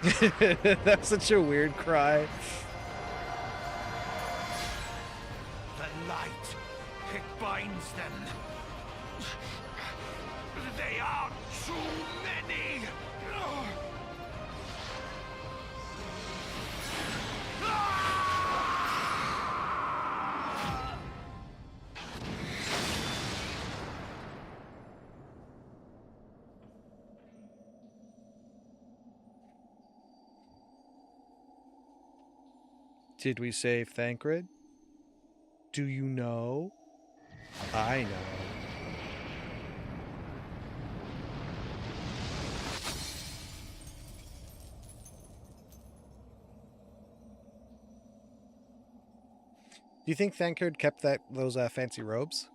That's such a weird cry. The light, it binds them. They are too many. Did we save Thancred? Do you know? I know. Do you think Thancred kept those fancy robes?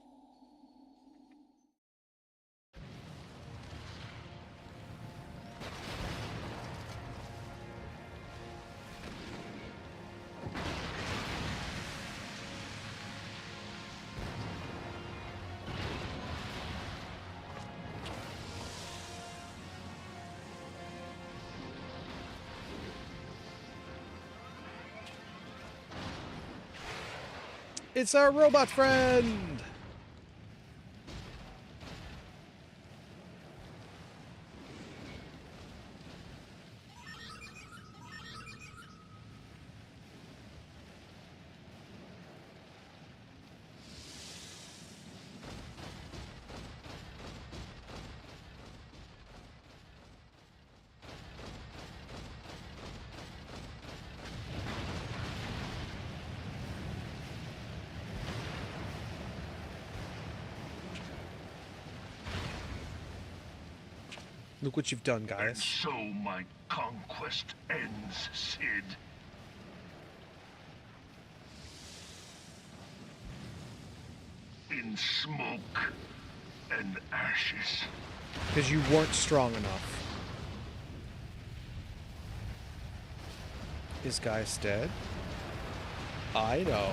It's our robot friend! Look what you've done, And guys. so my conquest ends, Sid. In smoke and ashes. Because you weren't strong enough. Is Gaius dead? I know.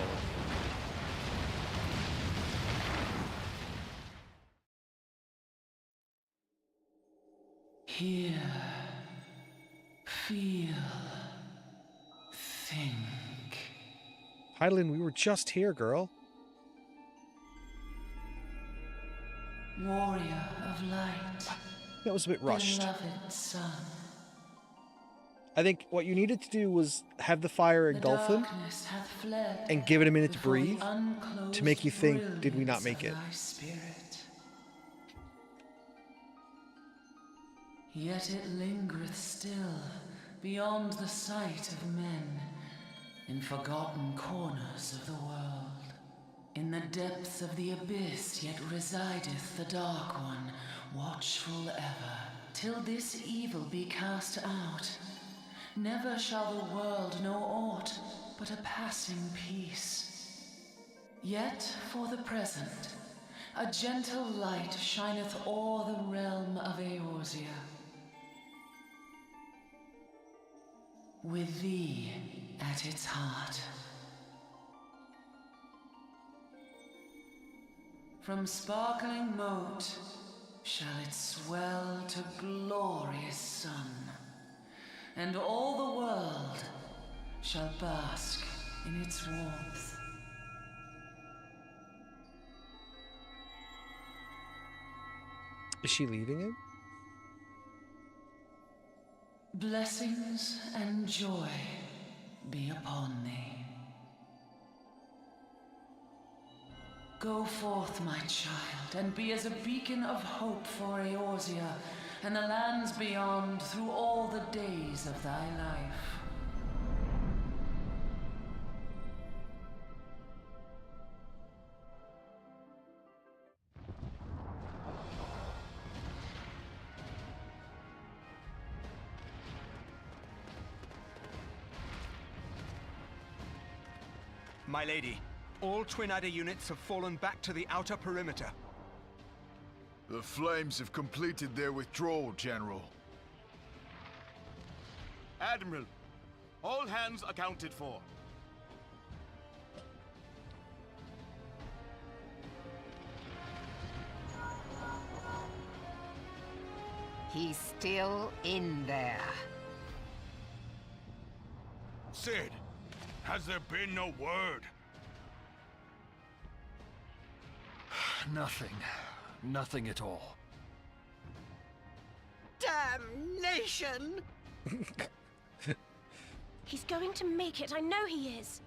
Hear, feel, think. Hydaelyn, we were just here, girl. Warrior of light. That was a bit rushed. Beloved son. I think what you needed to do was have the fire The engulf him darkness hath fled and give it a minute to before the breathe unclosed to make you think, did we not brilliance make of it? thy spirit. Yet it lingereth still beyond the sight of men, in forgotten corners of the world. In the depths of the abyss yet resideth the Dark One, watchful ever, till this evil be cast out. Never shall the world know aught but a passing peace. Yet for the present, a gentle light shineth o'er the realm of Eorzea. With thee at its heart. From sparkling moat shall it swell to glorious sun, and all the world shall bask in its warmth. Is she leaving him? Blessings and joy be upon thee. Go forth, my child, and be as a beacon of hope for Eorzea and the lands beyond through all the days of thy life. My lady, all Twin Adder units have fallen back to the outer perimeter. The Flames have completed their withdrawal, General. Admiral, all hands accounted for. He's still in there. Cid? Has there been no word? Nothing. Nothing at all. Damnation! He's going to make it, I know he is.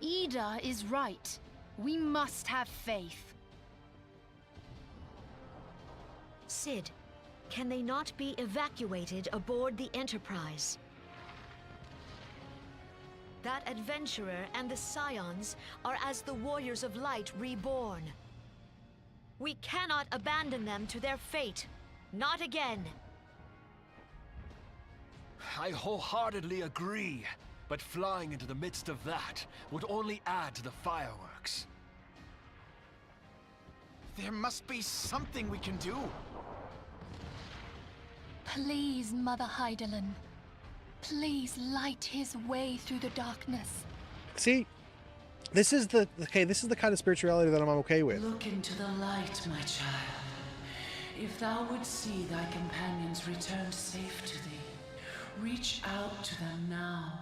Ida is right. We must have faith. Cid, can they not be evacuated aboard the Enterprise? That adventurer and the Scions are as the Warriors of Light reborn. We cannot abandon them to their fate. Not again. I wholeheartedly agree, but flying into the midst of that would only add to the fireworks. There must be something we can do. Please, Mother Hydaelyn. Please light his way through the darkness. See, this is the kind of spirituality that I'm okay with. Look into the light, my child. If thou would see thy companions returned safe to thee, reach out to them now.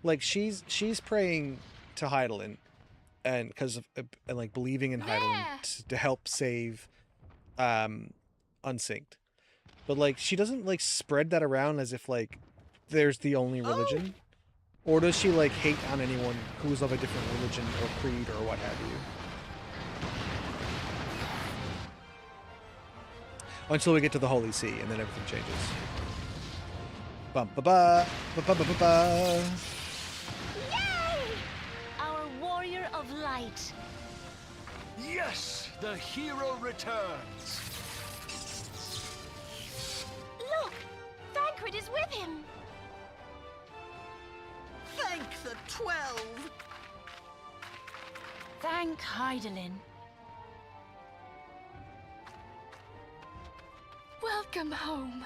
Like she's praying to Hydaelyn, and because of and like believing in Hydaelyn to help save Unsynced. But like she doesn't like spread that around as if like there's the only religion. Or does she like hate on anyone who's of a different religion or creed or what have you? Until we get to the Holy See and then everything changes. Bum ba ba ba ba ba ba ba. Yay! Our warrior of light. Yes, the hero returns. Look! Thancred is with him! Thank the 12! Thank Hydaelyn. Welcome home.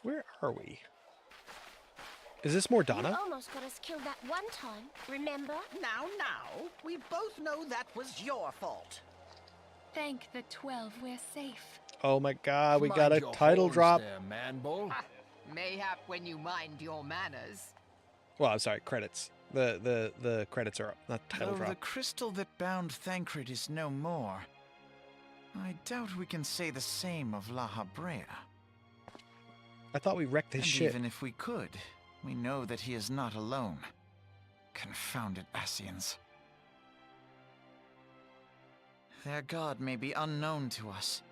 Where are we? Is this Mordana? You almost got us killed that one time, remember? Now, we both know that was your fault. Thank the 12 we're safe. Oh my god, we Mind got a your title horns drop. there, man-bull. Mayhap when you mind your manners. Well, I'm sorry, credits. The credits are up, not title Though drop. the crystal that bound Thancred is no more, I doubt we can say the same of La Habrea. I thought we wrecked his And ship. even if we could, we know that he is not alone. Confounded Ascians. Their god may be unknown to us,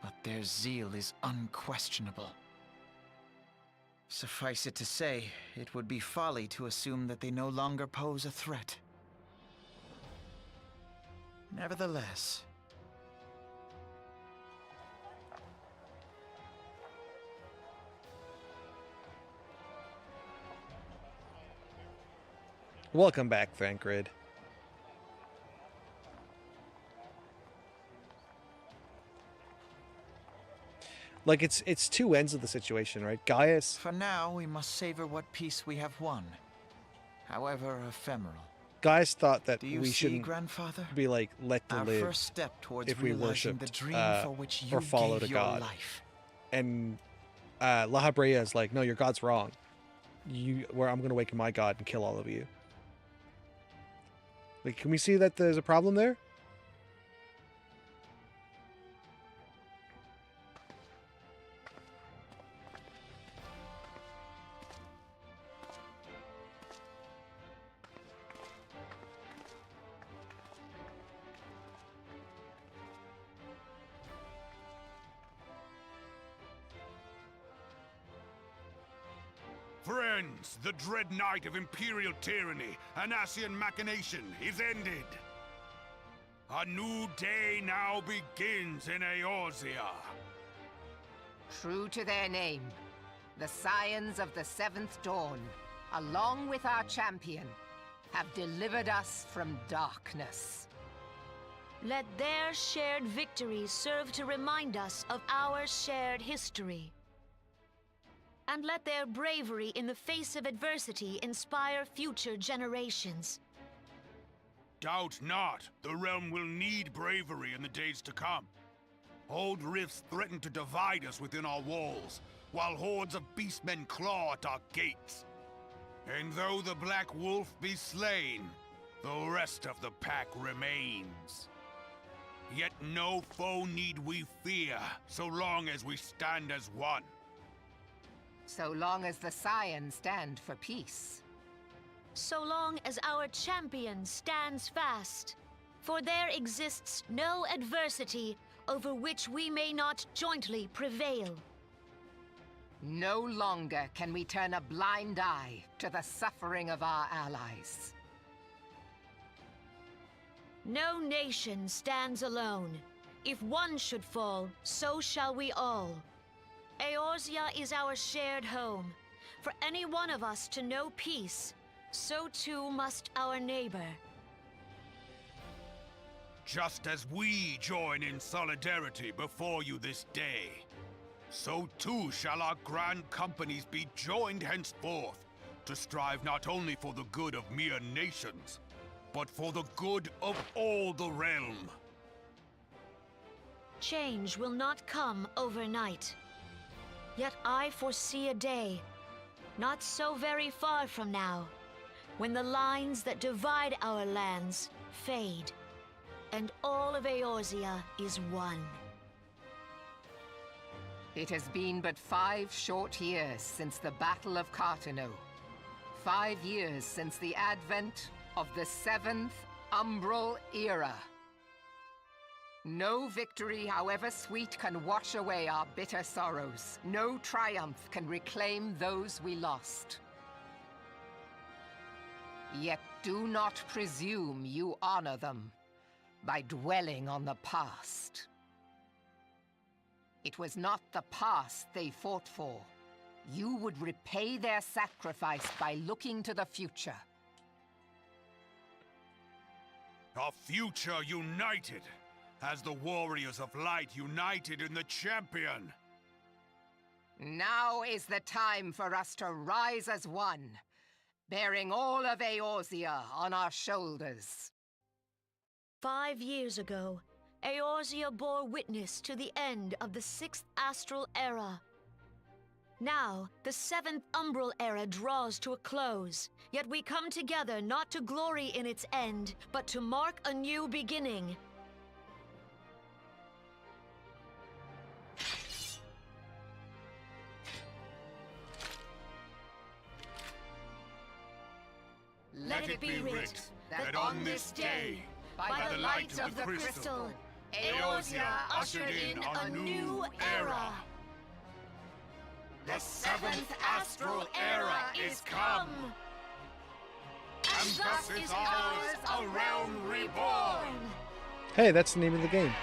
but their zeal is unquestionable. Suffice it to say, it would be folly to assume that they no longer pose a threat. Nevertheless, Welcome back, Thancred. Like it's two ends of the situation, right? Gaius. for now we must savor what peace we have won, however ephemeral. Gaius thought that Do you we see, shouldn't Grandfather? be like let to Our live first step towards if we realizing worshipped the dream for which you or followed gave a your god. life. And La Habrea is like, no, your god's wrong. I'm going to awaken my god and kill all of you. Like, can we see that there's a problem there? Friends, the dread night of Imperial tyranny and Ascian machination is ended. A new day now begins in Eorzea. True to their name, the Scions of the Seventh Dawn, along with our champion, have delivered us from darkness. Let their shared victory serve to remind us of our shared history. And let their bravery in the face of adversity inspire future generations. Doubt not, the realm will need bravery in the days to come. Old rifts threaten to divide us within our walls, while hordes of beastmen claw at our gates. And though the Black Wolf be slain, the rest of the pack remains. Yet no foe need we fear, so long as we stand as one. So long as the Scions stand for peace. So long as our champion stands fast. For there exists no adversity over which we may not jointly prevail. No longer can we turn a blind eye to the suffering of our allies. No nation stands alone. If one should fall, so shall we all. Eorzea is our shared home. For any one of us to know peace, so too must our neighbor. Just as we join in solidarity before you this day, so too shall our grand companies be joined henceforth to strive not only for the good of mere nations, but for the good of all the realm. Change will not come overnight. Yet I foresee a day, not so very far from now, when the lines that divide our lands fade, and all of Eorzea is one. It has been but 5 short years since the Battle of Cartano. 5 years since the advent of the 7th Umbral Era. No victory, however sweet, can wash away our bitter sorrows. No triumph can reclaim those we lost. Yet do not presume you honor them by dwelling on the past. It was not the past they fought for. You would repay their sacrifice by looking to the future. A future united, as the warriors of light united in the champion. Now is the time for us to rise as one, bearing all of Eorzea on our shoulders. 5 years ago, Eorzea bore witness to the end of the 6th Astral Era. Now, the 7th Umbral Era draws to a close, yet we come together not to glory in its end, but to mark a new beginning. Let it be writ that on this day, by the light of the crystal, Eorzea ushered in a new era. The 7th Astral Era is come! And thus is ours a realm reborn! Hey, that's the name of the game.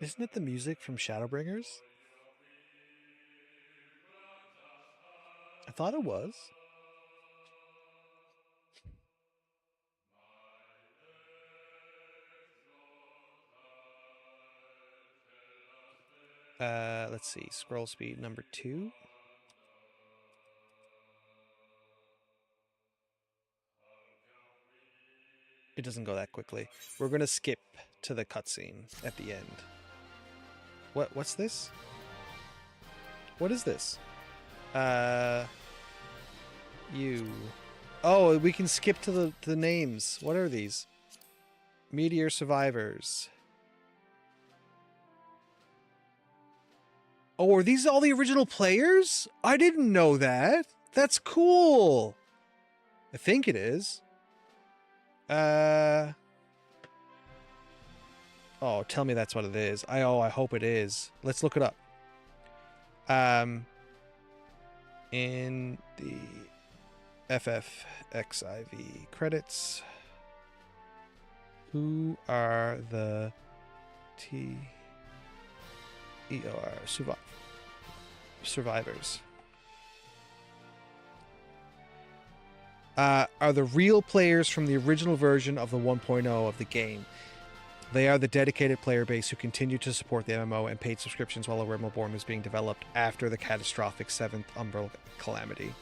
Isn't it the music from Shadowbringers? I thought it was. Let's see. Scroll speed number 2. It doesn't go that quickly. We're gonna skip to the cutscene at the end. What's this? What is this? You. Oh, we can skip to the names. What are these? Meteor survivors. Oh, are these all the original players? I didn't know that. That's cool. I think it is. Oh, tell me that's what it is. I hope it is. Let's look it up. In the FFXIV credits, who are the TER survivors? Are the real players from the original version of the 1.0 of the game. They are the dedicated player base who continue to support the MMO and paid subscriptions while Reborn was being developed after the catastrophic 7th Umbral calamity.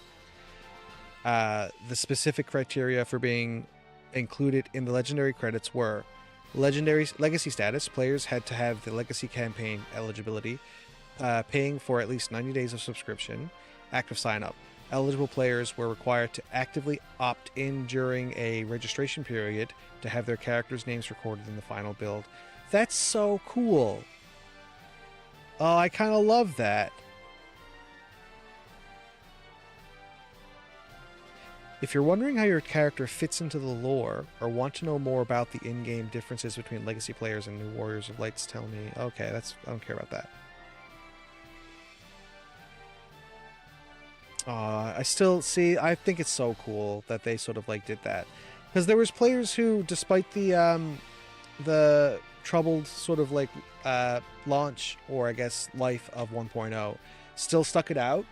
The specific criteria for being included in the legendary credits were legendary legacy status. Players had to have the legacy campaign eligibility, paying for at least 90 days of subscription, active sign-up. Eligible players were required to actively opt in during a registration period to have their characters' names recorded in the final build. That's so cool. Oh, I kind of love that. If you're wondering how your character fits into the lore, or want to know more about the in-game differences between legacy players and new Warriors of Lights, tell me. Okay, I don't care about that. I still see. I think it's so cool that they sort of like did that, because there was players who, despite the troubled sort of like launch, or I guess life of 1.0, still stuck it out.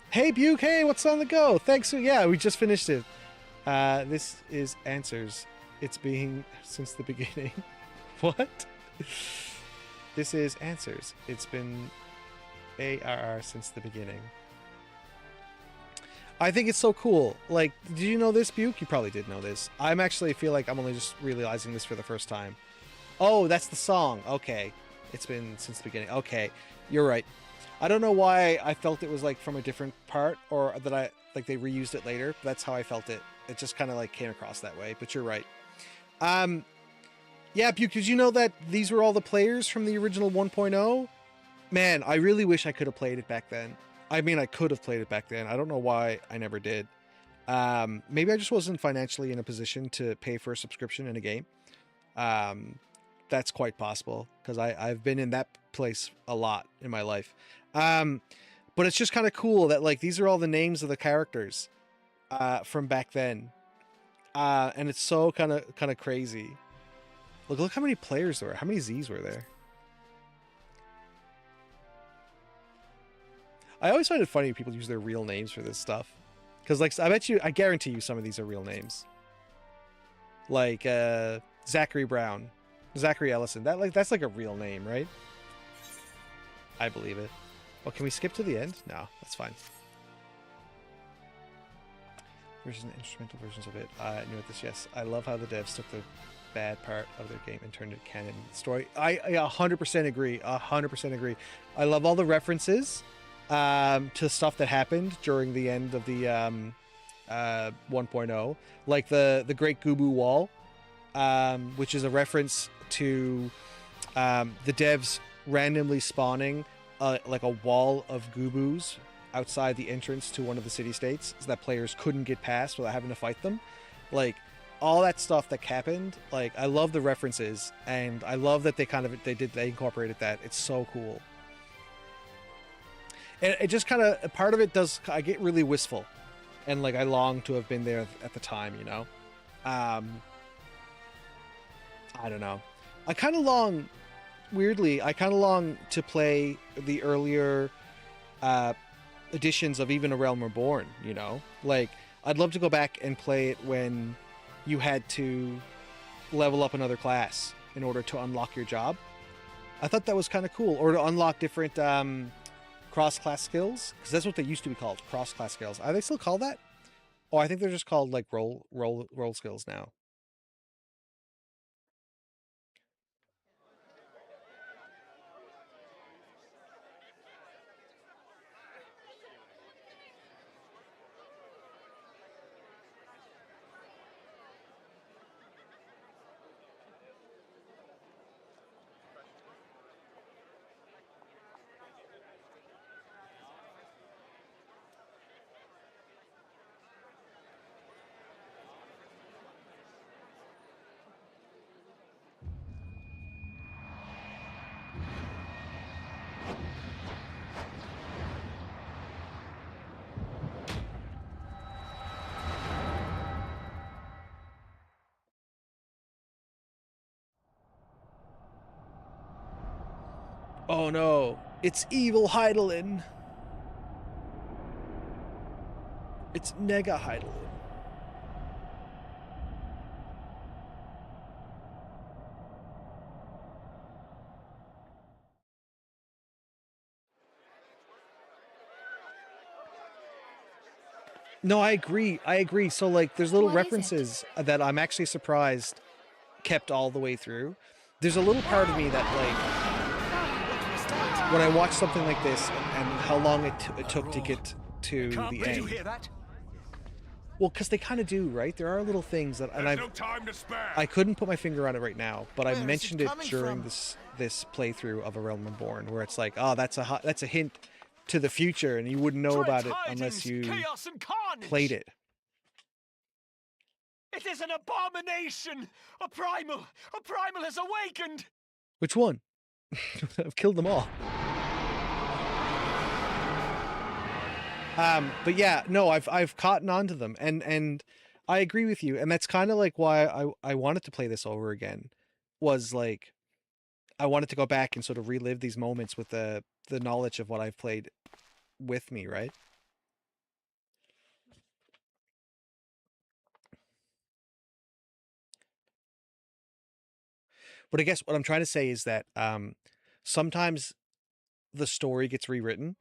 Hey Buke, hey, what's on the go? Thanks. Yeah, we just finished it. This is Answers. It's being since the beginning. What? This is Answers. It's been ARR since the beginning. I think it's so cool. Like, did you know this, Buke? You probably did know this. I'm actually feel like I'm only just realizing this for the first time. Oh, that's the song. Okay. It's been since the beginning. Okay. You're right. I don't know why I felt it was like from a different part, or that they reused it later. That's how I felt it. It just kind of like came across that way, but you're right. Yeah, Buke, did you know that these were all the players from the original 1.0? Man, I really wish I could have played it back then. I mean, I could have played it back then. I don't know why I never did. Maybe I just wasn't financially in a position to pay for a subscription in a game. That's quite possible, because I've been in that place a lot in my life. But it's just kind of cool that like these are all the names of the characters from back then. And it's so kind of crazy. Look how many players there were. How many Z's were there? I always find it funny when people use their real names for this stuff. Because, like, I guarantee you some of these are real names. Like, Zachary Brown. Zachary Ellison. That's like a real name, right? I believe it. Oh, can we skip to the end? No, that's fine. Instrumental versions of it. I knew this, yes. I love how the devs took the bad part of their game and turned it canon story. I 100% agree. 100% agree. I love all the references to stuff that happened during the end of the 1.0, like the Great Gubu Wall, which is a reference to the devs randomly spawning like a wall of Gubus outside the entrance to one of the city-states so that players couldn't get past without having to fight them. Like, all that stuff that happened, like, I love the references, and I love that they incorporated that. It's so cool. And it just kind of, part of it does, I get really wistful. And, like, I long to have been there at the time, you know? I don't know. I kind of long to play the earlier editions of even A Realm Reborn, you know? Like, I'd love to go back and play it when you had to level up another class in order to unlock your job. I thought that was kind of cool. Or to unlock different cross-class skills, because that's what they used to be called, cross-class skills. Are they still called that? Oh, I think they're just called like roll skills now. Oh no, it's evil Hydaelyn. It's Nega Hydaelyn. No, I agree. I agree. So, like, there's little references that I'm actually surprised kept all the way through. There's a little part of me that, like, when I watch something like this and how long it took to get to the end. Did you hear that? Well, because they kind of do, right? There are little things that, and I couldn't put my finger on it right now, but I mentioned it during this playthrough of A Realm Reborn, where it's like, oh, that's a hint to the future, and you wouldn't know about it unless you played it. It is an abomination! A primal has awakened! Which one? I've killed them all. But yeah, no, I've caught on to them, and I agree with you, and that's kind of like why I wanted to play this over again, was like, I wanted to go back and sort of relive these moments with the knowledge of what I've played with me, right? But I guess what I'm trying to say is that sometimes the story gets rewritten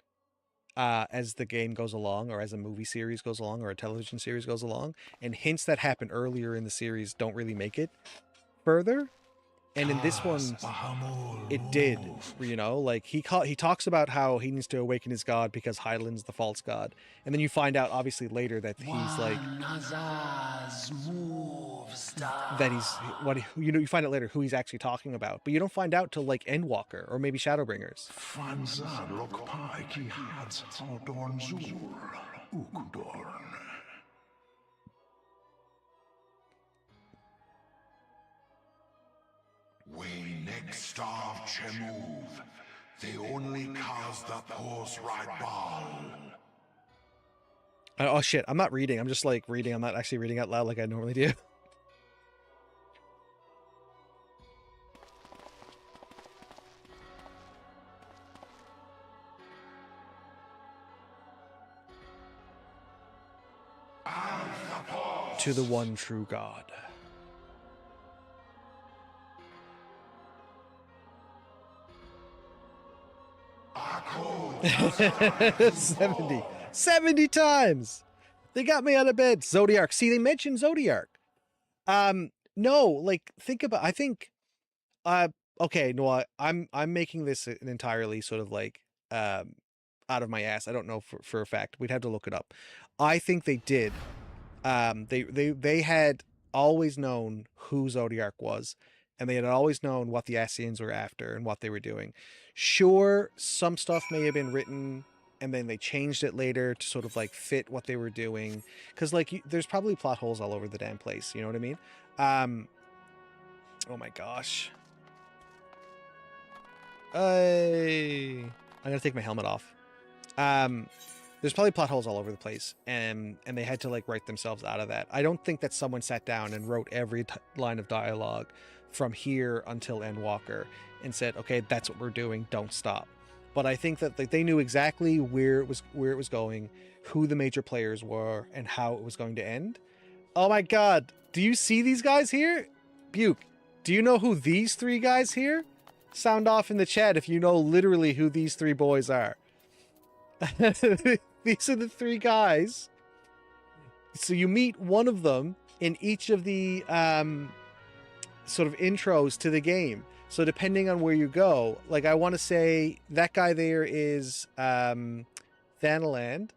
as the game goes along, or as a movie series goes along, or a television series goes along, and hints that happen earlier in the series don't really make it further. And in this one, it did, you know, like he talks about how he needs to awaken his god because Hydaelyn's the false god. And then you find out obviously later that he's like, you find out later who he's actually talking about, but you don't find out till like Endwalker or maybe Shadowbringers. We next starve Chemuv. They only cause the post right ball. Oh shit, I'm not reading. I'm just like reading. I'm not actually reading out loud like I normally do. To the one true God. $70. 70 times! They got me out of bed. Zodiark. See, they mentioned Zodiark. No, like, think about, I think, okay, no, I'm making this an entirely sort of like, out of my ass. I don't know for a fact. We'd have to look it up. I think they did. They had always known who Zodiark was, and they had always known what the Ascians were after and what they were doing. Sure, some stuff may have been written and then they changed it later to sort of like fit what they were doing, because like there's probably plot holes all over the damn place, you know what I mean? Oh my gosh. I'm gonna take my helmet off. There's probably plot holes all over the place, and they had to like write themselves out of that. I don't think that someone sat down and wrote every line of dialogue from here until Endwalker and said, okay, that's what we're doing, don't stop. But I think that like, they knew exactly where it was going, who the major players were, and how it was going to end. Oh my god, do you see these guys here? Buke, do you know who these three guys here? Sound off in the chat if you know literally who these three boys are. These are the three guys. So you meet one of them in each of the sort of intros to the game. So depending on where you go, like I want to say that guy there is Thanaland.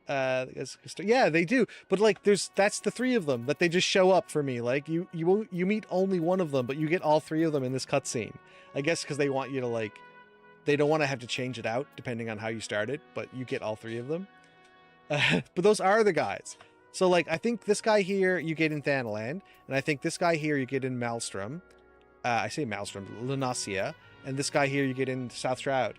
Yeah, they do. But like that's the three of them that they just show up for me. Like you meet only one of them, but you get all three of them in this cutscene. I guess because they want you to like, they don't want to have to change it out depending on how you started, but you get all three of them. But those are the guys. So like, I think this guy here you get in Thanaland, and I think this guy here you get in Maelstrom. I say Maelstrom, Lunasia, and this guy here you get in South Shroud.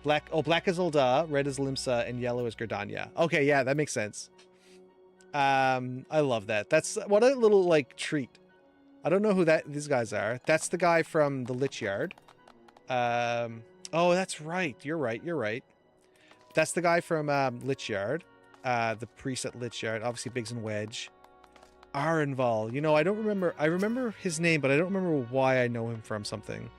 Black is Ul'dah, red is Limsa, and yellow is Gridania. Okay, yeah, that makes sense. I love that. That's what a little like treat. I don't know who these guys are. That's the guy from the Lich Yard. Oh, that's right. You're right. You're right. That's the guy from Lichyard. The priest at Lichyard. Obviously, Biggs and Wedge. Arenval. You know, I don't remember. I remember his name, but I don't remember why I know him from something.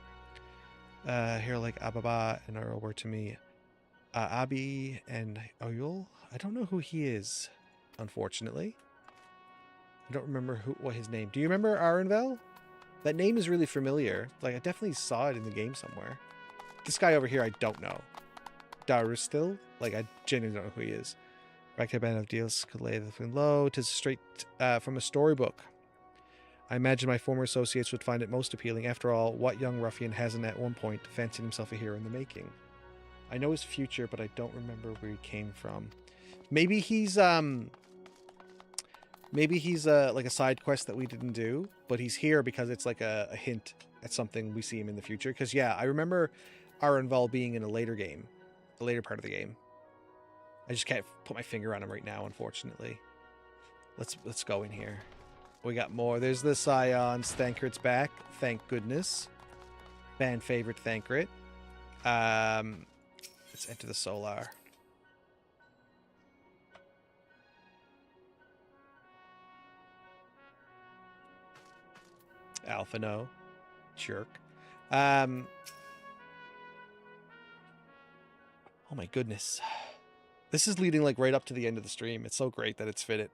Here, like Ababa and Earl were to me. Abi and Oyul. I don't know who he is, unfortunately. I don't remember what his name. Do you remember Arenval? That name is really familiar. Like, I definitely saw it in the game somewhere. This guy over here, I don't know. Darustil? Like, I genuinely don't know who he is. Band of deals could lay the thing low. Tis straight from a storybook. I imagine my former associates would find it most appealing. After all, what young ruffian hasn't at one point fancied himself a hero in the making? I know his future, but I don't remember where he came from. Maybe he's like a side quest that we didn't do, but he's here because it's like a hint at something we see him in the future. Because yeah, I remember Arenval being in a later game, the later part of the game. I just can't put my finger on him right now, unfortunately. Let's go in here. We got more. There's the Scions. Thancred's back. Thank goodness. Fan favorite Thancred. Let's enter the Solar. Alpha no. Jerk. Oh my goodness. This is leading like right up to the end of the stream. It's so great that it's fitted.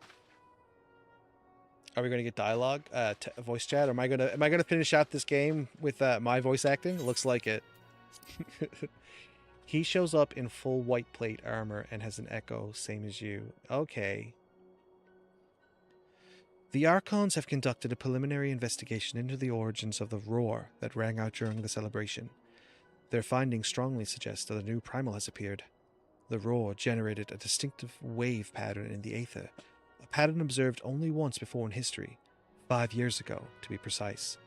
Are we going to get dialogue, voice chat? Or am I gonna finish out this game with my voice acting? It looks like it. He shows up in full white plate armor and has an echo, same as you. Okay. The Archons have conducted a preliminary investigation into the origins of the roar that rang out during the celebration. Their findings strongly suggest that a new primal has appeared. The roar generated a distinctive wave pattern in the aether, a pattern observed only once before in history, 5 years ago, to be precise.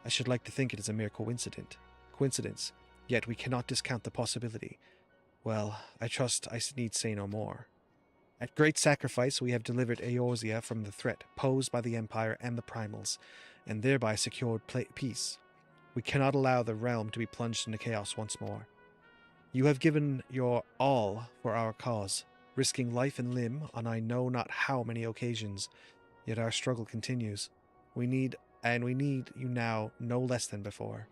I should like to think it is a mere coincidence, yet we cannot discount the possibility. Well, I trust I need say no more. At great sacrifice, we have delivered Eorzea from the threat posed by the Empire and the Primals, and thereby secured peace. We cannot allow the realm to be plunged into chaos once more. You have given your all for our cause, risking life and limb on I know not how many occasions, yet our struggle continues. We need you now no less than before.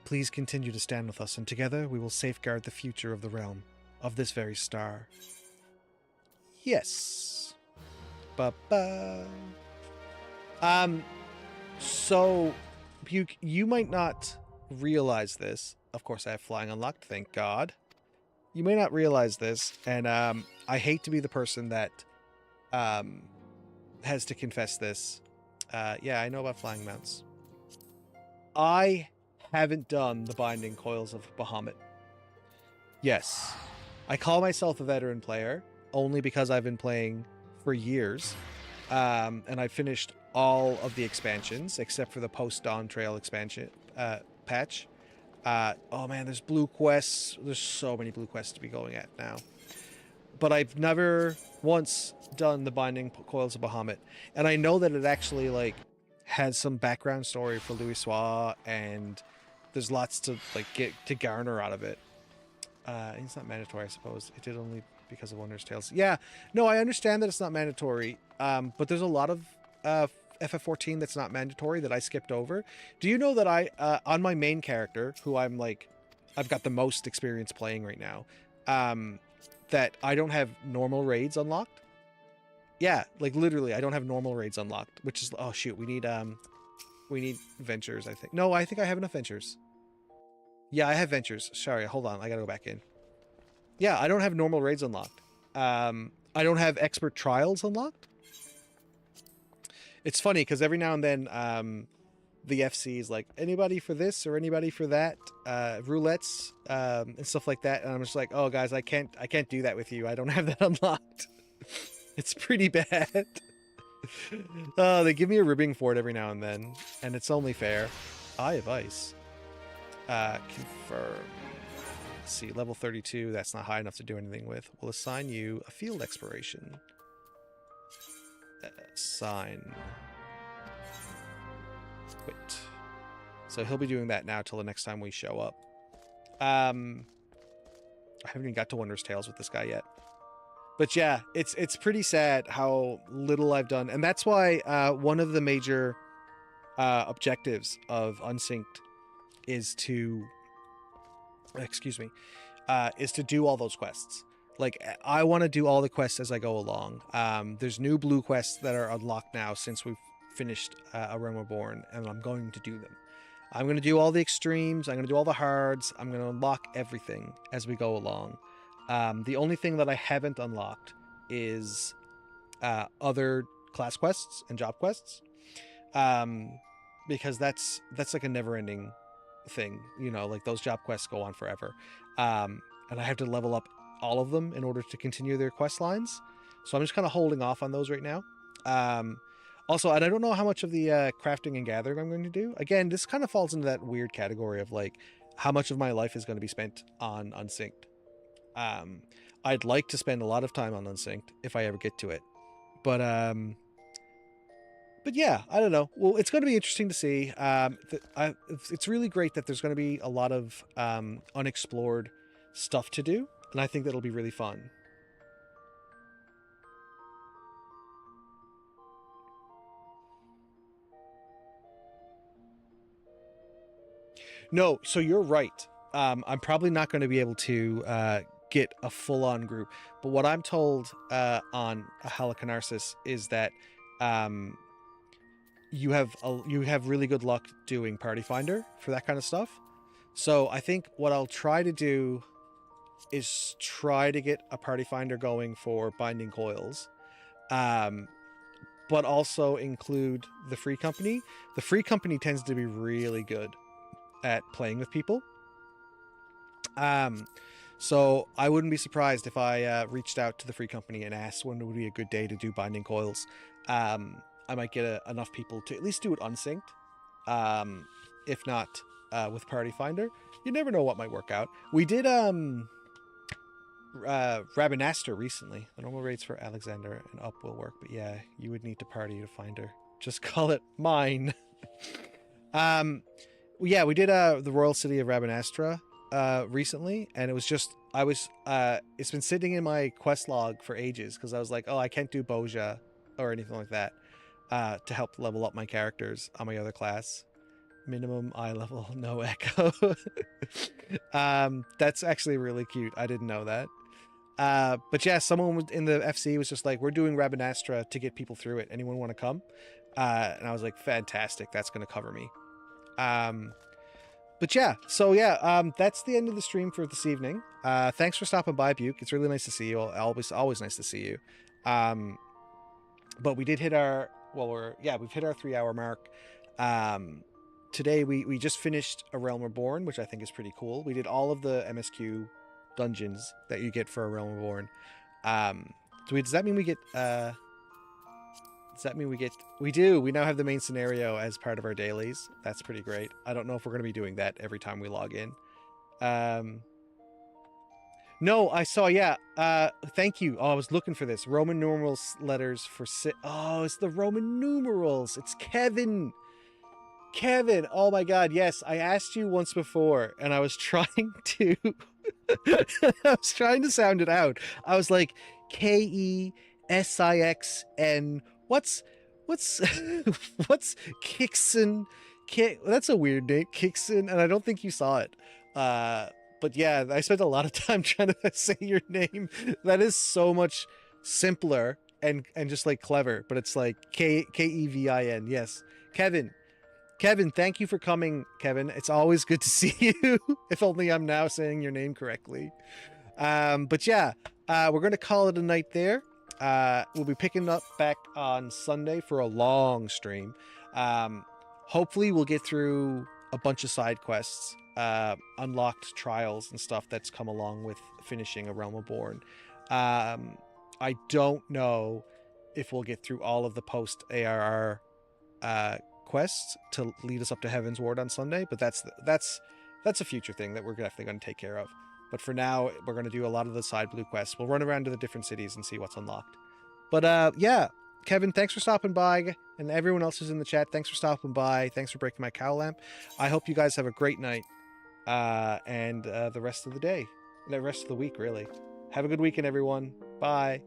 Please continue to stand with us, and together we will safeguard the future of the realm, of this very star. Yes. Ba-ba. So you might not realize this. Of course, I have flying unlocked, thank God. You may not realize this, and I hate to be the person that has to confess this. Yeah, I know about flying mounts. I haven't done the Binding Coils of Bahamut. Yes, I call myself a veteran player, only because I've been playing for years, and I finished all of the expansions, except for the Post-Dawn Trail expansion patch. Oh man, there's blue quests. There's so many blue quests to be going at now. But I've never once done the Binding Coils of Bahamut. And I know that it actually like has some background story for Louisoix, and there's lots to like get to garner out of it. It's not mandatory, I suppose. It did only because of Wondrous Tales. Yeah, no, I understand that it's not mandatory. But there's a lot of FF14 that's not mandatory that I skipped over. Do you know that I on my main character, who I've got the most experience playing right now, that I don't have normal raids unlocked? Yeah, like literally I don't have normal raids unlocked, which is, oh shoot, we need ventures, I think. No, I think I have enough ventures. Yeah, I have ventures. Sorry, hold on, I gotta go back in. Yeah, I don't have normal raids unlocked. I don't have expert trials unlocked. It's funny because every now and then the FC is like, anybody for this or anybody for that, roulettes and stuff like that, and I'm just like, oh guys, I can't do that with you. I don't have that unlocked. It's pretty bad. They give me a ribbing for it every now and then, and it's only fair. Eye of Ice. Confirm. Let's see, level 32. That's not high enough to do anything with. We'll assign you a field exploration. Sign. Quit. So he'll be doing that now till the next time we show up. I haven't even got to Wondrous Tales with this guy yet. But yeah, it's pretty sad how little I've done. And that's why one of the major objectives of Unsynced is to, excuse me, is to do all those quests. Like, I want to do all the quests as I go along. There's new blue quests that are unlocked now since we've finished A Realm Reborn, and I'm going to do them. I'm going to do all the extremes. I'm going to do all the hards. I'm going to unlock everything as we go along. The only thing that I haven't unlocked is other class quests and job quests, because that's like a never-ending thing. You know, like those job quests go on forever, and I have to level up all of them in order to continue their quest lines. So I'm just kind of holding off on those right now. Also, and I don't know how much of the crafting and gathering I'm going to do. Again, this kind of falls into that weird category of like how much of my life is going to be spent on Unsynced. I'd like to spend a lot of time on Unsynced if I ever get to it. But yeah, I don't know. Well, it's going to be interesting to see. It's really great that there's going to be a lot of unexplored stuff to do, and I think that'll be really fun. No, so you're right. I'm probably not going to be able to get a full-on group, but what I'm told on Halicarnassus is that you have really good luck doing Party Finder for that kind of stuff. So I think what I'll try to do is try to get a Party Finder going for Binding Coils, but also include the Free Company. The Free Company tends to be really good at playing with people. So I wouldn't be surprised if I reached out to the Free Company and asked when would be a good day to do Binding Coils. I might get enough people to at least do it unsynced. If not with Party Finder. You never know what might work out. We did Rabinaster recently. The normal rates for Alexander and up will work, but yeah, you would need to party to find her. Just call it mine. Yeah, we did the Royal City of Rabinastra recently, and it was just it's been sitting in my quest log for ages because I was like, oh, I can't do Boja or anything like that to help level up my characters on my other class. Minimum eye level, no echo. That's actually really cute. I didn't know that. But yeah, someone in the FC was just like, we're doing Rabinastra to get people through it. Anyone want to come? And I was like, fantastic. That's going to cover me. But yeah, so yeah, that's the end of the stream for this evening. Thanks for stopping by, Buke. It's really nice to see you. Always nice to see you. But we did hit our, we've hit our 3-hour mark. Today we just finished A Realm Reborn, which I think is pretty cool. We did all of the MSQ dungeons that you get for A Realm Reborn. Does that mean we get, we do. We now have the main scenario as part of our dailies. That's pretty great. I don't know if we're going to be doing that every time we log in. No, I saw, yeah. Thank you. Oh, I was looking for this. Roman numerals letters for oh, it's the Roman numerals. It's Kevin. Kevin. Oh my God. Yes. I asked you once before and I was trying to, I was trying to sound it out. I was like, Kexin. What's Kixin? That's a weird name, Kixin, and I don't think you saw it. But yeah, I spent a lot of time trying to say your name. That is so much simpler and just like clever, but it's like Kevin. Yes, Kevin, thank you for coming, Kevin. It's always good to see you. If only I'm now saying your name correctly. But yeah, we're going to call it a night there. We'll be picking up back on Sunday for a long stream. Hopefully we'll get through a bunch of side quests, unlocked trials and stuff that's come along with finishing A Realm Reborn. I don't know if we'll get through all of the post ARR quests to lead us up to Heaven's Ward on Sunday, but that's a future thing that we're definitely going to take care of. But for now, we're going to do a lot of the side blue quests. We'll run around to the different cities and see what's unlocked. But yeah, Kevin, thanks for stopping by. And everyone else who's in the chat, thanks for stopping by. Thanks for breaking my cow lamp. I hope you guys have a great night. and the rest of the day, the rest of the week, really. Have a good weekend, everyone. Bye.